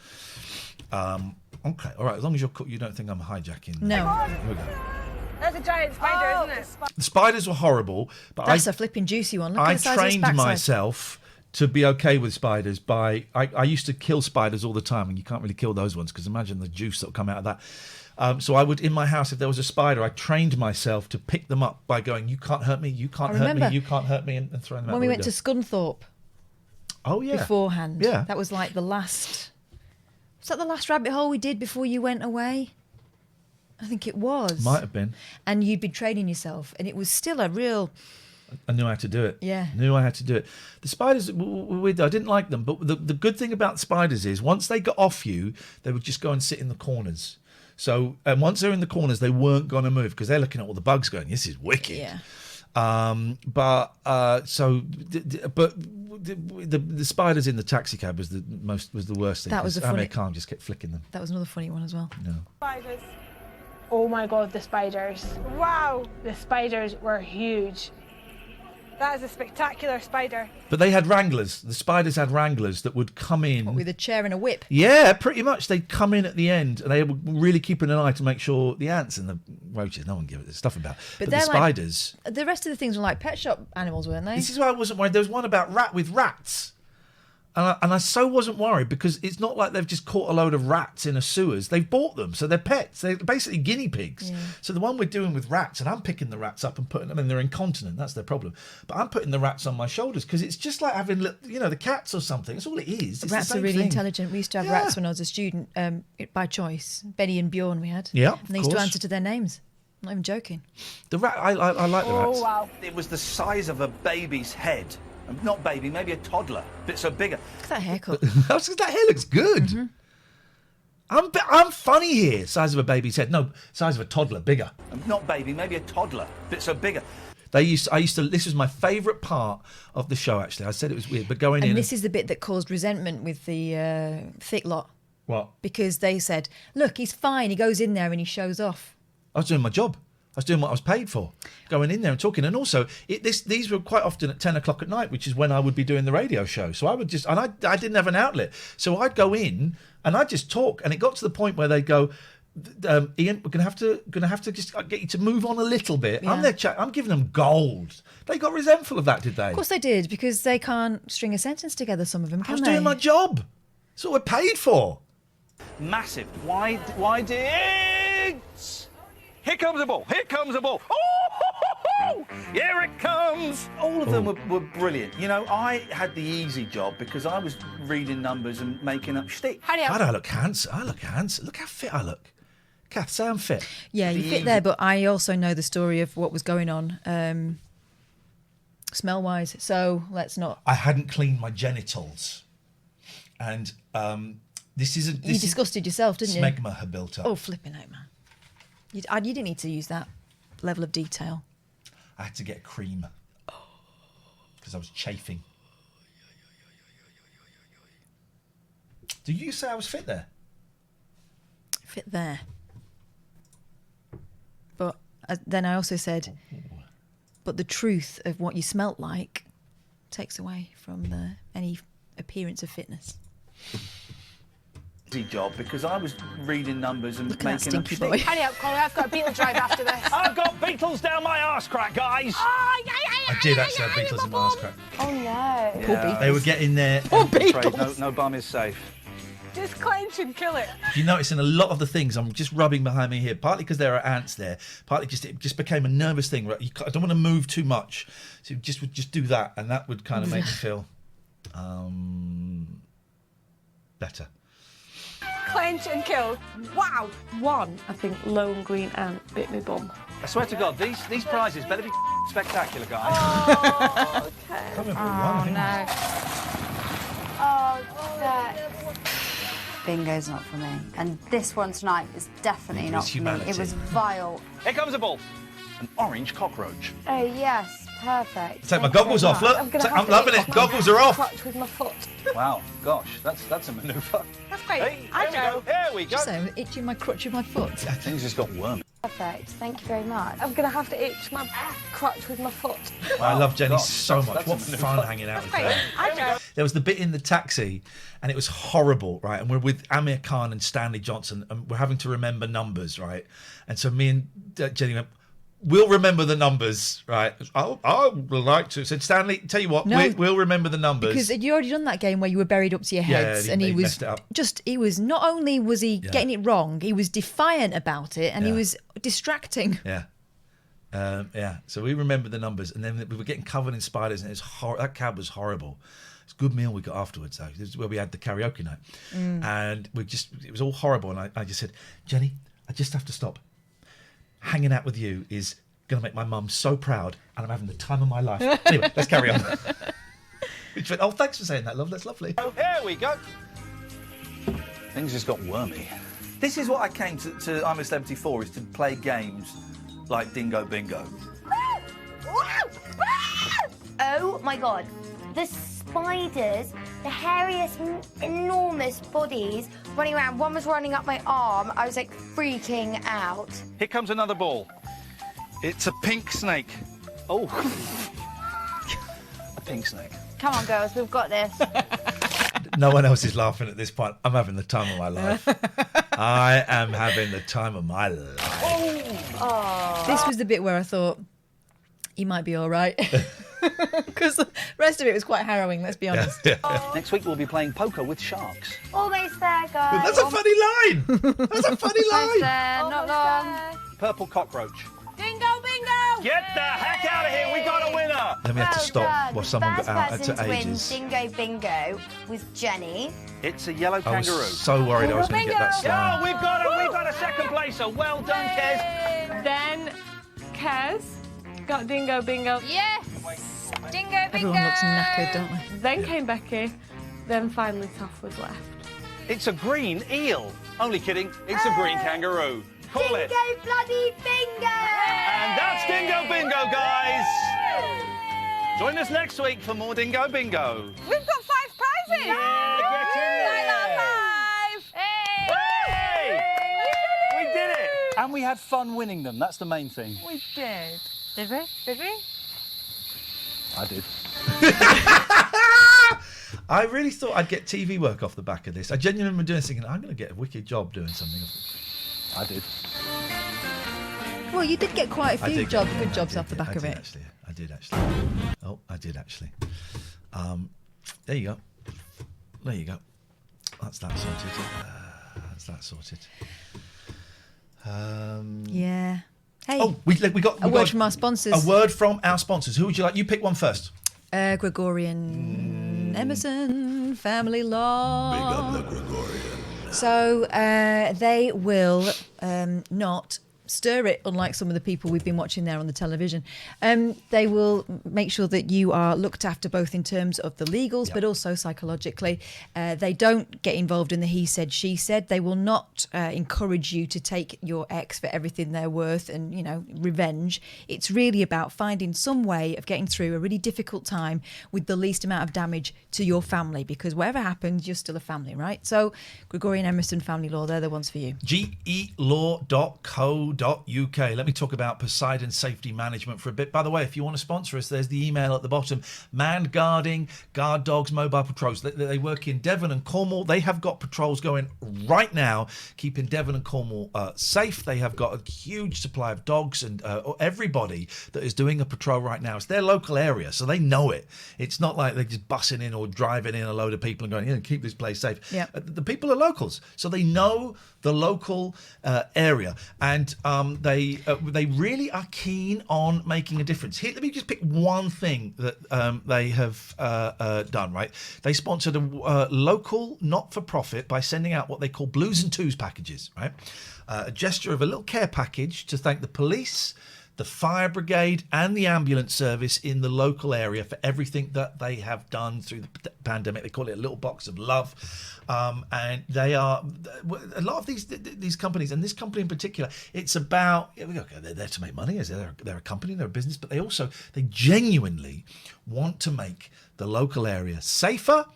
Okay, all right. As long as you don't think I'm hijacking. No. Here we go. That's a giant spider, isn't it? The spiders were horrible, but That's a flipping juicy one. Look at I the size of his trained backside. myself to be okay with spiders by I used to kill spiders all the time, and you can't really kill those ones because imagine the juice that will come out of that. So I would, in my house, if there was a spider, I trained myself to pick them up by going, "You can't hurt me, you can't hurt me, you can't hurt me," and throwing them out when the we went window. to Scunthorpe. Oh yeah. Beforehand. Yeah. That was like the last. Was that the last rabbit hole we did before you went away? I think it was. Might have been. And you'd been training yourself, and it was still a real. I knew I had to do it. Yeah. Knew I had to do it. The spiders were weird. I didn't like them, but the good thing about spiders is once they got off you, they would just go and sit in the corners. So once they're in the corners, they weren't going to move because they're looking at all the bugs going, "This is wicked." Yeah. But the spiders in the taxi cab was the worst thing. That was a funny. Amir Khan just kept flicking them. That was another funny one as well. No. Spiders. Oh my God, the spiders. Wow. The spiders were huge. That is a spectacular spider. But they had wranglers. The spiders had wranglers that would come in. What, with a chair and a whip? Yeah, pretty much. They'd come in at the end, and they were really keeping an eye to make sure the ants and the roaches, no one gave it stuff about. But the spiders. Like, the rest of the things were like pet shop animals, weren't they? This is why I wasn't worried. There was one about rats. And I so wasn't worried because it's not like they've just caught a load of rats in a sewers. They've bought them, so they're pets. They're basically guinea pigs. Yeah. So the one we're doing with rats, and I'm picking the rats up and putting them, and they're incontinent. That's their problem. But I'm putting the rats on my shoulders because it's just like having, the cats or something. That's all it is. It's rats the same are really thing. intelligent. We used to have rats when I was a student, by choice. Benny and Bjorn we had. Yeah, and they used to answer to their names. I'm not even joking. The rat, I like the rats. Oh, wow. It was the size of a baby's head. Not baby, maybe a toddler, but so bigger. Look at that haircut. That hair looks good. Mm-hmm. I'm funny here. Size of a baby's head. No, size of a toddler, bigger. Not baby, maybe a toddler, but so bigger. I used to. This was my favourite part of the show. Actually, I said it was weird, but going in. And this is the bit that caused resentment with the thick lot. What? Because they said, "Look, he's fine. He goes in there and he shows off." I was doing my job. I was doing what I was paid for, going in there and talking. And also, these were quite often at 10 o'clock at night, which is when I would be doing the radio show. So I would just, and I didn't have an outlet. So I'd go in and I'd just talk. And it got to the point where they'd go, Iain, we're gonna have to just get you to move on a little bit. Yeah. I'm giving them gold. They got resentful of that, did they? Of course they did, because they can't string a sentence together, some of them, can I was they? doing my job. That's what we're paid for. Massive. Why did... Here comes the ball. Here comes the ball. Oh, here it comes. All of them were brilliant. I had the easy job because I was reading numbers and making up shtick. God, I look handsome. Look how fit I look. Kath, say I'm fit. Yeah, you fit there, but I also know the story of what was going on smell-wise, so let's not... I hadn't cleaned my genitals. And this is... You disgusted yourself, didn't you? Smegma had built up. Oh, flipping out, man. You didn't need to use that level of detail. I had to get cream. Because I was chafing. Did you say I was fit there? Fit there. But then I also said, but the truth of what you smelt like takes away from any appearance of fitness. Job because I was reading numbers and making stinky boy. Hurry up, Colin. I've got a beetle drive after this. I've got beetles down my arse crack, guys. Oh, I did actually have beetles in my arse crack. Oh, no. Poor beetles. They were getting there. Poor beetles. No bum is safe. Just clench and kill it. If you notice in a lot of the things, I'm just rubbing behind me here, partly because there are ants there, partly it just became a nervous thing. Right? I don't want to move too much, so just do that, and that would kind of make me feel better. Clench and kill. Wow. One, I think, lone green ant bit me bum. I swear to God, these prizes better be spectacular, guys. Oh, okay. Oh, no. Oh, that. Bingo's not for me. And this one tonight is definitely not for me. It was vile. Here comes a ball. An orange cockroach. Oh, yes. Perfect. Take my goggles off, look. I'm loving it. Goggles are off. With my foot. Wow, gosh, that's a manoeuvre. That's great. Hey, here we go. Just saying, itching my crotch with my foot. Things just got wormy. Perfect. Thank you very much. I'm going to have to itch my crotch with my foot. I love Jenny so much. What fun hanging out with her. I know. There was the bit in the taxi, and it was horrible, right? And we're with Amir Khan and Stanley Johnson, and we're having to remember numbers, right? And so me and Jenny went, we'll remember the numbers, right? I would like to. Said Stanley, tell you what, we'll remember the numbers. Because you'd already done that game where you were buried up to your heads, and he was not only was he getting it wrong, he was defiant about it, and he was distracting. Yeah. So we remembered the numbers, and then we were getting covered in spiders, and that cab was horrible. It's a good meal we got afterwards, though. This is where we had the karaoke night, and it was all horrible. And I just said, Jenny, I just have to stop. Hanging out with you is going to make my mum so proud, and I'm having the time of my life. Anyway, let's carry on. Oh, thanks for saying that, love. That's lovely. Oh, here we go. Things just got wormy. This is what I came to I'm a Celebrity for, is to play games like Dingo Bingo. Oh, my God. The spiders, the hairiest, enormous bodies running around. One was running up my arm. I was, like, freaking out. Here comes another ball. It's a pink snake. Oh. A pink snake. Come on, girls. We've got this. No one else is laughing at this point. I'm having the time of my life. I am having the time of my life. Oh. This was the bit where I thought, he might be all right. Because the rest of it was quite harrowing, let's be honest. Next week we'll be playing poker with sharks. Almost there, guys. That's a funny line. That's a funny line. Almost there, not long. Purple cockroach. Dingo bingo! Get the heck out of here. We got a winner. Then we had to stop while someone got out First person to to win ages. Dingo Bingo was Jenny. It's a yellow I was kangaroo. so worried I was going to get that slime. Oh, we've got a second placer. Well done, Kez. Then Kez got Dingo bingo. Yes! Dingo bingo! Everyone looks knackered, don't they? Then came Becky. Then finally Toff was left. It's a green eel. Only kidding. It's a green kangaroo. Call it. Dingo bloody bingo! And that's Dingo Bingo, guys. Join us next week for more Dingo Bingo. We've got 5 prizes! Yeah, get in there. 5! Hey! We did it. And we had fun winning them. That's the main thing. We did. Did we? Did we? I did. I really thought I'd get TV work off the back of this. I genuinely remember doing this thinking, I'm going to get a wicked job doing something. I did. Well, you did get quite a few good jobs off the back of it. I did actually. Oh, I did actually. There you go. There you go. That's that sorted. Yeah. Hey. Oh, we got a word from our sponsors. A word from our sponsors. Who would you like? You pick one first. Gregorian Emerson Family Law. Big up the Gregorian. So they will not stir it, unlike some of the people we've been watching there on the television. They will make sure that you are looked after both in terms of the legals, but also psychologically. They don't get involved in the he said, she said. They will not encourage you to take your ex for everything they're worth and, revenge. It's really about finding some way of getting through a really difficult time with the least amount of damage to your family, because whatever happens, you're still a family, right? So Gregorian Emerson Family Law, they're the ones for you. gelaw.co.uk. Let me talk about Poseidon Safety Management for a bit. By the way, if you want to sponsor us, there's the email at the bottom. Manned guarding, guard dogs, mobile patrols. They work in Devon and Cornwall. They have got patrols going right now, keeping Devon and Cornwall safe. They have got a huge supply of dogs and everybody that is doing a patrol right now. It's their local area, so they know it. It's not like they're just bussing in or driving in a load of people and going, keep this place safe. Yep. The people are locals, so they know the local area, and they really are keen on making a difference. Here, let me just pick one thing that they have done. Right, they sponsored a local not-for-profit by sending out what they call Blues and Twos packages. Right, a gesture of a little care package to thank the police, the fire brigade and the ambulance service in the local area for everything that they have done through the pandemic. They call it a little box of love. And they are a lot of these companies, and this company in particular, it's about, they're there to make money. They're a company, they're a business, but they genuinely want to make the local area safer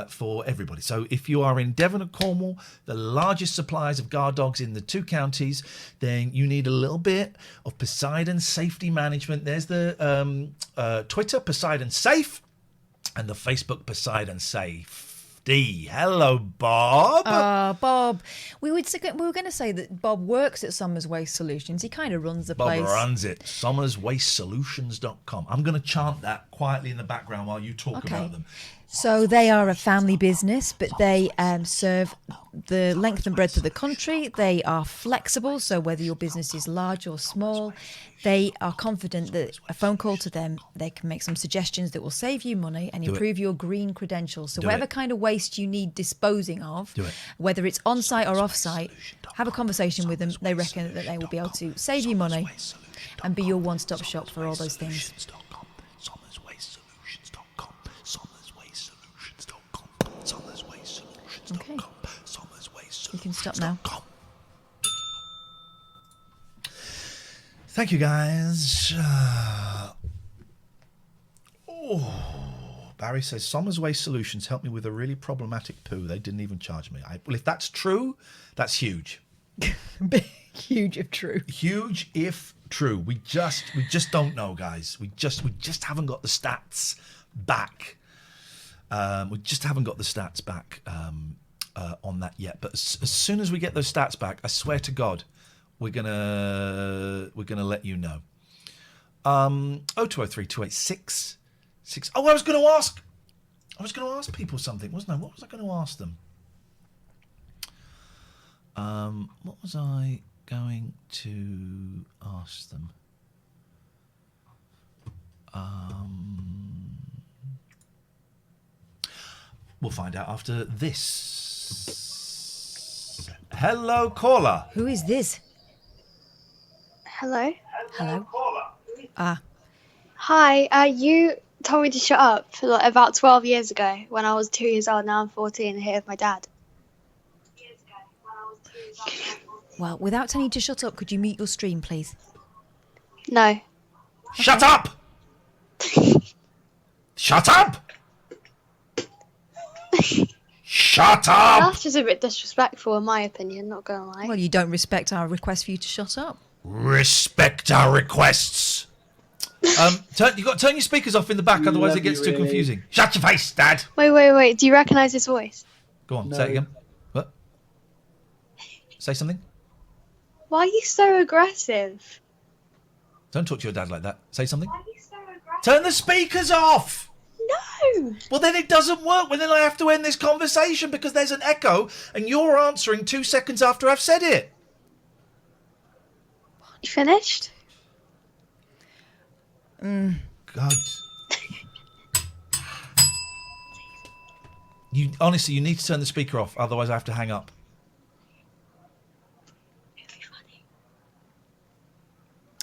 for everybody. So if you are in Devon and Cornwall, the largest suppliers of guard dogs in the two counties, then you need a little bit of Poseidon Safety Management. There's the Twitter, Poseidon Safe, and the Facebook, Poseidon Safe. Hello, Bob. Bob. We were going to say that Bob works at Summers Waste Solutions. He kind of runs the place. Bob runs it. SummersWasteSolutions.com. I'm going to chant that quietly in the background while you talk about them. So they are a family business, but they serve the length and breadth of the country. They are flexible, so whether your business is large or small, they are confident that a phone call to them, they can make some suggestions that will save you money and improve your green credentials. So whatever kind of waste you need disposing of, whether it's on-site or off-site, have a conversation with them. They reckon that they will be able to save you money and be your one-stop shop for all those things. Okay. You can stop now. Thank you, guys. Barry says, Summers Waste Solutions helped me with a really problematic poo. They didn't even charge me. Well, if that's true, that's huge. Huge if true. Huge if true. We just don't know, guys. We just haven't got the stats back. We just haven't got the stats back on that yet. But as soon as we get those stats back, I swear to God, we're gonna let you know. 0203 286 6. Oh, I was going to ask people something, wasn't I? What was I going to ask them? What was I going to ask them? We'll find out after this. Hello, caller. Who is this? Hello. Hello. Hi. You told me to shut up for about 12 years ago when I was 2 years old. Now I'm 14 here with my dad. Well, without telling you to shut up, could you mute your stream, please? No. Shut up! Shut up! Shut up! That's just a bit disrespectful, in my opinion, not gonna lie. Well, you don't respect our request for you to shut up. Respect our requests. You've got to turn your speakers off in the back, otherwise it gets too confusing. Shut your face, Dad. Wait. Do you recognise his voice? Go on, say it again. What? Say something. Why are you so aggressive? Don't talk to your dad like that. Say something. Why are you so aggressive? Turn the speakers off. No. Well, then it doesn't work. Well, then I have to end this conversation because there's an echo and you're answering 2 seconds after I've said it. You finished? God. You honestly, you need to turn the speaker off. Otherwise, I have to hang up.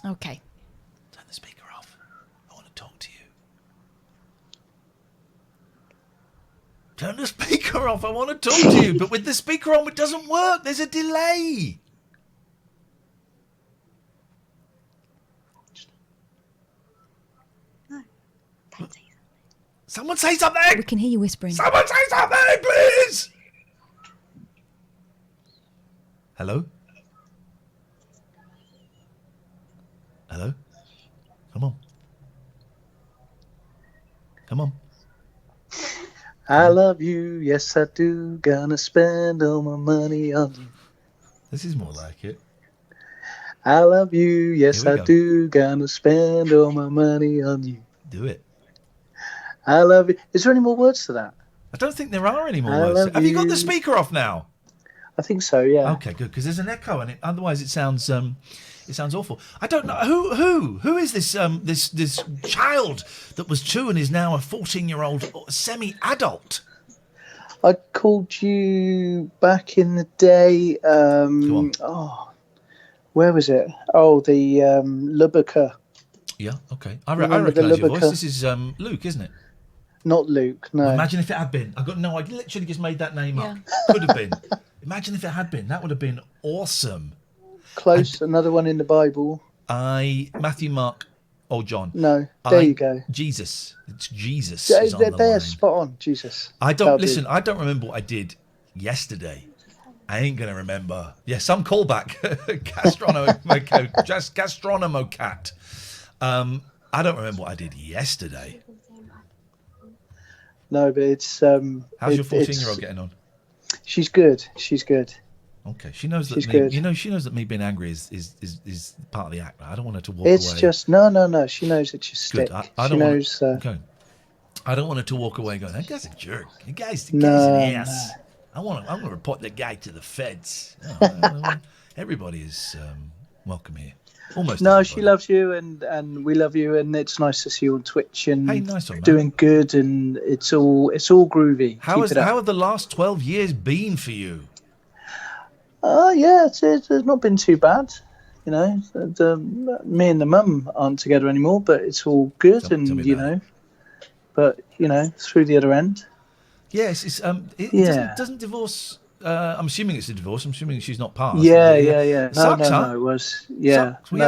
Okay. Turn the speaker off. I want to talk to you. Turn the speaker off. I want to talk to you. But with the speaker on, it doesn't work. There's a delay. Someone say something! We can hear you whispering. Someone say something, please! Hello? Hello? Come on. Come on. I love you, yes I do. Gonna spend all my money on you. This is more like it. I love you, yes Here we I go. do. Gonna spend all my money on you. Do it. I love you. Is there any more words to that? I don't think there are any more I words. love Have you got you. the speaker off now? I think so, yeah. Okay, good, because there's an echo in it. Otherwise, it sounds awful. I don't know who is this this child that was 2 and is now a 14-year-old semi-adult. I called you back in the day. Oh, where was it? Oh, the Lubbocker. Yeah, okay. I Remember the recognise your voice. Lubbocker? This is Luke, isn't it? Not Luke, no. Well, imagine if it had been. I literally just made that name up. Could have been. Imagine if it had been. That would have been awesome. Close, another one in the Bible. Matthew, Mark, or John. No, there you go. Jesus. It's Jesus. They're, is on the they're line. spot on, Jesus. I That'll don't do. I don't remember what I did yesterday. I ain't gonna remember. Yeah, some callback. Gastronomo cat. I don't remember what I did yesterday. No, but it's How's your 14-year-old getting on? She's good. She's good. Okay, she knows that She's good. she knows that me being angry is part of the act. Right? I don't want her to walk It's away. just no. She knows it's just Good. stick. I She don't knows. okay. I don't want her to walk away going, that guy's a jerk. The guy's No, an ass. I'm going to report that guy to the feds. No, everybody is welcome here. Almost. No, everybody. she loves you, and we love you, and it's nice to see you on Twitch and Hey, nice one, man. doing good, and it's all groovy. How Keep it up. have the last 12 years been for you? Yeah, it's not been too bad. You know, me and the mum aren't together anymore, but it's all good, Tell me and you know, but you know, through the other end. Yes, it's doesn't divorce. I'm assuming it's a divorce. I'm assuming she's not passed. Yeah. It sucks, No, huh? it was. Yeah. Sucks. We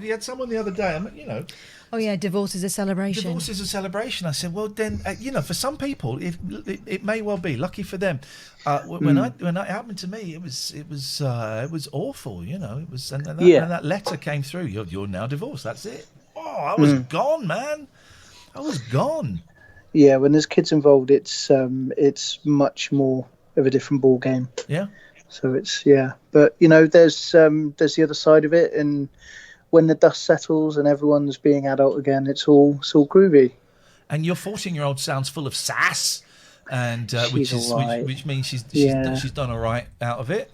had someone the other day. Oh yeah, divorce is a celebration. Divorce is a celebration. I said, well, then, for some people, it may well be. Lucky for them. When it happened to me, it was awful. You know, it was, and that letter came through. You're now divorced. That's it. Oh, I was gone, man. I was gone. Yeah, when there's kids involved, it's much more of a different ball game. Yeah. So it's but you know, there's the other side of it, and when the dust settles and everyone's being adult again, it's all groovy. And your 14-year-old sounds full of sass, and which means she's done all right out of it.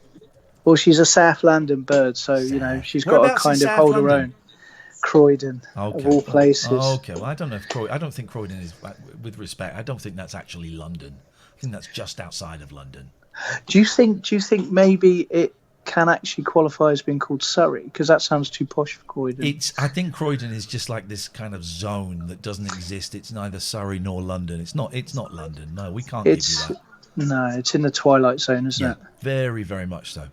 Well, she's a South London bird, so you know she's got to kind of hold her own. Croydon, of all places. Okay, well, I don't think Croydon is, with respect, I don't think that's actually London. I think that's just outside of London. Do you think maybe it can actually qualify as being called Surrey? Because that sounds too posh for Croydon. I think Croydon is just like this kind of zone that doesn't exist. It's neither Surrey nor London. It's not London. No, we can't give you that. No, it's in the twilight zone, isn't it? Very, very much so.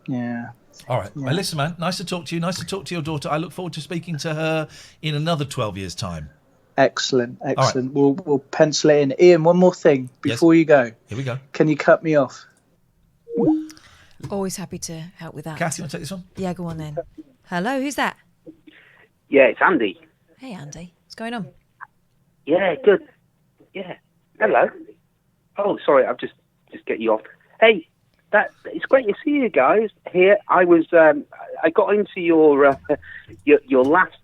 Yeah. All right. Yeah. Well, listen, man, nice to talk to you. Nice to talk to your daughter. I look forward to speaking to her in another 12 years' time. Excellent. Right. We'll pencil it in. Ian, one more thing before you go. Here we go. Can you cut me off? Always happy to help with that. Kathy, you want to take this one? Yeah, go on then. Hello, who's that? Yeah, it's Andy. Hey, Andy. What's going on? Yeah, good. Yeah. Hello. Oh, sorry, I've just get you off. Hey, it's great to see you guys here. I got into your last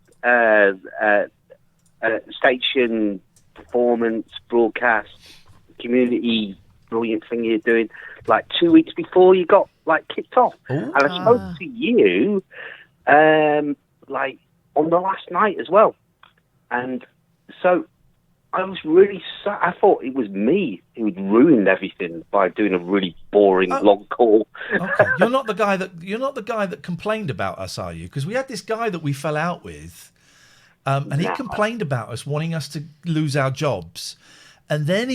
station performance broadcast community brilliant thing you're doing like 2 weeks before you got like kicked off. And I spoke to you like on the last night as well. And so I was really sad. I thought it was me who had ruined everything by doing a really boring long call. Okay, you're not the guy that complained about us, are you? Because we had this guy that we fell out with, and he complained about us wanting us to lose our jobs, and then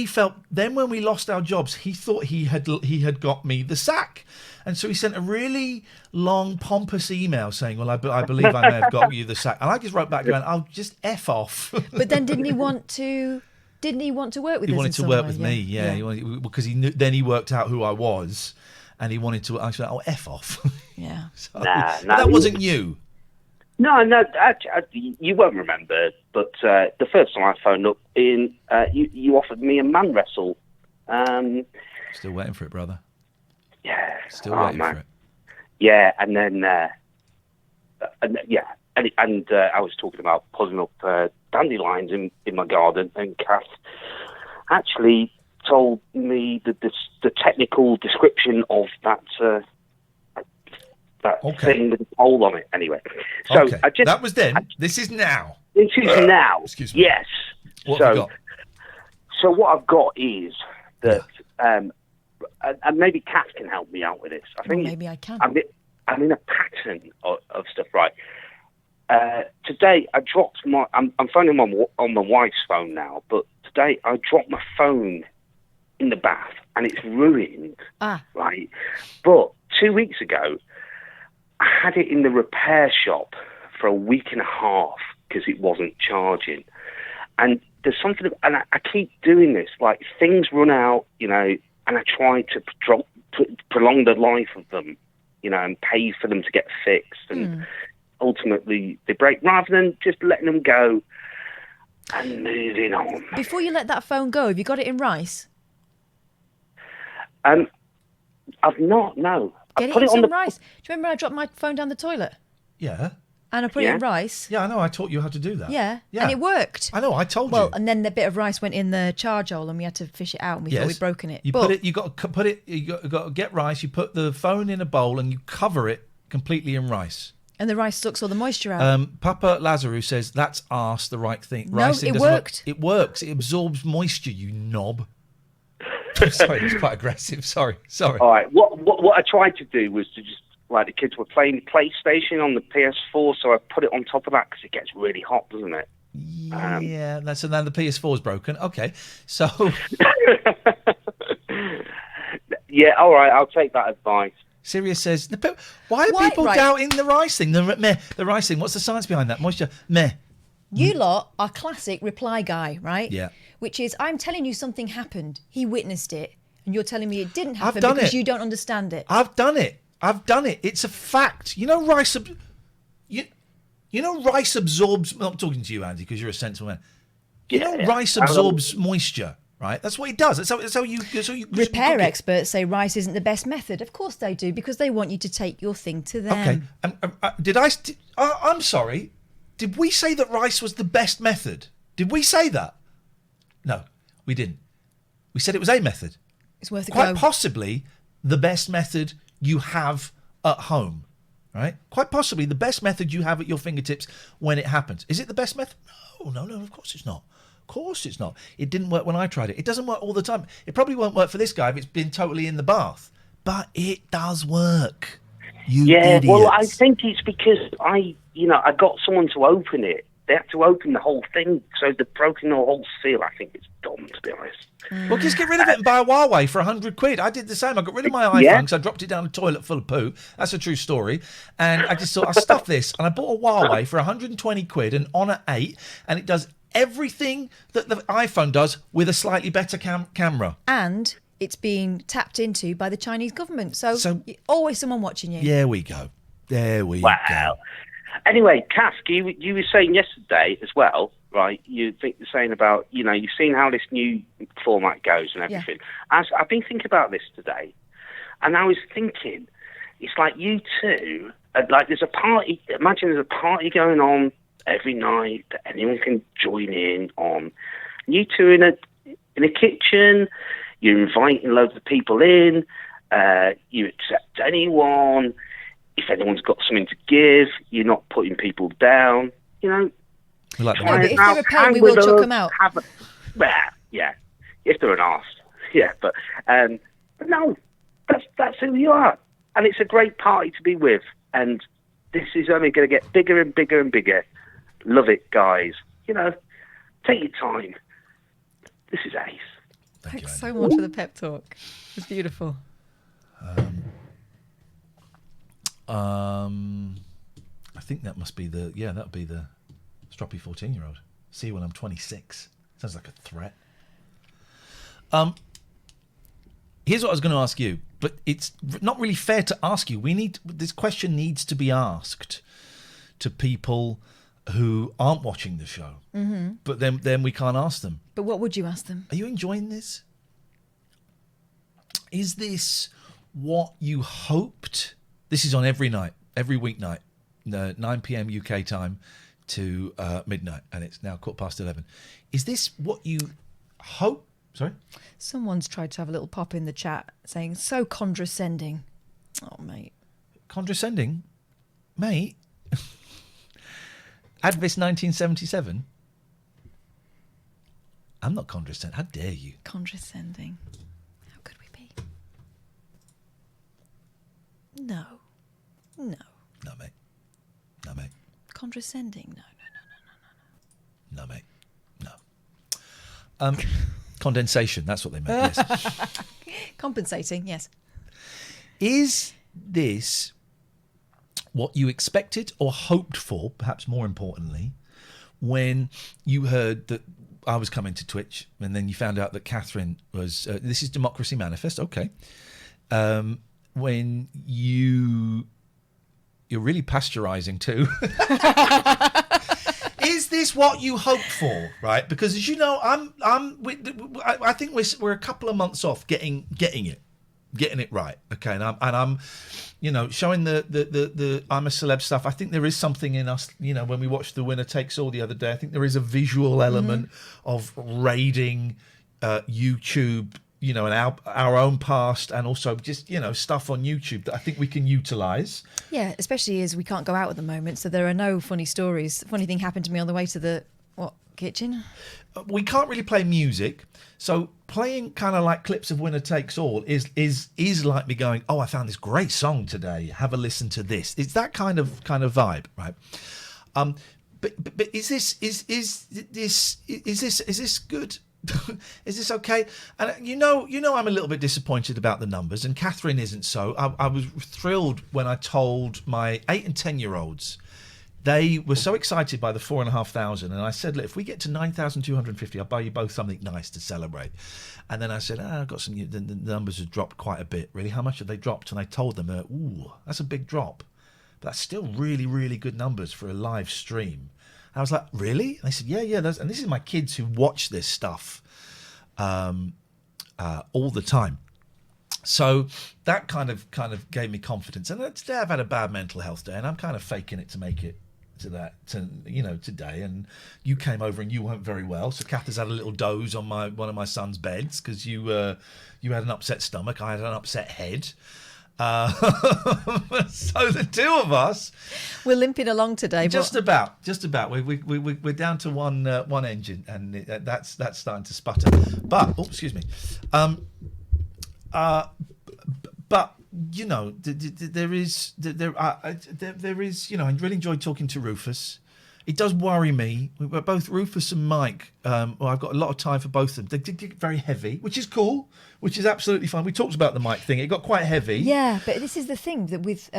when we lost our jobs, he thought he had got me the sack, and so he sent a really long, pompous email saying, "Well, I believe I may have got you the sack," and I just wrote back going, "Oh, just F off." But then didn't he want to work with us? He wanted in to some work way? with me, yeah. He wanted, because then he worked out who I was, and he wanted to. I said, "Oh, F off." Yeah. So, but that wasn't you. No, you won't remember. But the first time I phoned up, you offered me a man wrestle. Still waiting for it, brother. Yeah. Still waiting for it. Yeah, and then I was talking about pulling up dandelions in my garden, and Kath actually told me the technical description of that thing with the pole on it. Anyway, so Okay. That was then. This is now. This is now. Excuse me. Yes. What have you got? So what I've got is that, and maybe Kath can help me out with this. I think maybe I can. I'm in a pattern of stuff, right? Today I dropped my. I'm phoning on my wife's phone now, but today I dropped my phone in the bath and it's ruined. Right, but 2 weeks ago I had it in the repair shop for a week and a half because it wasn't charging. And there's something, and I keep doing this. Like, things run out, and I try to prolong the life of them, and pay for them to get fixed. And ultimately they break, rather than just letting them go and moving on. Before you let that phone go, have you got it in rice? I've not, no. Get it in some rice. Do you remember I dropped my phone down the toilet? Yeah. And I put it in rice. Yeah, I know. I taught you how to do that. Yeah. And it worked. I know. I told you. Well, and then the bit of rice went in the charge hole, and we had to fish it out, and we thought we'd broken it. You got to get rice. You put the phone in a bowl, and you cover it completely in rice. And the rice sucks all the moisture out. Papa Lazarus says that's arse the right thing. No, it worked. It works. It absorbs moisture. You knob. Sorry, it's quite aggressive. Sorry. All right. What I tried to do was to just, like, the kids were playing PlayStation on the PS4, so I put it on top of that because it gets really hot, doesn't it? Yeah. So now the PS4's broken. Okay. So. Yeah. All right. I'll take that advice. Sirius says, why are people doubting the rice thing? The rice thing. What's the science behind that? Moisture. Meh. You lot are classic reply guy, right? Yeah. Which is, I'm telling you something happened. He witnessed it. And you're telling me it didn't happen done because it. you don't understand it. I've done it. It's a fact. Rice. Rice absorbs. I'm not talking to you, Andy, because you're a sensible man. Rice absorbs moisture, right? That's what it does. That's how you. Repair experts say rice isn't the best method. Of course they do, because they want you to take your thing to them. Okay. I'm sorry. Did we say that rice was the best method? Did we say that? No, we didn't. We said it was a method. It's worth a go. Quite possibly the best method you have at home, right? Quite possibly the best method you have at your fingertips when it happens. Is it the best method? No, of course it's not. Of course it's not. It didn't work when I tried it. It doesn't work all the time. It probably won't work for this guy if it's been totally in the bath. But it does work. You idiots. Well, I think it's because I got someone to open it. They had to open the whole thing, so they've broken the whole seal. I think it's dumb, to be honest. Well, just get rid of it and buy a Huawei for £100. I did the same. I got rid of my iPhone because I dropped it down the toilet full of poo. That's a true story. And I just thought, I'll stuff this. And I bought a Huawei for £120, an Honor 8, and it does everything that the iPhone does with a slightly better camera. And it's being tapped into by the Chinese government. So always someone watching you. There we go. Go. Anyway, Kath, you were saying yesterday as well, right? You're saying about, you've seen how this new format goes and everything. Yeah. I've been thinking about this today, and I was thinking, it's like you two, like there's a party, imagine there's a party going on every night that anyone can join in on. You two in a kitchen, you're inviting loads of people in, you accept anyone. If anyone's got something to give, you're not putting people down. We like if they're a pain, we will chuck them out. Well, yeah, if they're an arse, yeah, but no, that's who you are, and it's a great party to be with, and this is only going to get bigger and bigger and bigger. Love it, guys. Take your time. This is ace. Thanks so much for the pep talk. It's beautiful. I think that must be that'll be the stroppy 14-year-old. See you when I'm 26. Sounds like a threat. Here's what I was going to ask you, but it's not really fair to ask you. This question needs to be asked to people who aren't watching the show. Mm-hmm. But then we can't ask them. But what would you ask them? Are you enjoying this? Is this what you hoped? This is on every night, every weeknight, 9 p.m. UK time to midnight, and it's now 11:15. Is this what you hope? Sorry? Someone's tried to have a little pop in the chat saying, so condescending. Oh, mate. Condescending? Mate? Advis 1977? I'm not condescending. How dare you? Condescending. How could we be? No. No. No, mate. No, mate. Condescending? No. No, mate. No. Condensation, that's what they meant, yes. Compensating, yes. Is this what you expected or hoped for, perhaps more importantly, when you heard that I was coming to Twitch and then you found out that Katherine was... this is Democracy Manifest, okay. When you're really pasteurising too. Is this what you hoped for, right? Because as you know, I think we're a couple of months off getting it right, okay? And I'm showing the I'm a celeb stuff. I think there is something in us, when we watched The Winner Takes All the other day. I think there is a visual element of raiding YouTube, and our own past, and also just stuff on YouTube that I think we can utilise. Yeah, especially as we can't go out at the moment, so there are no funny stories. Funny thing happened to me on the way to the kitchen. We can't really play music, so playing kind of like clips of Winner Takes All is like me going, oh, I found this great song today. Have a listen to this. It's that kind of vibe, right? But is this good? Is this okay? And I'm a little bit disappointed about the numbers, and Katherine isn't so. I was thrilled when I told my 8 and 10-year-olds. They were so excited by the 4,500, and I said, look, if we get to 9,250, I'll buy you both something nice to celebrate. And then I said, I've got some. The numbers have dropped quite a bit. Really, how much have they dropped? And I told them, ooh, that's a big drop, but that's still really, really good numbers for a live stream. I was like, really? And they said, yeah. And this is my kids who watch this stuff all the time. So that kind of gave me confidence. And today I've had a bad mental health day, and I'm kind of faking it to make it to today. And you came over and you weren't very well. So Kath has had a little doze on one of my son's beds because you had an upset stomach. I had an upset head. So the two of us, we're limping along today. Just about. We're down to one engine, and that's starting to sputter. But excuse me. But there is. I really enjoyed talking to Rufus. It does worry me. Both Rufus and Mike, I've got a lot of time for both of them. They did get very heavy, which is cool, which is absolutely fine. We talked about the Mike thing. It got quite heavy. Yeah, but this is the thing that with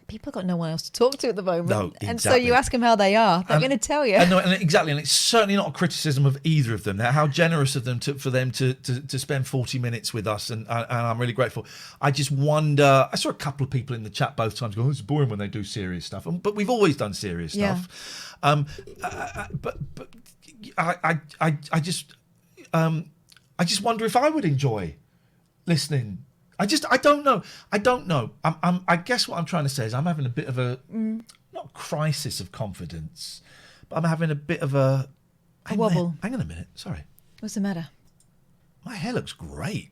people got no one else to talk to at the moment. No, exactly. And so you ask them how they are, they're going to tell you. And exactly, and it's certainly not a criticism of either of them. How generous of them for them to spend 40 minutes with us, and I'm really grateful. I just wonder, I saw a couple of people in the chat both times go, oh, it's boring when they do serious stuff. But we've always done serious stuff. But I just wonder if I would enjoy listening. I don't know. I guess what I'm trying to say is I'm having a bit of a not crisis of confidence, but I'm having a bit of a wobble. Hang on a minute. Sorry. What's the matter? My hair looks great.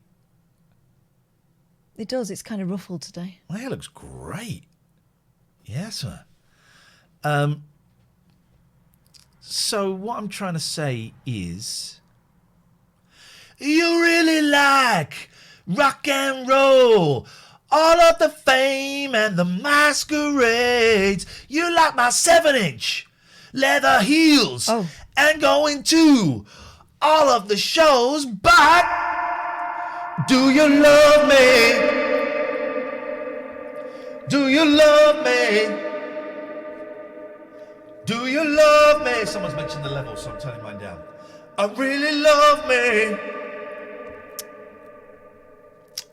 It does. It's kind of ruffled today. My hair looks great. Yes, sir. So what I'm trying to say is, you really like rock and roll, all of the fame and the masquerades. You like my 7-inch leather heels and going to all of the shows, but do you love me? Do you love me? Do you love me? Someone's mentioned the level, so I'm turning mine down. I really love me.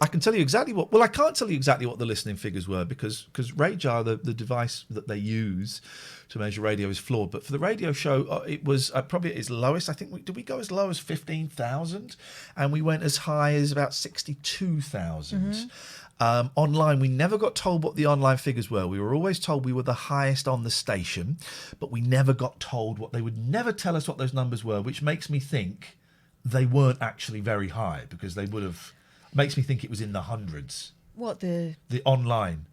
I can tell you exactly what... Well, I can't tell you exactly what the listening figures were because Radar, the device that they use to measure radio, is flawed. But for the radio show, it was probably at its lowest. I think, did we go as low as 15,000? And we went as high as about 62,000. Online, we never got told what the online figures were. We were always told we were the highest on the station, but we never got told what... They would never tell us what those numbers were, which makes me think they weren't actually very high because they would have... Makes me think it was in the hundreds. What, the online?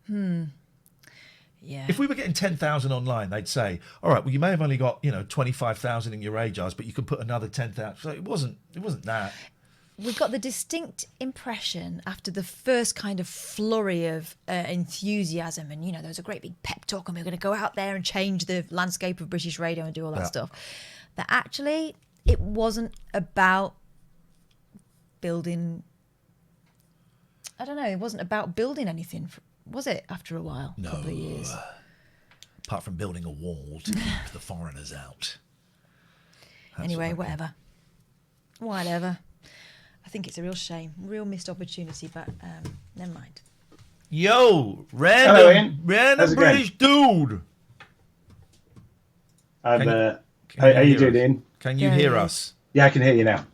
Yeah. If we were getting 10,000 online, they'd say, all right, well, you may have only got 25,000 in your radars, but you could put another 10,000. So it wasn't that. We got the distinct impression after the first kind of flurry of enthusiasm, and there was a great big pep talk, and we were going to go out there and change the landscape of British radio and do all that stuff. That actually it wasn't about building. I don't know. It wasn't about building anything, was it? After a while, no. Couple of years. Apart from building a wall to keep the foreigners out. Anyway, whatever. I think it's a real shame, real missed opportunity, but never mind. Yo, random British dude. How you doing, Ian? Can you hear us? Yeah, I can hear you now.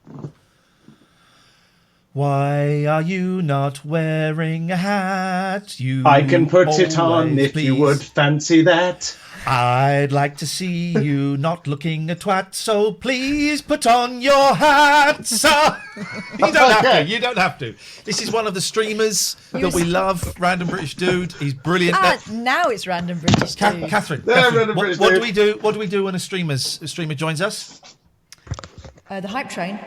Why are you not wearing a hat? I can put it on if you would fancy that. I'd like to see you not looking a twat, so please put on your hat. You don't have to. This is one of the streamers that we love, Random British Dude. He's brilliant. Now it's Random British Dude. Catherine, what do we do? What do we do when a streamer joins us? The hype train.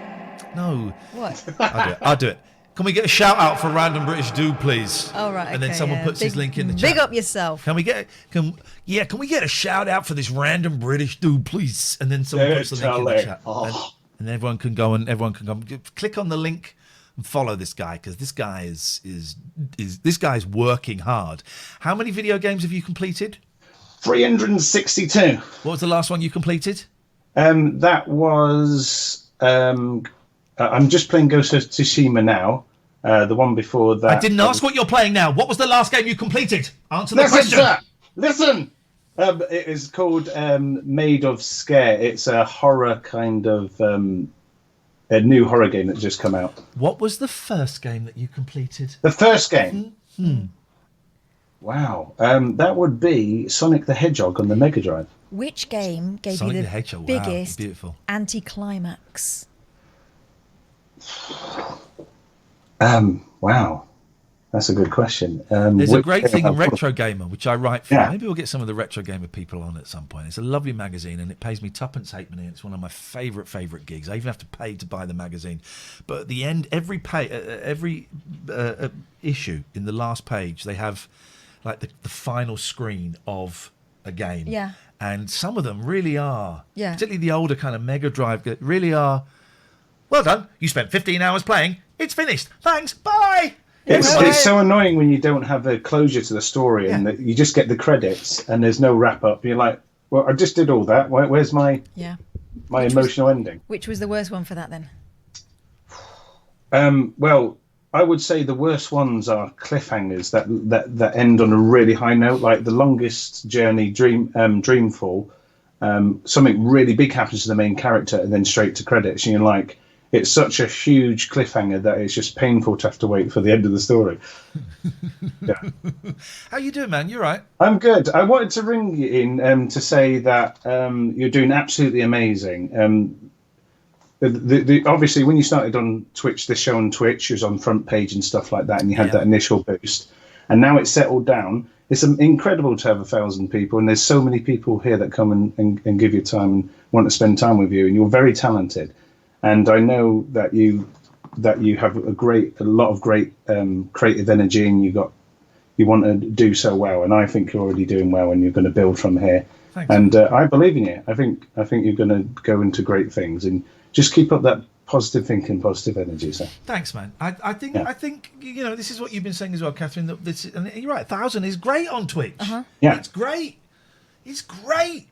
No. What? I'll do it. Can we get a shout out for Random British Dude, please? Oh, right. And then someone puts his link in the chat. Big up yourself. Can we get a shout out for this Random British Dude, please? And then someone puts the link in the chat. And everyone can go click on the link and follow this guy, because this guy is working hard. How many video games have you completed? 362. What was the last one you completed? That was I'm just playing Ghost of Tsushima now. The one before that. I didn't ask what you're playing now. What was the last game you completed? Answer the question. Sir, listen. It is called Made of Scare. It's a horror kind of a new horror game that just come out. What was the first game that you completed? The first game. Wow. That would be Sonic the Hedgehog on the Mega Drive. Which game gave you the biggest anticlimax? Wow, that's a good question. There's a great thing in Retro Gamer, which I write for. Maybe we'll get some of the Retro Gamer people on at some point. It's a lovely magazine, and it pays me tuppence halfpenny. It's one of my favourite gigs. I even have to pay to buy the magazine. But at the end, every issue, in the last page, they have like the final screen of a game. Yeah. And some of them really are, particularly the older kind of Mega Drive, really are. Well done. You spent 15 hours playing. It's finished. Thanks. Bye. It's so annoying when you don't have a closure to the story and you just get the credits and there's no wrap up. You're like, well, I just did all that. Where's my emotional ending? Which was the worst one for that then? Well, I would say the worst ones are cliffhangers that end on a really high note, like The Longest Journey, Dreamfall. Something really big happens to the main character and then straight to credits. And you're like, it's such a huge cliffhanger that it's just painful to have to wait for the end of the story. How you doing, man? You all right? I'm good. I wanted to ring you in to say that you're doing absolutely amazing. Obviously, when you started on Twitch, the show on Twitch, you was on front page and stuff like that, and you had that initial boost. And now it's settled down. it's incredible to have 1,000 people, and there's so many people here that come and give you time and want to spend time with you, and you're very talented. And I know that you have a lot of great creative energy, and you want to do so well. And I think you're already doing well, and you're going to build from here. Thanks. And I believe in you. I think you're going to go into great things, and just keep up that positive thinking, positive energy. So thanks, man. I think this is what you've been saying as well, Catherine. That this, and you're right. 1,000 is great on Twitch. Yeah, it's great. It's great.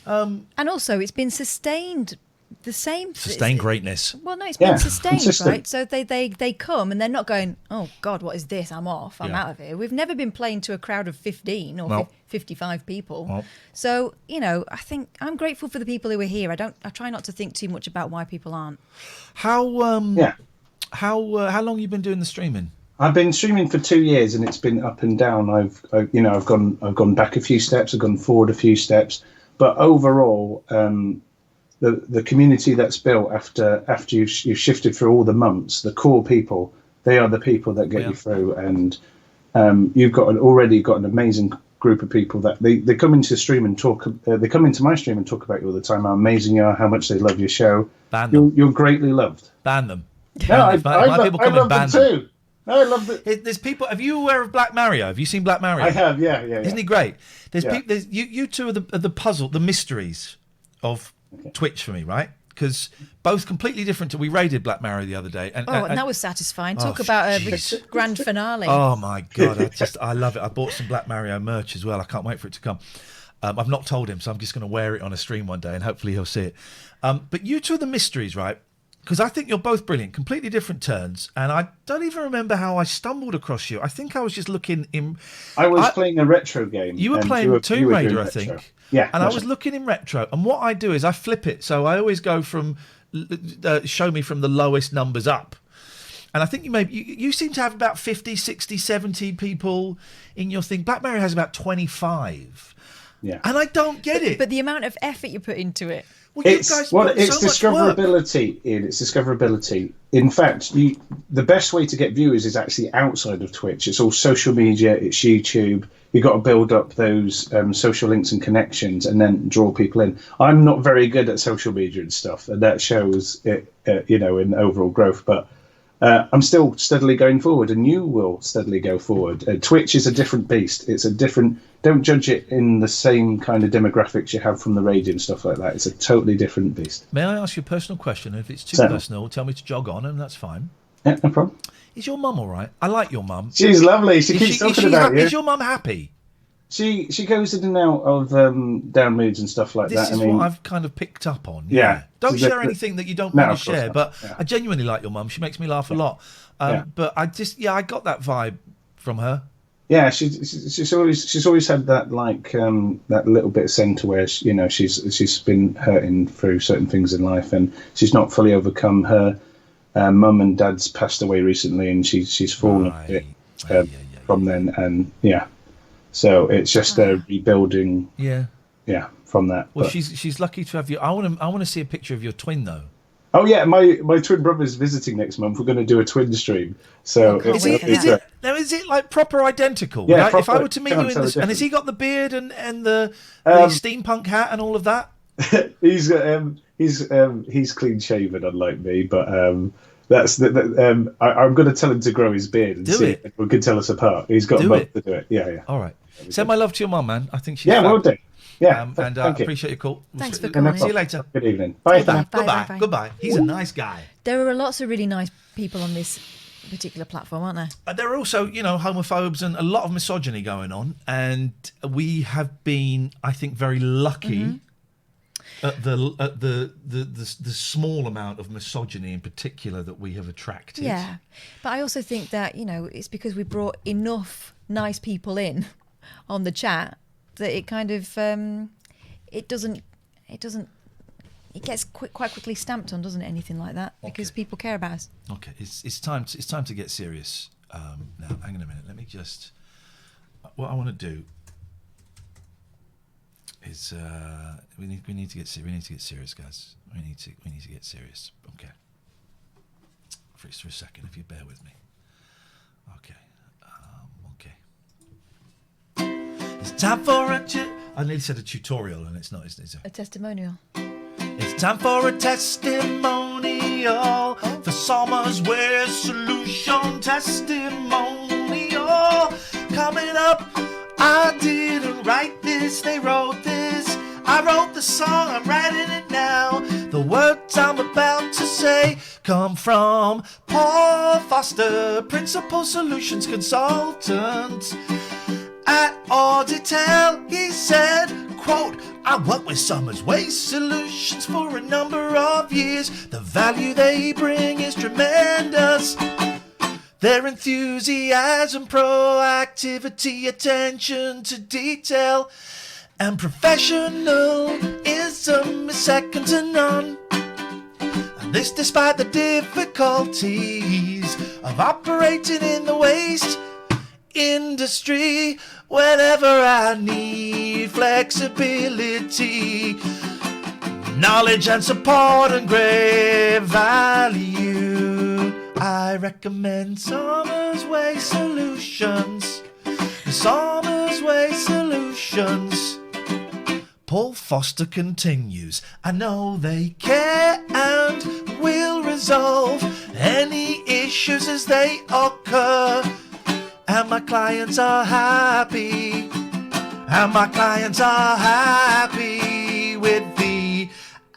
And also, it's been sustained. The same sustained greatness. Well, no, it's been sustained, consistent. right? So they come and they're not going, oh God, what is this? I'm off. I'm out of here. We've never been playing to a crowd of 15 or 55 people. So I think I'm grateful for the people who are here. I try not to think too much about why people aren't. How long you been doing the streaming? I've been streaming for 2 years, and it's been up and down. I've gone back a few steps. I've gone forward a few steps, but overall. The community that's built after you've shifted through all the months, the core people, they are the people that get you through. And you've already got an amazing group of people that they come into stream and talk. They come into my stream and talk about you all the time. How amazing you are, how much they love your show. Ban them. You're greatly loved. Ban them. No, I love them too. No, I love it. There's people. Have you aware of Black Mario? Have you seen Black Mario? I have. Yeah. Isn't he great? There's people. You two are the puzzle, the mysteries of Twitch for me, right? Because both completely different. We raided Black Mario the other day, and that was satisfying. Talk about a grand finale. Oh my God, I love it. I bought some Black Mario merch as well. I can't wait for it to come. I've not told him, so I'm just going to wear it on a stream one day, and hopefully he'll see it. But you two are the mysteries, right? Because I think you're both brilliant, completely different turns, and I don't even remember how I stumbled across you. I think I was just looking in. I was playing a retro game. You were playing Tomb Raider, I think. Yeah, and I was looking in retro, and what I do is I flip it. So I always go from show me from the lowest numbers up. And I think you seem to have about 50, 60, 70 people in your thing. Black Mario has about 25. Yeah. And I don't get it. But the amount of effort you put into it. Well, it's discoverability, Ian. It's discoverability. In fact, the best way to get viewers is actually outside of Twitch. It's all social media. It's YouTube. You've got to build up those social links and connections, and then draw people in. I'm not very good at social media and stuff, and that shows it, in overall growth. But I'm still steadily going forward, and you will steadily go forward. Twitch is a different beast. It's a different. Don't judge it in the same kind of demographics you have from the radio and stuff like that. It's a totally different beast. May I ask you a personal question? If it's too personal, tell me to jog on, and that's fine. Yeah, no problem. Is your mum all right? I like your mum. She's lovely. She keeps talking about you. Is your mum happy? She goes in and out of down moods and stuff like that. This is what I've kind of picked up on. Yeah. Don't share anything that you don't want to share. But I genuinely like your mum. She makes me laugh a lot. But I got that vibe from her. Yeah, she's always had that that little bit of centre where she's been hurting through certain things in life, and she's not fully overcome. Her mum and dad's passed away recently, and she's fallen a bit from then, and so it's just a rebuilding. Yeah, from that. Well, she's lucky to have you. I want to see a picture of your twin though. Oh yeah, my twin brother's visiting next month. We're going to do a twin stream. So is it like proper identical? Yeah, right? proper, if I were to meet you in this, and has he got the beard and the steampunk hat and all of that? he's clean shaven, unlike me. But that's I'm going to tell him to grow his beard and see if we can tell us apart. He's got a month to do it. Yeah. All right. Send my love to your mum, man. I think she's will do. Yeah, and I appreciate your call. Thanks for calling. See you later. Good evening. Bye. Goodbye. He's a nice guy. There are lots of really nice people on this particular platform, aren't there? There are also, homophobes and a lot of misogyny going on, and we have been, I think, very lucky at the small amount of misogyny in particular that we have attracted. Yeah, but I also think that it's because we brought enough nice people in on the chat that it kind of it gets quite quickly stamped on, doesn't it? Anything like that, because people care about us. Okay, it's time to get serious now. Hang on a minute. Let me just. What I want to do is we need to get serious, guys. We need to get serious. Okay. Freeze for a second, if you bear with me. Okay. Okay. time for I nearly said a tutorial, and it's not. It's a testimonial. It's time for a testimonial for Summer's Way Solution testimonial. Coming up, I didn't write this, they wrote this. I wrote the song, I'm writing it now. The words I'm about to say come from Paul Foster, Principal Solutions Consultant. At Auditel, he said, quote, I worked with Summer's Waste Solutions for a number of years. The value they bring is tremendous. Their enthusiasm, proactivity, attention to detail, and professionalism is second to none. And this despite the difficulties of operating in the waste industry. Whenever I need flexibility, knowledge and support and great value, I recommend Summer's Way Solutions. Summer's Way Solutions. Paul Foster continues. I know they care and will resolve any issues as they occur. And my clients are happy. And my clients are happy with the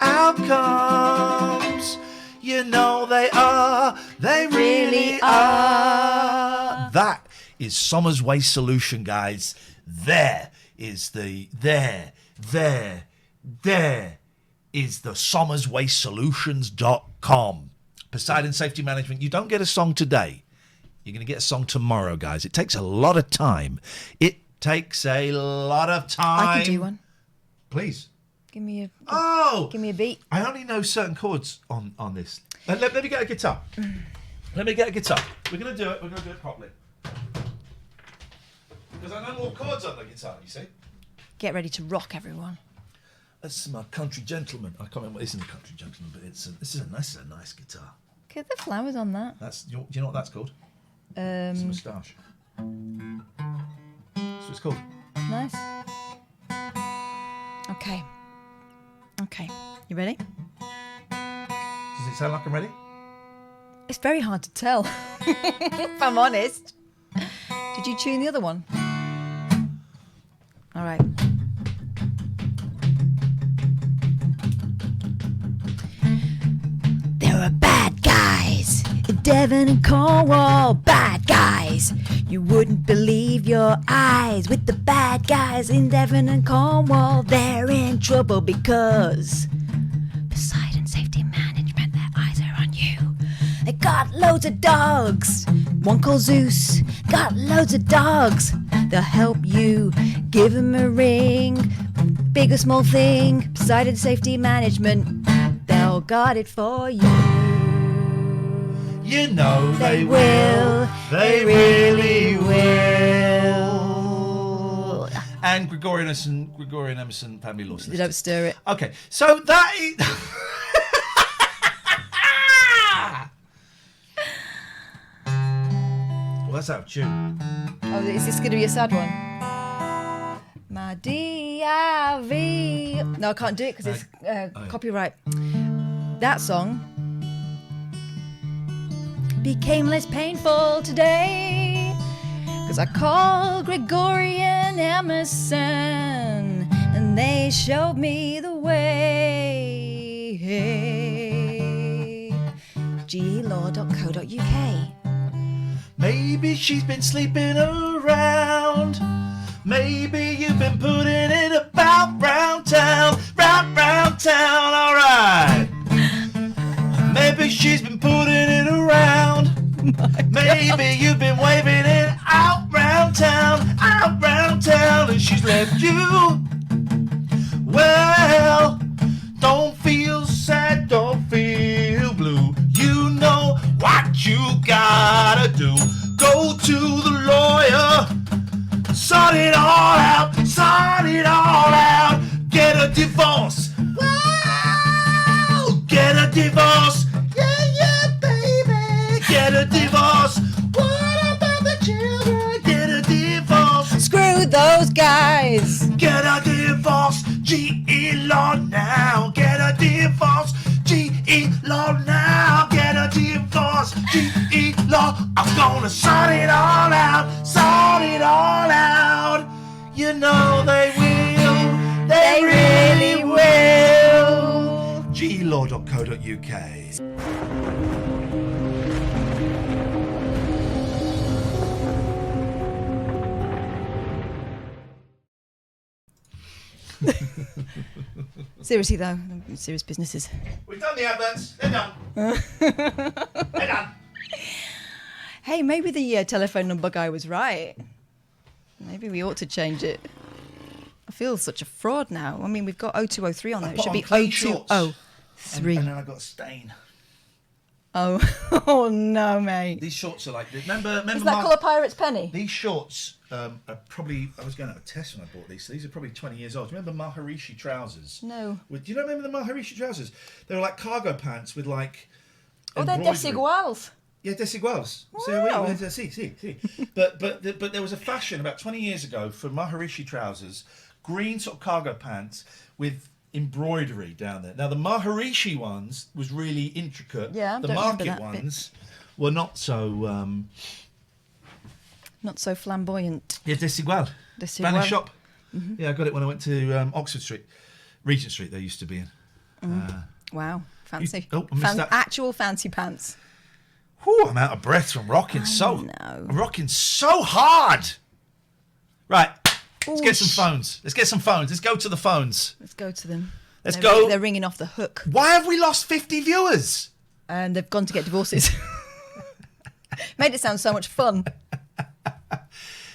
outcomes. You know they are. They really are. That is Summer's Way Solution, guys. There is the SummersWasteSolutions.com. Poseidon Safety Management. You don't get a song today. You're going to get a song tomorrow, guys. It takes a lot of time. It takes a lot of time. I can do one. Please. Give me a beat. I only know certain chords on this. Let me get a guitar. Let me get a guitar. We're going to do it. We're going to do it properly. Because I know more chords on the guitar, you see. Get ready to rock, everyone. This is my Country Gentleman. I can't remember. It isn't a Country Gentleman, but this is a nice guitar. Get the flowers on that. Do you know what that's called? It's a moustache. That's what it's called. Nice. Okay. You ready? Does it sound like I'm ready? It's very hard to tell, if I'm honest. Did you tune the other one? All right. There are bad guys in Devon and Cornwall. Bad guys. You wouldn't believe your eyes with the bad guys in Devon and Cornwall. They're in trouble because Poseidon Safety Management, their eyes are on you. They got loads of dogs. One called Zeus. Got loads of dogs. They'll help you. Give them a ring. Big or small thing. Poseidon Safety Management. They'll guard it for you. You know they will. They really will. And Gregorian Emerson family law solicitor. Don't stir it. Okay, so that is... Well, that's out of tune. Oh, is this going to be a sad one? My D-I-V. No, I can't do it because it's copyright. That song became less painful today because I called Gregorian Emerson and they showed me the way. gelaw.co.uk. Maybe she's been sleeping around. Maybe you've been putting it about round town, alright. Maybe she's been putting it around. Maybe you've been waving it out round town, and she's left you. Well, don't feel sad, don't feel blue. You know what you gotta do. Go to the lawyer, sort it all out, get a divorce. Wow, get a divorce. Yeah, baby, get a divorce. What about the children? Get a divorce. Screw those guys. Get a divorce, GE law now. Get a divorce, GE law now. Get a divorce, GE law. I'm gonna sort it all out, sort it all out. You know they will, they really will. GElaw.co.uk. Seriously though, serious businesses. We've done the adverts. They're done. They're done. Hey, maybe the telephone number guy was right. Maybe we ought to change it. I feel such a fraud now. I mean, we've got 0203 on there. It should be 0203. And then I got a stain. Oh, oh no, mate. These shorts are like this. Remember Is that called a pirate's penny? These shorts are probably, I was going to have a test when I bought these. So these are probably 20 years old. Do you remember Maharishi trousers? No. Do you remember the Maharishi trousers? They were like cargo pants with like Oh, they're desiguals. Yeah, desiguals. Wow. So see. But there was a fashion about 20 years ago for Maharishi trousers, green sort of cargo pants with embroidery down there. Now the Maharishi ones was really intricate. Yeah, the market ones were not so not so flamboyant. Yeah, desigual. Spanish shop. Mm-hmm. Yeah, I got it when I went to Oxford Street, Regent Street. They used to be in. Wow, fancy. I missed that. Actual fancy pants. Whew, I'm out of breath from rocking I'm rocking so hard. Right. Let's get some phones. Let's go to the phones. Let's go to them. Let's go. They're ringing off the hook. Why have we lost 50 viewers? And they've gone to get divorces. Made it sound so much fun.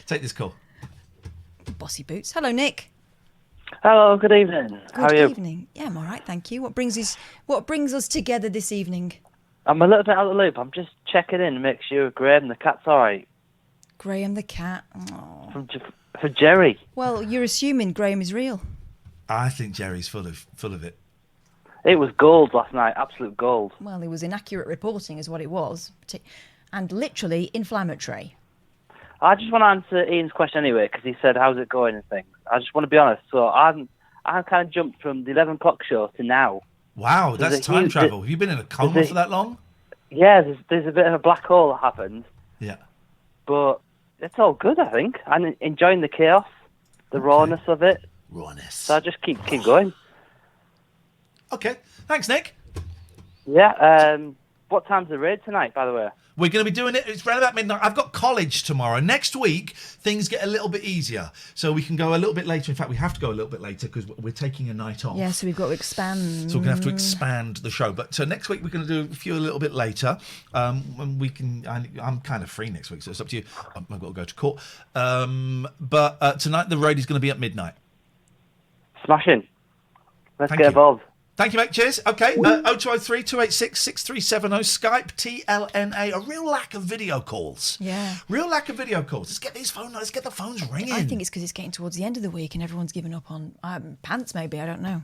Take this call. Bossy boots. Hello, Nick. Hello, good evening. How are you? Good evening. Yeah, I'm all right, thank you. What brings us together this evening? I'm a little bit out of the loop. I'm just checking in to make sure Graham the cat's all right. Graham the cat. Oh. For Jerry. Well, you're assuming Graham is real. I think Jerry's full of it. It was gold last night, absolute gold. Well, it was inaccurate reporting is what it was. And literally inflammatory. I just want to answer Ian's question anyway, because he said, how's it going and things. I just want to be honest. So I kind of jumped from the 11 o'clock show to now. Wow, that's time travel. Have you been in a coma for that long? Yeah, there's a bit of a black hole that happened. Yeah. But it's all good, I think. I'm enjoying the chaos, the rawness of it. Rawness. So I just keep going. Okay. Thanks, Nick. Yeah. What time's the raid tonight, by the way? We're going to be doing it. It's around about midnight. I've got college tomorrow. Next week, things get a little bit easier. So we can go a little bit later. In fact, we have to go a little bit later because we're taking a night off. Yeah, so we've got to expand. So we're going to have to expand the show. But so next week, we're going to do a few a little bit later. And we can. I'm kind of free next week, so it's up to you. I've got to go to court. But tonight, the raid is going to be at midnight. Smashing. Let's get involved. Thank you, mate. Cheers. Okay. 0203 286 6370. Skype, TLNA. A real lack of video calls. Yeah. Real lack of video calls. Let's get let's get the phones ringing. I think it's because it's getting towards the end of the week and everyone's given up on pants, maybe. I don't know.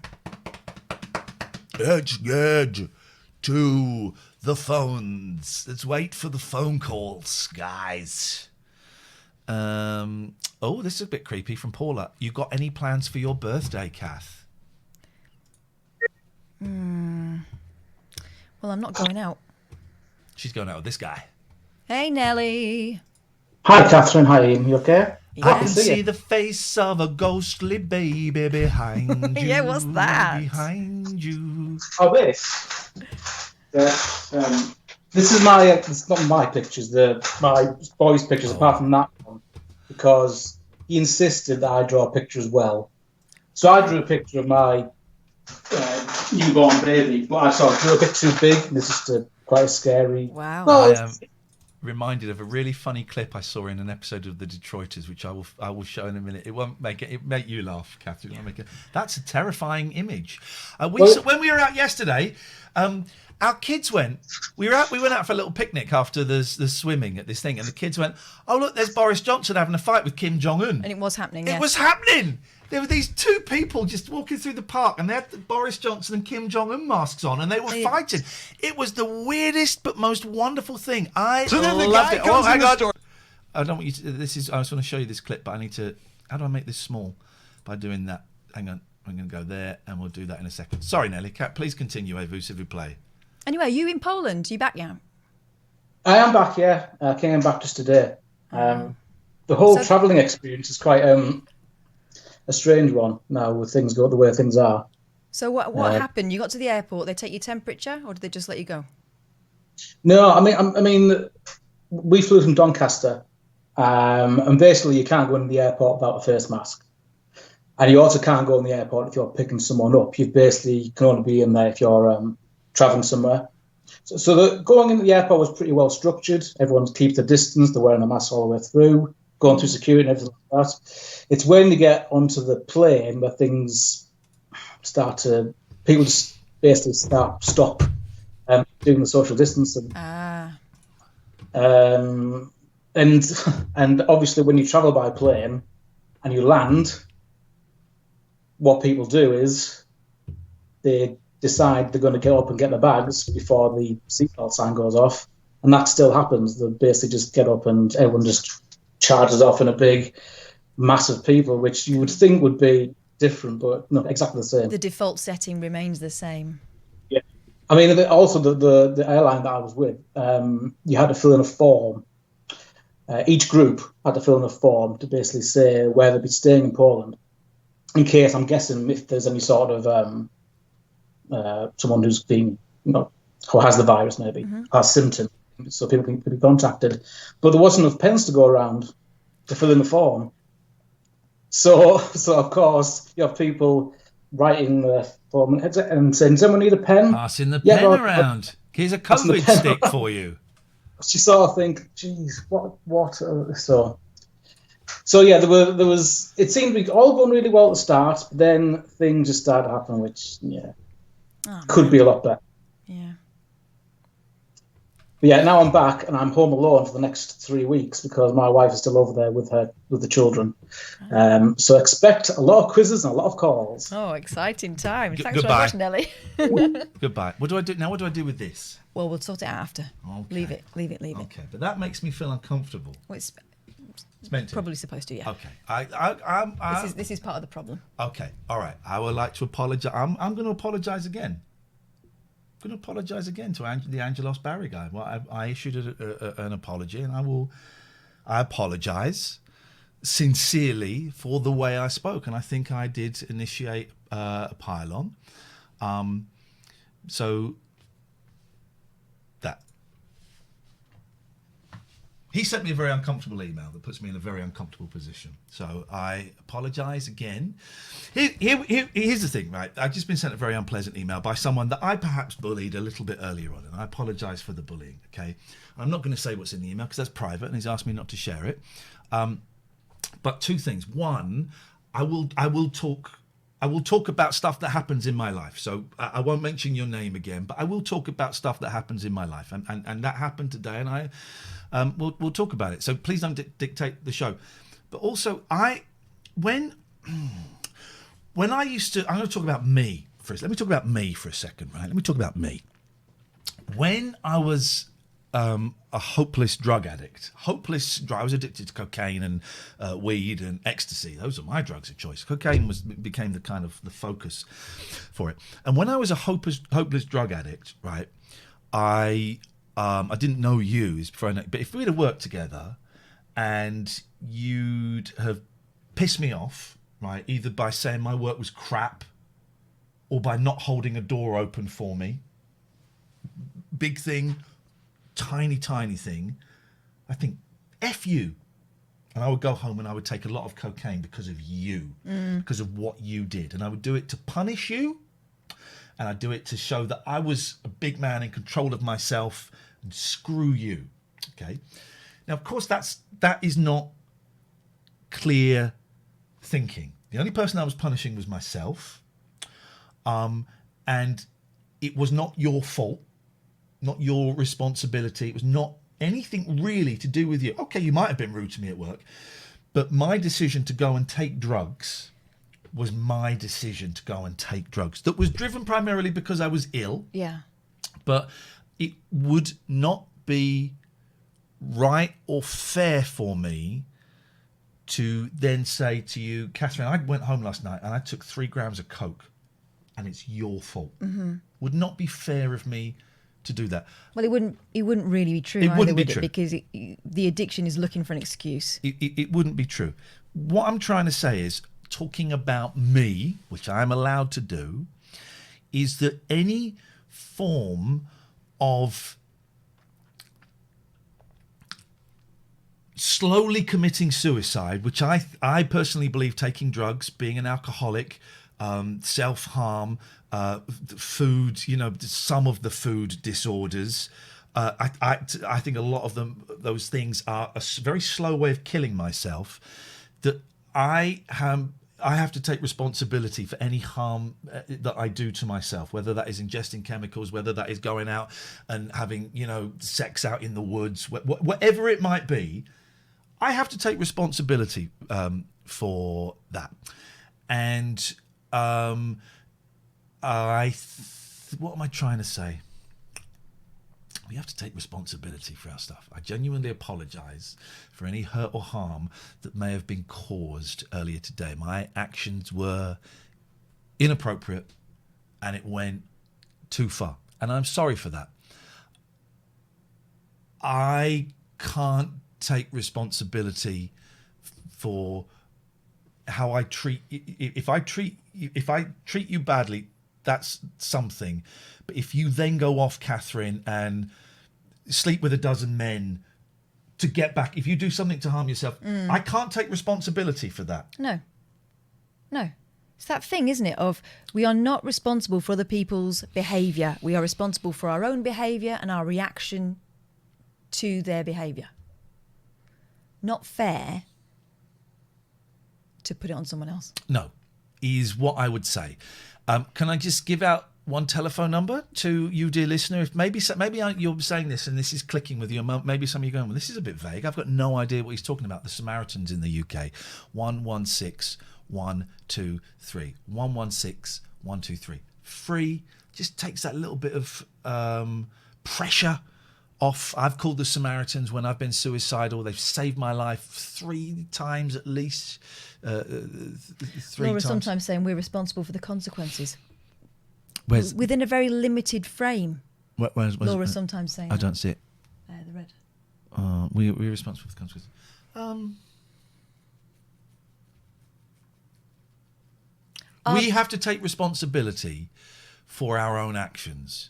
Let's get to the phones. Let's wait for the phone calls, guys. Oh, this is a bit creepy from Paula. You got any plans for your birthday, Kath? Well, I'm not going out. She's going out with this guy. Hey, Nelly. Hi, Catherine. Hi, Ian. You okay? I can see the face of a ghostly baby behind you. Yeah, what's that? Behind you. Oh, this. Yeah. This is my. It's not my pictures. My boy's pictures. Apart from that one, because he insisted that I draw a picture as well. So I drew a picture of my newborn baby, but I saw it drew a bit too big. And it's just quite scary. Wow. I am reminded of a really funny clip I saw in an episode of The Detroiters, which I will show in a minute. It won't make it. It make you laugh, Catherine. That's a terrifying image. When we were out yesterday, our kids went. We went out for a little picnic after the swimming at this thing, and the kids went, "Oh look, there's Boris Johnson having a fight with Kim Jong-un." And it was happening. It was happening. There were these two people just walking through the park, and they had Boris Johnson and Kim Jong-un masks on, and they were fighting. It was the weirdest but most wonderful thing. I loved it. Oh, hang on. I don't want you to. I just want to show you this clip, but I need to How do I make this small? By doing that. Hang on. I'm going to go there, and we'll do that in a second. Sorry, Nelly. Please continue, s'il vous plaît. Anyway, are you in Poland? Are you back now? I am back, yeah. I came back just today. The whole travelling experience is quite a strange one now with things go the way things are. So what happened? You got to the airport, they take your temperature, or did they just let you go? No, I mean, we flew from Doncaster, and basically you can't go in the airport without a face mask. And you also can't go in the airport if you're picking someone up. You basically can only be in there if you're travelling somewhere. So going into the airport was pretty well structured. Everyone keeps their distance. They're wearing a mask all the way through, going through security and everything like that. It's when you get onto the plane where things people just basically stop doing the social distancing. And obviously when you travel by plane and you land, what people do is they decide they're going to get up and get their bags before the seatbelt sign goes off, and that still happens. They basically just get up and everyone just charges off in a big mass of people, which you would think would be different, but not exactly the same. The default setting remains the same. Yeah, I mean, also the airline that I was with, you had to fill in a form. Each group had to fill in a form to basically say where they'd be staying in Poland, in case, I'm guessing, if there's any sort of someone who's been, who has the virus maybe, has symptoms, so people can be contacted. But there wasn't enough pens to go around to fill in the form. So of course, you have people writing the form and saying, does anyone need a pen? Passing the pen around. Here's a COVID stick for you. You sort of think, geez, what? So yeah, there was. It seemed to be all going really well at the start, but then things just started happening, which could be a lot better. Yeah. But yeah, now I'm back and I'm home alone for the next 3 weeks because my wife is still over there with the children. So expect a lot of quizzes and a lot of calls. Oh, exciting time! Thanks Goodbye. very much, Nelly. Goodbye. What do I do now? What do I do with this? Well, we'll sort it out after. Okay. Leave it. Okay, but that makes me feel uncomfortable. Well, it's meant to. Probably supposed to, yeah. Okay. This is part of the problem. Okay. All right. I would like to apologise. I'm going to apologise again. I'm going to apologise again to the Angelos Barry guy. Well, I issued an apology, and I apologise sincerely for the way I spoke, and I think I did initiate a pile-on. So that. He sent me a very uncomfortable email that puts me in a very uncomfortable position. So I apologise again. Here's the thing, right? I've just been sent a very unpleasant email by someone that I perhaps bullied a little bit earlier on, and I apologise for the bullying, okay? I'm not going to say what's in the email because that's private, and he's asked me not to share it. But two things. One, I will talk about stuff that happens in my life. So I won't mention your name again, but I will talk about stuff that happens in my life. And that happened today, and we'll talk about it. So please don't dictate the show. But also, when I used to, I'm going to talk about me first. Let me talk about me for a second, right? Let me talk about me. When I was a hopeless drug addict, I was addicted to cocaine and weed and ecstasy. Those are my drugs of choice. Cocaine became the kind of the focus for it. And when I was a hopeless drug addict, right, I didn't know you, but if we'd have worked together and you'd have pissed me off, right, either by saying my work was crap or by not holding a door open for me, big thing, tiny thing, I think, F you. And I would go home and I would take a lot of cocaine because of you, because of what you did. And I would do it to punish you, and I'd do it to show that I was a big man in control of myself, and screw you, okay? Now, of course, that is not clear thinking. The only person I was punishing was myself, and it was not your fault, not your responsibility. It was not anything really to do with you. Okay, you might have been rude to me at work, but my decision to go and take drugs was my decision to go and take drugs. That was driven primarily because I was ill. Yeah. But it would not be right or fair for me to then say to you, Catherine, I went home last night and I took 3 grams of coke, and it's your fault. Mm-hmm. Would not be fair of me to do that. Well, it wouldn't really be true. It either, wouldn't be would it? true. Because the addiction is looking for an excuse. It wouldn't be true. What I'm trying to say is, talking about me, which I'm allowed to do, is that any form of slowly committing suicide, which I personally believe taking drugs, being an alcoholic, self-harm, food, some of the food disorders, I think a lot of those things are a very slow way of killing myself, that I have to take responsibility for any harm that I do to myself, whether that is ingesting chemicals, whether that is going out and having, sex out in the woods, whatever it might be. I have to take responsibility for that. And what am I trying to say? We have to take responsibility for our stuff. I genuinely apologise for any hurt or harm that may have been caused earlier today. My actions were inappropriate and it went too far. And I'm sorry for that. I can't take responsibility for how I treat you. If I treat you badly, that's something. But if you then go off, Catherine, and sleep with a dozen men to get back, if you do something to harm yourself, I can't take responsibility for that. No. It's that thing, isn't it, of we are not responsible for other people's behaviour. We are responsible for our own behaviour and our reaction to their behaviour. Not fair to put it on someone else. No, is what I would say. Can I just give out one telephone number to you, dear listener? If maybe you're saying this and this is clicking with you, maybe some of you are going, well, this is a bit vague. I've got no idea what he's talking about. The Samaritans in the UK. 116 123. 116 123. Free. Just takes that little bit of pressure off. I've called the Samaritans when I've been suicidal. They've saved my life 3 times at least. 3 Laura times. sometimes saying we're responsible for the consequences. Where's within a very limited frame. where's Laura sometimes saying I don't see it. The red. We're responsible for the consequences. We have to take responsibility for our own actions.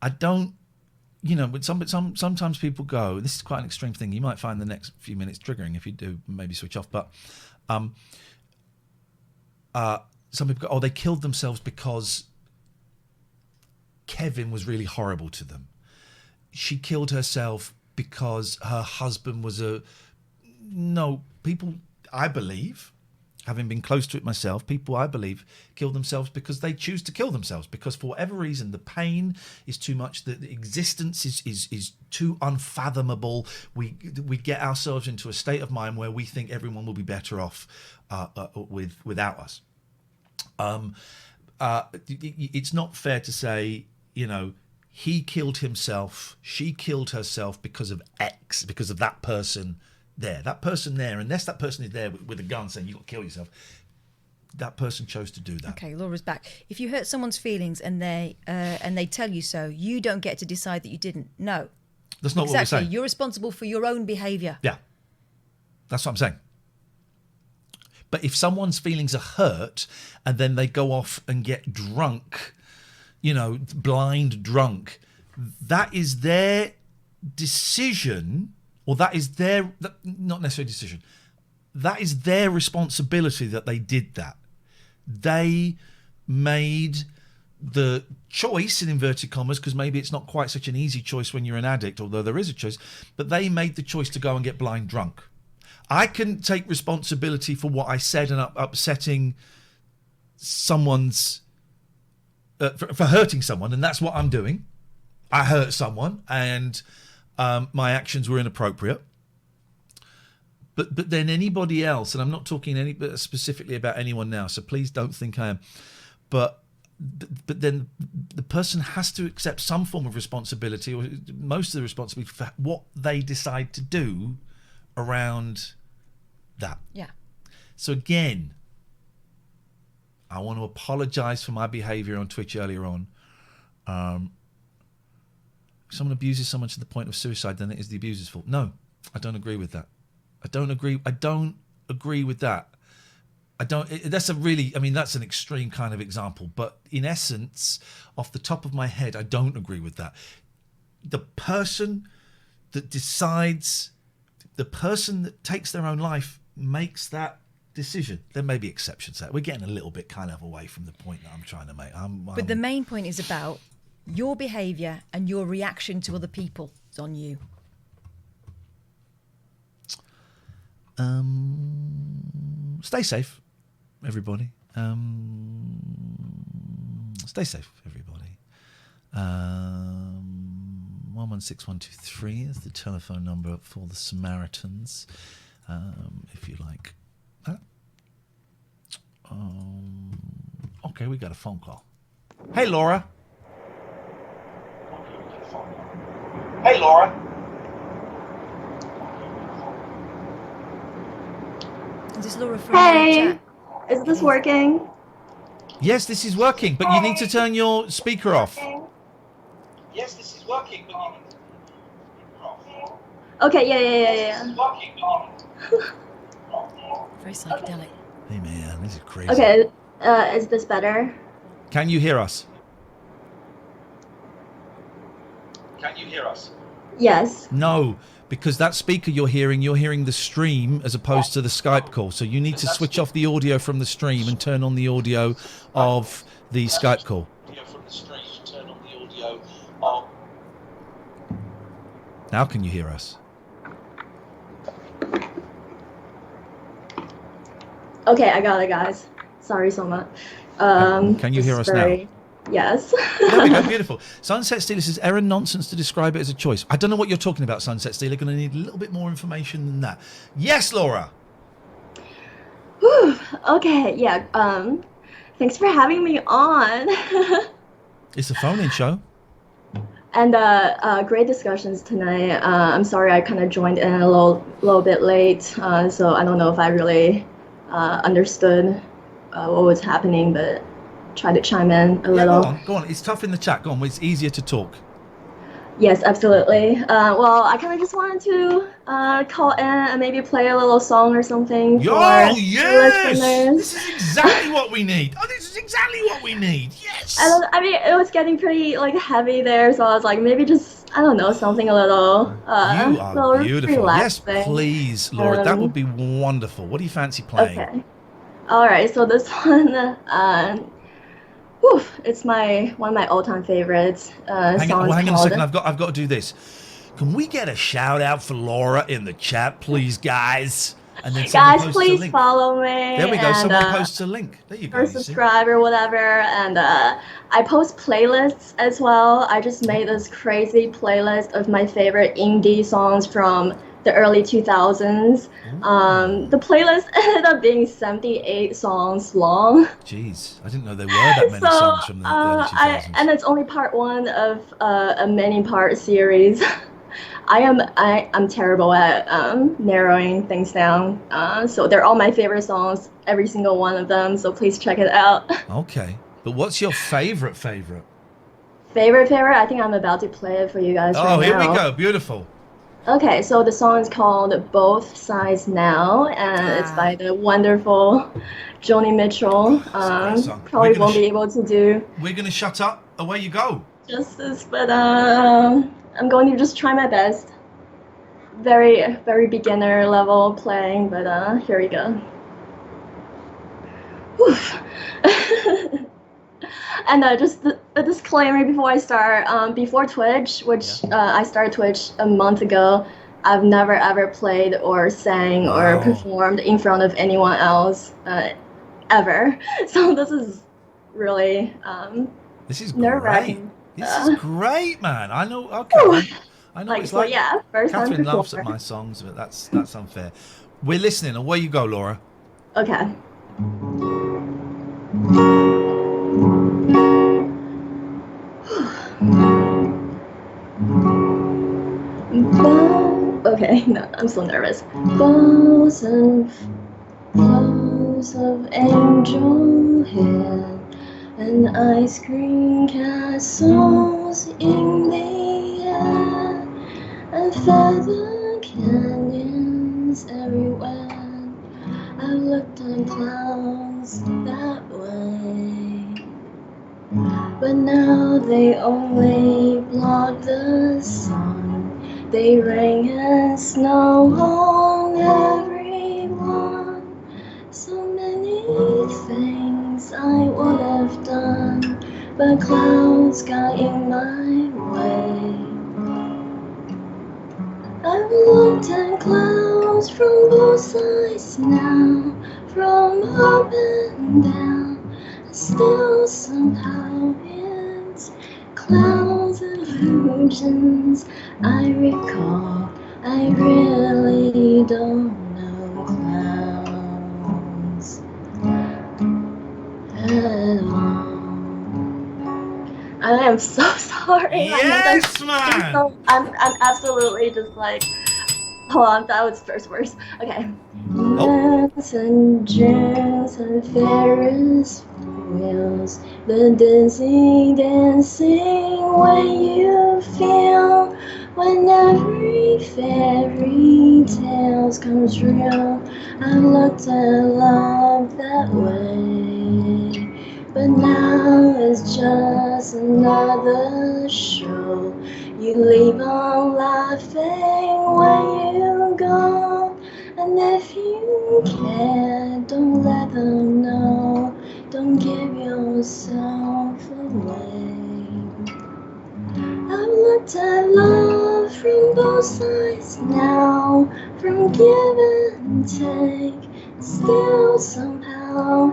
I don't, but sometimes people go, this is quite an extreme thing. You might find the next few minutes triggering. If you do, maybe switch off. But some people go, they killed themselves because Kevin was really horrible to them. She killed herself because her husband was people, I believe, having been close to it myself, people I believe kill themselves because they choose to kill themselves, because for whatever reason the pain is too much, the existence is too unfathomable. We get ourselves into a state of mind where we think everyone will be better off without us. It's not fair to say, he killed himself, she killed herself because of X, because of that person there, unless that person is there with a gun saying you've got to kill yourself, that person chose to do that. Okay, Laura's back. If you hurt someone's feelings and they tell you so, you don't get to decide that you didn't. No, that's not what we're saying. You're responsible for your own behaviour. Yeah, that's what I'm saying. But if someone's feelings are hurt and then they go off and get drunk, blind drunk, that is their decision. Or that is not necessarily decision. That is their responsibility that they did that. They made the choice, in inverted commas, because maybe it's not quite such an easy choice when you're an addict, although there is a choice, but they made the choice to go and get blind drunk. I can take responsibility for what I said and upsetting someone's, for hurting someone, and that's what I'm doing. I hurt someone, and my actions were inappropriate. But then anybody else, and I'm not talking specifically about anyone now, so please don't think I am, but then the person has to accept some form of responsibility, or most of the responsibility, for what they decide to do around that. Yeah. So again, I want to apologize for my behavior on Twitch earlier on. If someone abuses someone to the point of suicide, then it is the abuser's fault. No, I don't agree with that. I don't agree with that. That's an extreme kind of example, but in essence, off the top of my head, I don't agree with that. The person that takes their own life makes that decision. There may be exceptions to that. We're getting a little bit kind of away from the point that I'm trying to make. But the main point is about your behaviour and your reaction to other people. It's on you. Stay safe, everybody. Stay safe, everybody. 116123 is the telephone number for the Samaritans, if you like that. Okay, we got a phone call. Hey, Laura. Hey, Laura. Is this Laura from Hey, is this working? Yes, this is working, but you need to turn your speaker off. Yes, this is working, but you need to Okay, yeah. Very psychedelic. Hey, man, this is crazy. Okay, is this better? Can you hear us? Can you hear us? Yes. No, because that speaker you're hearing the stream as opposed to the Skype call. So you need to switch off the audio from the stream and turn on the audio of the Skype call. Now can you hear us? Okay, I got it, guys. Sorry so much. Can you hear us now? Yes. There we go, beautiful. Sunset Stealer says, error nonsense to describe it as a choice. I don't know what you're talking about, Sunset Stealer. Going to need a little bit more information than that. Yes, Laura. Whew, okay, yeah. Thanks for having me on. It's a phone-in show. And great discussions tonight. I'm sorry I kind of joined in a little bit late, so I don't know if I really understood what was happening, but try to chime in a little. Go on. It's tough in the chat. Go on. It's easier to talk. Yes, absolutely. Well, I kind of just wanted to call in and maybe play a little song or something. Oh, yes! This is exactly what we need. Oh, this is exactly what we need. Yes! I mean, it was getting pretty heavy there, so I was like, maybe just, I don't know, something a little You are beautiful. relaxing. Yes, please, Laura. That would be wonderful. What do you fancy playing? Okay. All right, so this one, it's one of my all-time favorites. Hang on a second. I've got to do this. Can we get a shout out for Laura in the chat, please, guys? And then guys, please follow me. There we go. And, someone posts a link. There you go. Or subscribe or whatever. And I post playlists as well. I just made this crazy playlist of my favorite indie songs from the early 2000s. The playlist ended up being 78 songs long. Jeez, I didn't know there were that many songs from the early 2000s. And it's only part one of a many-part series. I'm terrible at narrowing things down. So they're all my favorite songs, every single one of them. So please check it out. Okay, but what's your favorite? Favorite? I think I'm about to play it for you guys. Oh, right here now. we go. Beautiful. Okay, so the song is called Both Sides Now, and it's by the wonderful Joni Mitchell. Probably won't be able to do We're going to shut up. Away you go. justice, but I'm going to just try my best. Very, very beginner level playing, but here we go. And just a disclaimer before I start, before Twitch, which I started Twitch a month ago, I've never ever played or sang or performed in front of anyone else, ever. So this is really nerve-wracking. This is great, man. I know. Okay, I know. Like, It's so like yeah, first time Catherine laughs at performer. my songs, but that's unfair. We're listening. Away you go, Laura. Okay. Okay. Okay, no, I'm so nervous. Balls of angel hair and ice cream castles in the air and feather canyons everywhere. I've looked on clouds that way, but now they only block the sun. They rain and snow on everyone. So many things I would have done, but clouds got in my way. I've looked at clouds from both sides now, from up and down, and still somehow it's clouds and illusions I recall. I really don't know clouds at all. I am so sorry. Yes, man. So, I'm absolutely just like, hold on, that was first verse. Okay. Dance and dreams and Ferris wheels, the dizzy dancing when you feel, when every fairy tale comes real. I've looked at love that way, but now it's just another show. You leave on laughing when you go, and if you care, don't let them know. Don't give yourself away. I've looked at love from both sides now, from give and take. Still somehow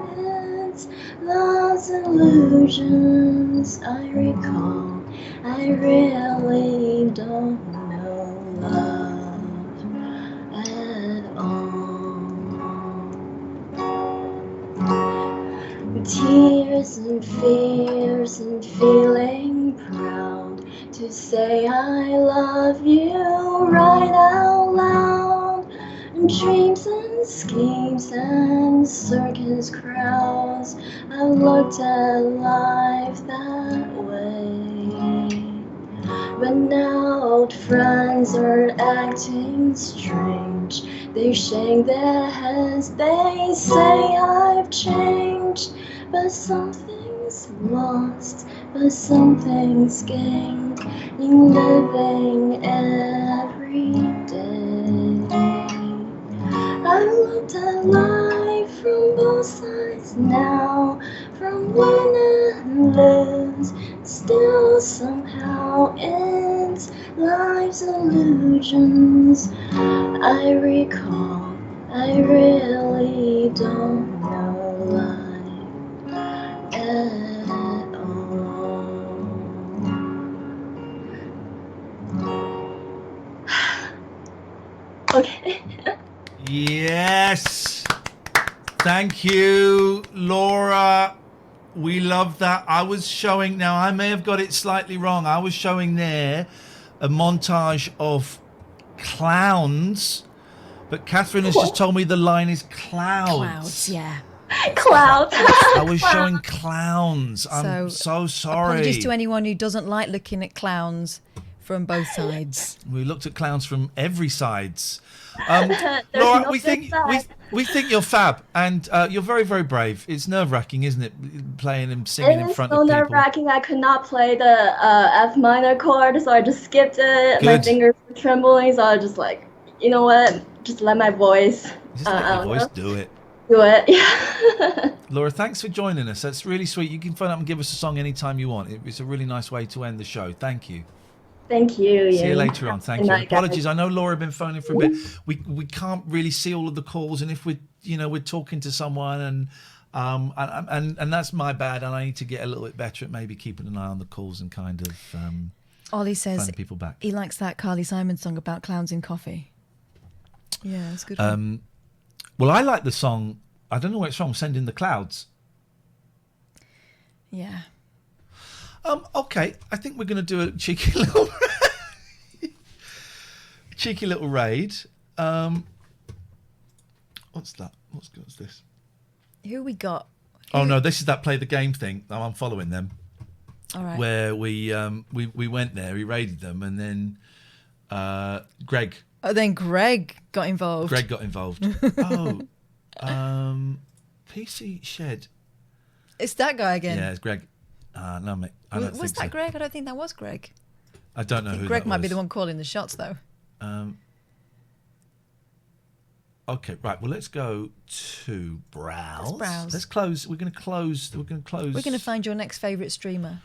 it's love's illusions I recall. I really don't know love at all. Tears and fears and feeling proud to say I love you right out loud. Dreams and schemes and circus crowds, I've looked at life that way. But now old friends are acting strange. They shake their heads, they say I've changed. But something's lost, but something's gained in living every day. I've looked at life from both sides now, from win and lose. Still somehow ends life's illusions I recall. I really don't know life at all. Okay. Yes. Thank you, Laura. We love that. I was showing, now I may have got it slightly wrong. I was showing there a montage of clowns, but Catherine has just told me the line is clouds. Clouds, yeah. Clouds. I was showing clowns. I'm so sorry. Apologies to anyone who doesn't like looking at clowns from both sides. We looked at clowns from every sides. Laura, no we think you're fab, and you're very, very brave. It's nerve-wracking, isn't it, playing and singing in front of people? It's so nerve-wracking. I could not play the F minor chord, so I just skipped it. Good. My fingers were trembling, so I was just like, you know what? Just let my voice. Just let your voice do it. Do it. Yeah. Laura, thanks for joining us. That's really sweet. You can phone up and give us a song anytime you want. It's a really nice way to end the show. Thank you. Thank you. See you later on. Thank you. Apologies. I know Laura had been phoning for a bit. We can't really see all of the calls, and if we're talking to someone, and that's my bad, and I need to get a little bit better at maybe keeping an eye on the calls and kind of Ollie says phoning people back. He likes that Carly Simon song about clowns in coffee. Yeah, it's a good. Well, I like the song. I don't know where it's from. Send in the Clouds. Yeah. Okay, I think we're going to do a cheeky little cheeky little raid. What's that? What's this? Who we got? Oh no, this is that play the game thing. I'm following them. All right. Where we went there, we raided them, and then Greg. Oh, then Greg got involved. Oh, PC Shed. It's that guy again. Yeah, it's Greg. No, mate. Was that Greg? I don't think that was Greg. I don't know who Greg that might was. be the one calling the shots, though. Okay, right. Well, let's go to browse. Let's browse. Let's close. We're going to close. We're going to find your next favourite streamer.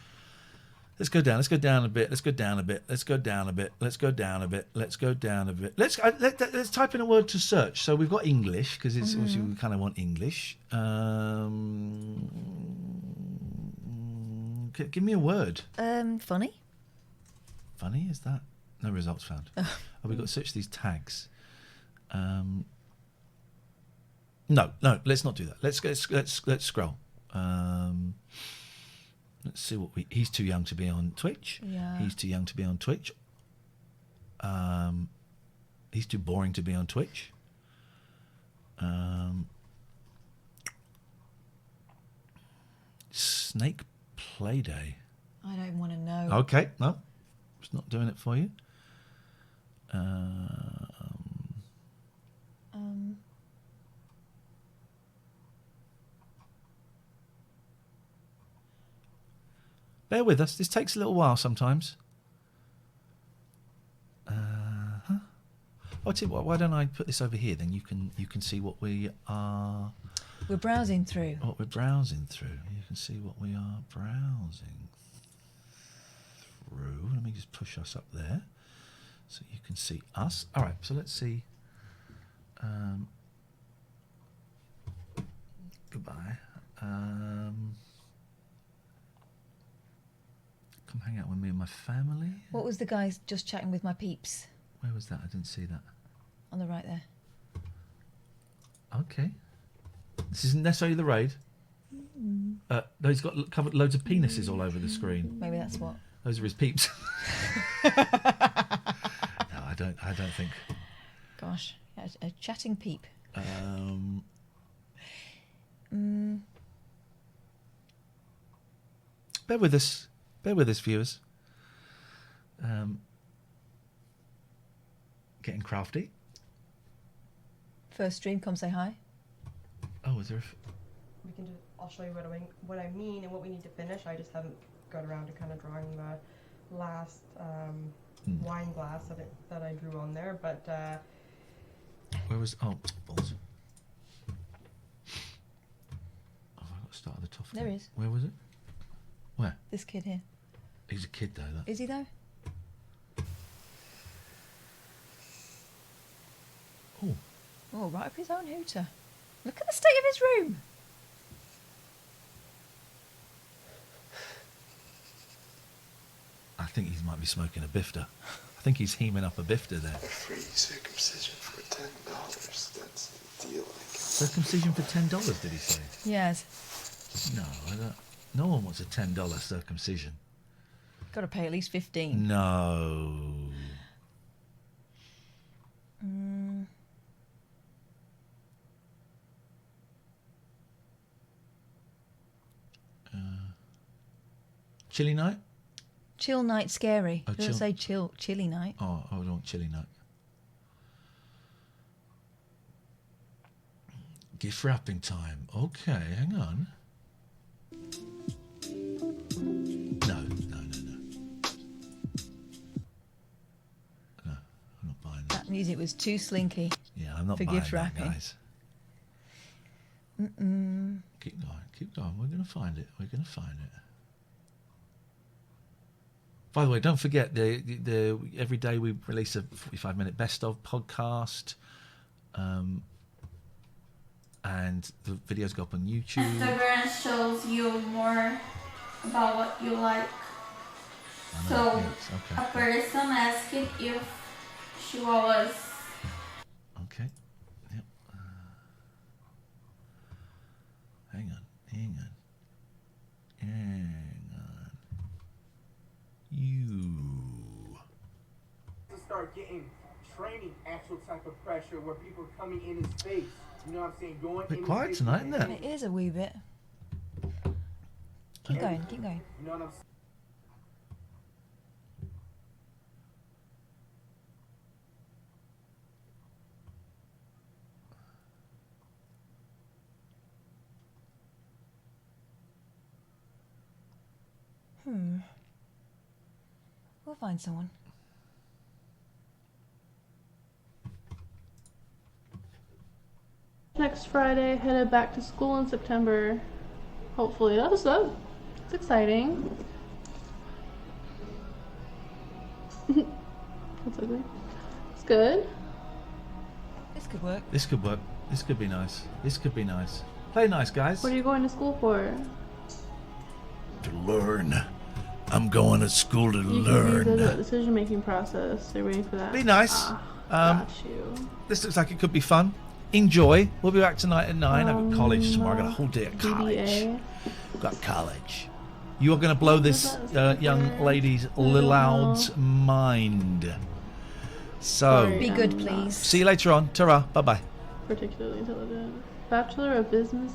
Let's go down. Let's go down a bit. Let's go down a bit. Let's go down a bit. Let's go down a bit. Let's go down a bit. Let's type in a word to search. So we've got English because it's obviously we kind of want English. Give me a word. Funny. Funny, is that? No results found. Oh, we've got to search these tags. No, let's not do that. Let's scroll. Let's see what he's too young to be on Twitch. Yeah. He's too young to be on Twitch. He's too boring to be on Twitch. Snake Playday. I don't want to know. Okay, no, it's not doing it for you. Bear with us. This takes a little while sometimes. I'll tell you what. Why don't I put this over here? Then you can see what we are. We're browsing through. What we're browsing through. You can see what we are browsing through. Let me just push us up there, so you can see us. All right. So let's see. Goodbye. Come hang out with me and my family. What was the guy just chatting with my peeps? Where was that? I didn't see that. On the right there. Okay. This isn't necessarily the raid. No, he's got covered loads of penises all over the screen. Maybe that's what. Those are his peeps. No, I don't think. Gosh, a chatting peep. Bear with us, viewers. Getting crafty. First stream, come say hi. Oh, is there? We can just. I'll show you what I mean and what we need to finish. I just haven't got around to kind of drawing the last wine glass that I drew on there, but. Where was? Oh, balls. Oh, I got to start at the top. There he is. Where was it? Where? This kid here. He's a kid though. That. Is he though? Oh. Oh, right up his own hooter. Look at the state of his room. I think he might be smoking a bifter. I think he's heaming up a bifter there. A free circumcision for $10. That's the deal, I guess. Circumcision for $10, did he say? Yes. No, I don't. No one wants a $10 circumcision. Got to pay at least 15. No. Chilly night? Chill night, scary. Oh, Doesn't say chilly night. Oh, I don't want chilly night. Gift wrapping time. Okay, hang on. No. No, I'm not buying that. That music was too slinky. Yeah, I'm not for buying gift that, wrapping. guys. Keep going. We're going to find it. By the way, don't forget the every day we release a 45-minute best of podcast, and the videos go up on YouTube. Instagram shows you more about what you like. So okay. a person asked if Chihuahuas. Okay. Yep. Hang on. You. To start getting training actual type of pressure where people are coming in his face. You know what I'm saying? Going Bit in quiet his face tonight, with isn't their it? It is a wee bit. Keep going, keep going. You know what I'm saying? We'll find someone. Next Friday, headed back to school in September. Hopefully, that's exciting. That's ugly. It's good. This could work. This could work. This could be nice. This could be nice. Play nice, guys. What are you going to school for? To learn. I'm going to school to You learn. can use the decision-making process. They're waiting for that. Be nice. Got you. This looks like it could be fun. Enjoy. We'll be back tonight at 9. I've got college tomorrow. I've got a whole day at college. BBA. I've got college. You are going to blow this young lady's loud's mind. So, be good, please. See you later on. Ta-ra. Bye-bye. Particularly intelligent. Bachelor of Business